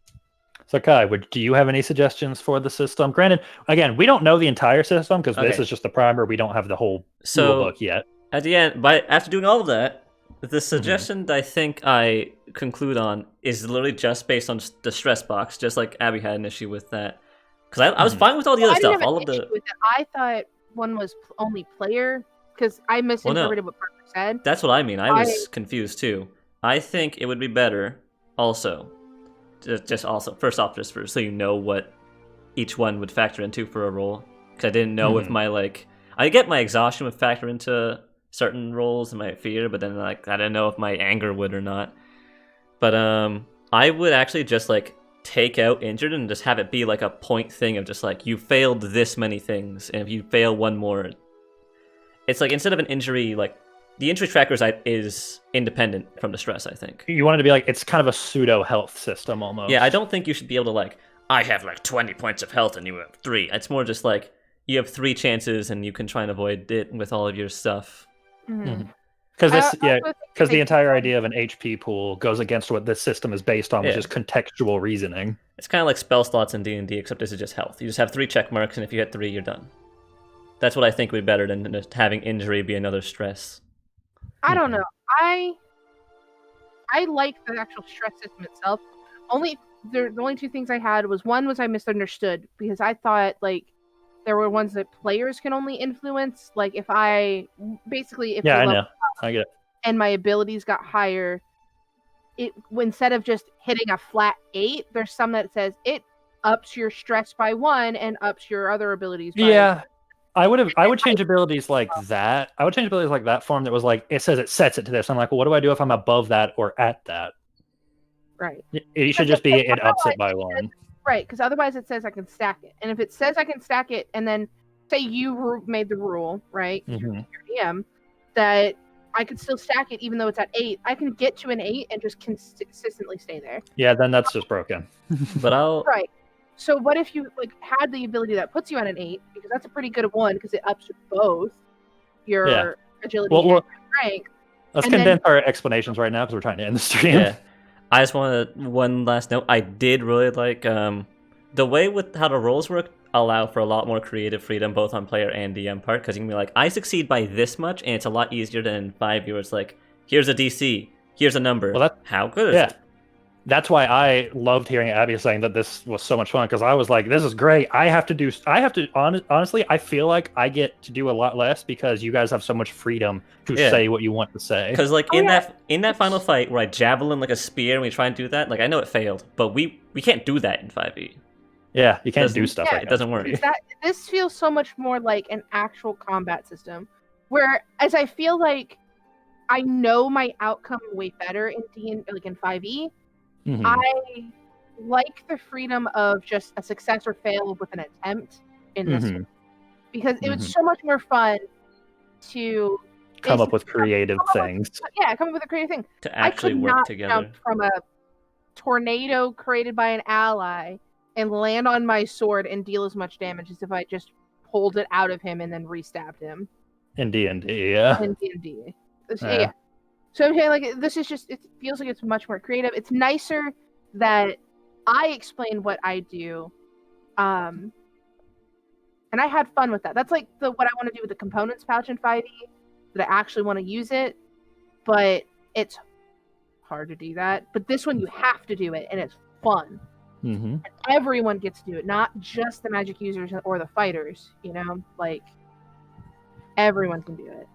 So Kai, do you have any suggestions for the system? Granted, again, we don't know the entire system because this is just the primer. We don't have the whole rule book yet. At the end, after doing all of that, the suggestion that I think I conclude on is literally just based on the stress box, just like Abbie had an issue with that. Because I was fine with all the other stuff. I thought one was only player because I misinterpreted what Parker said. That's what I mean. I was confused too. I think it would be better also. Just so you know what each one would factor into for a roll. Because I didn't know if I get my exhaustion would factor into certain rolls and my fear, but then I didn't know if my anger would or not. But I would actually just take out injured and just have it be like a point thing of just you failed this many things, and if you fail one more, it's instead of an injury the injury tracker is independent from the stress, I think. You want it to be it's kind of a pseudo health system almost. Yeah, I don't think you should be able to I have 20 points of health and you have 3. It's more just you have 3 chances and you can try and avoid it with all of your stuff. Because the entire idea of an HP pool goes against what this system is based on, which is contextual reasoning. It's kind of like spell slots in D&D, except this is just health. You just have 3 check marks, and if you hit 3, you're done. That's what I think would be better than just having injury be another stress. I don't know. I like the actual stress system itself. The only 2 things I had was one was I misunderstood because I thought there were ones that players can only influence. If I know. I get it. And my abilities got higher, instead of just hitting a flat 8, there's some that says it ups your stress by 1 and ups your other abilities by 1. I would change abilities like that. I would change abilities like that form that was it says it sets it to this. I'm well, what do I do if I'm above that or at that? Right. It should just be it ups it by 1. Right, because otherwise it says I can stack it. And if it says I can stack it, and then say you made the rule, right, your DM, that I could still stack it even though it's at 8, I can get to an 8 and just consistently stay there. Yeah, then that's just broken. But Right. So what if you had the ability that puts you on an 8, because that's a pretty good one because it ups both your agility and your strength. Let's condense our explanations right now because we're trying to end the stream. Yeah. I just wanted one last note. I did really like the way with how the rolls work allow for a lot more creative freedom both on player and DM part, because you can be I succeed by this much, and it's a lot easier than 5e where it's here's a DC, here's a number. Well, how good is it? That's why I loved hearing Abbie saying that this was so much fun, because I was this is great. Honestly, I feel like I get to do a lot less because you guys have so much freedom to say what you want to say. Because in that final fight where I javelin a spear and we try and do that, I know it failed, but we can't do that in 5e. Yeah, you can't do stuff like that. It doesn't work. This feels so much more like an actual combat system, whereas I feel I know my outcome way better in in 5e. I like the freedom of just a success or fail with an attempt in this one, because it was so much more fun to come up with creative things. Come up with a creative thing. To actually work together. Jump from a tornado created by an ally and land on my sword and deal as much damage as if I just pulled it out of him and then re-stabbed him. In D&D, yeah. In D&D. Yeah. So I'm saying, this is just, it feels like it's much more creative. It's nicer that I explain what I do. And I had fun with that. That's what I want to do with the components pouch in 5e, that I actually want to use it. But it's hard to do that. But this one, you have to do it, and it's fun. And everyone gets to do it, not just the magic users or the fighters, everyone can do it.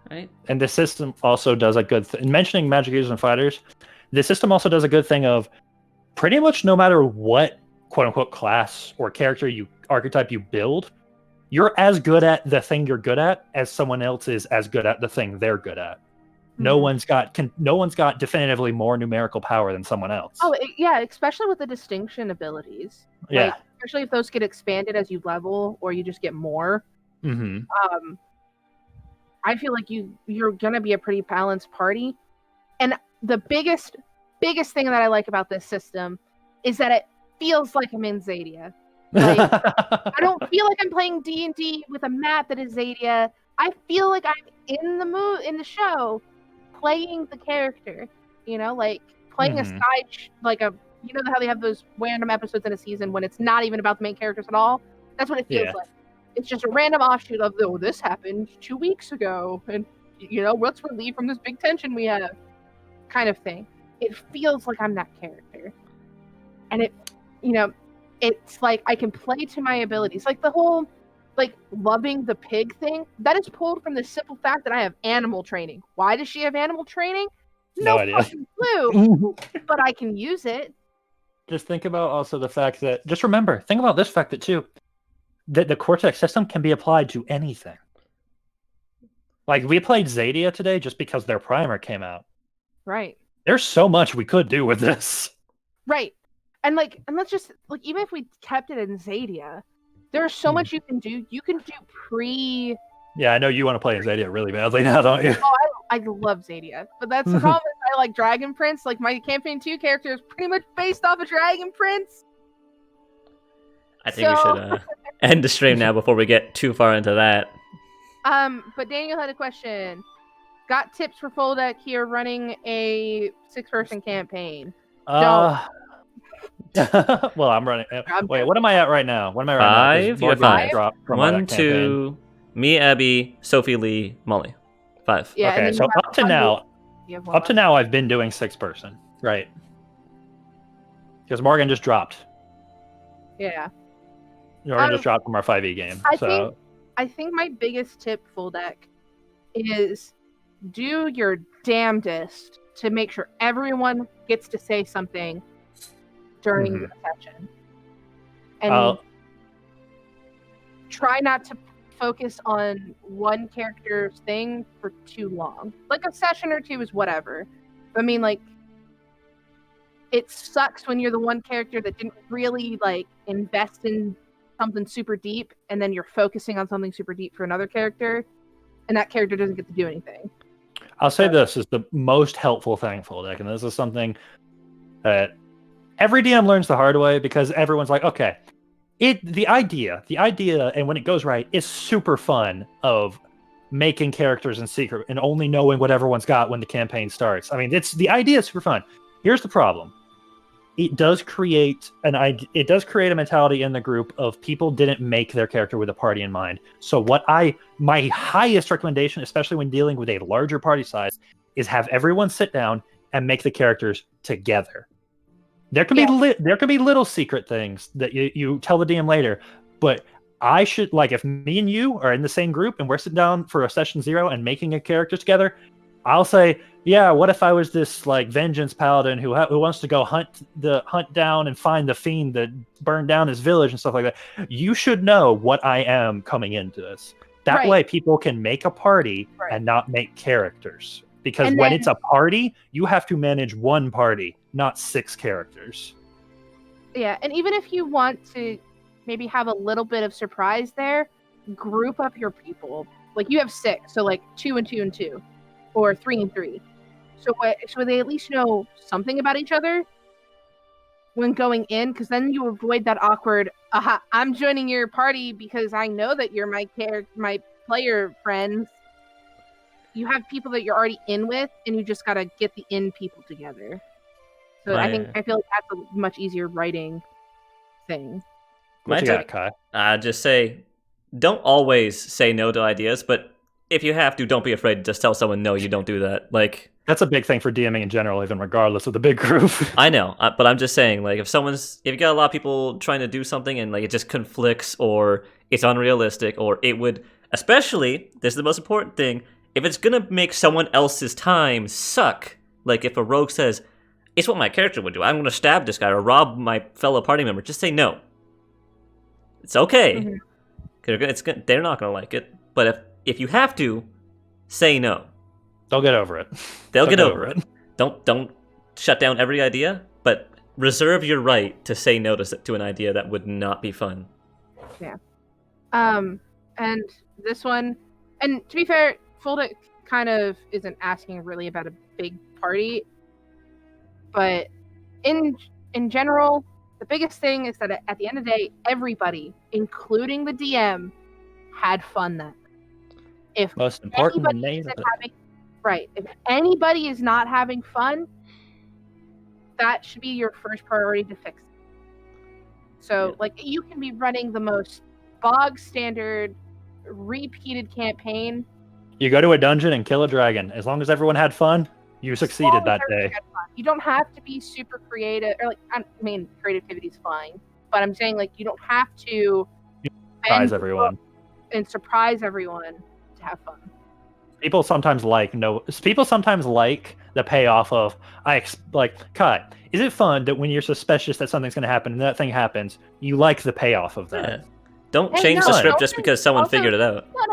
Right. And the system also does a good thing. Mentioning magic users and fighters, the system also does a good thing of pretty much no matter what quote unquote class or character archetype you build, you're as good at the thing you're good at as someone else is as good at the thing they're good at. No one's got definitively more numerical power than someone else. Oh, yeah, especially with the distinction abilities. Yeah. Like, especially if those get expanded as you level or you just get more. Mm-hmm. I feel like you're going to be a pretty balanced party. And the biggest thing that I like about this system is that it feels like I'm in Xadia. Like, I don't feel like I'm playing D&D with a map that is Xadia. I feel like I'm in the show playing the character, like playing a side, like how they have those random episodes in a season when it's not even about the main characters at all. That's what it feels like. It's just a random offshoot of, this happened 2 weeks ago, and let's relieve from this big tension we have, kind of thing. It feels like I'm that character, and it's like I can play to my abilities. Like the whole, like, loving the pig thing, that is pulled from the simple fact that I have animal training. Why does she have animal training? No idea. Fucking clue, but I can use it. Just think about also the fact that, think about this fact that too, that the Cortex system can be applied to anything. Like, we played Xadia today just because their primer came out. Right. There's so much we could do with this. Right. And let's just, like, even if we kept it in Xadia, there's so much you can do. You can do pre... Yeah, I know you want to play in Xadia really badly now, don't you? Oh, I love Xadia. But that's the problem is I like Dragon Prince. Like, my Campaign 2 character is pretty much based off of Dragon Prince. I think we should end the stream now before we get too far into that. But Daniel had a question. Got tips for full deck here running a 6-person campaign. Well, I'm running. Wait, what am I at right now? What am I right 5? You're 5. From 1, 2, me, Abbie, Sophie, Lee, Molly. 5. Yeah. Okay, so up to now, I've been doing 6-person, right? Because Morgan just dropped. Yeah. Morgan just dropped from our 5e game. I think my biggest tip full deck is do your damnedest to make sure everyone gets to say something during the session. And try not to focus on one character's thing for too long. Like a session or two is whatever. I mean, like, it sucks when you're the one character that didn't really, like, invest in something super deep, and then you're focusing on something super deep for another character, and that character doesn't get to do anything. I'll say this is the most helpful thing, full deck, and this is something that every DM learns the hard way, because everyone's like, okay, the idea, and when it goes right, is super fun of making characters in secret and only knowing what everyone's got when the campaign starts. I mean, the idea is super fun. Here's the problem. It does create a mentality in the group of people didn't make their character with a party in mind. So my highest recommendation, especially when dealing with a larger party size, is have everyone sit down and make the characters together. There can be little secret things that you tell the DM later, but I should, like, if me and you are in the same group and we're sitting down for a session 0 and making a character together, I'll say, yeah, what if I was this, like, vengeance paladin who wants to go hunt down and find the fiend that burned down his village and stuff like that. You should know what I am coming into this. That way people can make a party and not make characters. Because when it's a party, you have to manage one party, not 6 characters. Yeah, and even if you want to maybe have a little bit of surprise there, group up your people. Like, you have 6, so, like, 2 and 2 and 2. Or 3 and 3. So they at least know something about each other when going in, because then you avoid that awkward, I'm joining your party because I know that you're my player friends. You have people that you're already in with, and you just gotta get the in people together. So I feel like that's a much easier writing thing. What you got, Kai? Just say, don't always say no to ideas, but if you have to, don't be afraid to just tell someone, no, you don't do that. Like, that's a big thing for DMing in general, even regardless of the big group. I know, but I'm just saying, like, if you got a lot of people trying to do something and, like, it just conflicts or it's unrealistic, or it would, especially, this is the most important thing, if it's gonna make someone else's time suck, like if a rogue says, it's what my character would do, I'm gonna stab this guy or rob my fellow party member, just say no. It's okay. They're not gonna like it. But if you have to, say no. They'll get over it. They'll get over it. Don't shut down every idea, but reserve your right to say no to an idea that would not be fun. Yeah. And this one, and to be fair, Fulda kind of isn't asking really about a big party, but in general, the biggest thing is that at the end of the day, everybody, including the DM, had fun then. If Most important anybody name isn't of it. if anybody is not having fun, that should be your first priority to fix. So, you can be running the most bog standard, repeated campaign. You go to a dungeon and kill a dragon. As long as everyone had fun, you succeeded that day. You don't have to be super creative, or creativity is fine, but I'm saying you don't have to Surprise everyone. and surprise everyone to have fun. People sometimes like the payoff of Kai. Is it fun that when you're suspicious that something's going to happen and that thing happens, you like the payoff of that? Yeah. Don't change the script just because someone also, figured it out. No,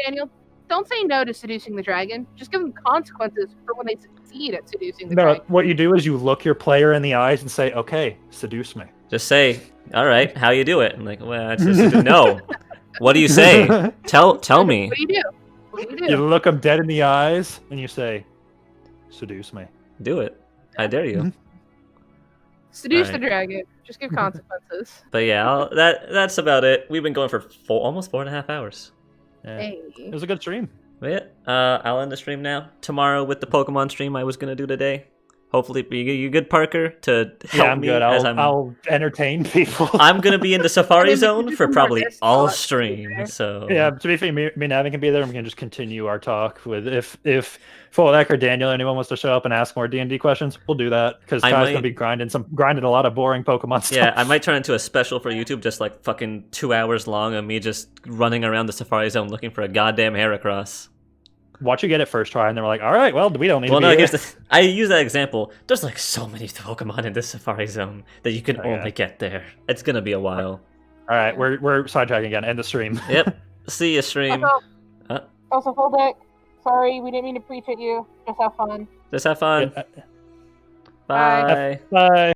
Daniel. Don't say no to seducing the dragon. Just give them consequences for when they succeed at seducing the dragon. What you do is you look your player in the eyes and say, "Okay, seduce me." Just say, "All right, how you do it?" I'm like, "Well, it's just no." What do you say? Tell me. What do you do? What do you do? You look them dead in the eyes and you say, "Seduce me." Do it. I dare you. Seduce Alright. the dragon. Just give consequences. But yeah, that's about it. We've been going for almost 4.5 hours. Yeah. Hey. It was a good stream. But yeah, I'll end the stream now. Tomorrow with the Pokemon stream I was gonna do today. Hopefully, you good, Parker, to help I'm me good. as I'll entertain people. I'm gonna be in the Safari we Zone can do for some more probably disc all talk, stream. to be So Yeah, to be fair, me and Abby can be there, and we can just continue our talk with if Folek or Daniel, anyone wants to show up and ask more D&D questions, we'll do that because Kai's gonna be grinding a lot of boring Pokemon stuff. yeah, I might turn into a special for YouTube, just fucking 2 hours long of me just running around the Safari Zone looking for a goddamn Heracross. Watch you get it first try, and they're like, "All right, well, we don't need Well, to no, be here's here." I use that example. There's so many Pokemon in this Safari Zone that you can only get there. It's gonna be a while. All right, we're sidetracking again. End the stream. Yep. See you, stream. Also, hold it. Sorry, we didn't mean to preach at you. Just have fun. Just have fun. Yeah. Bye. Bye.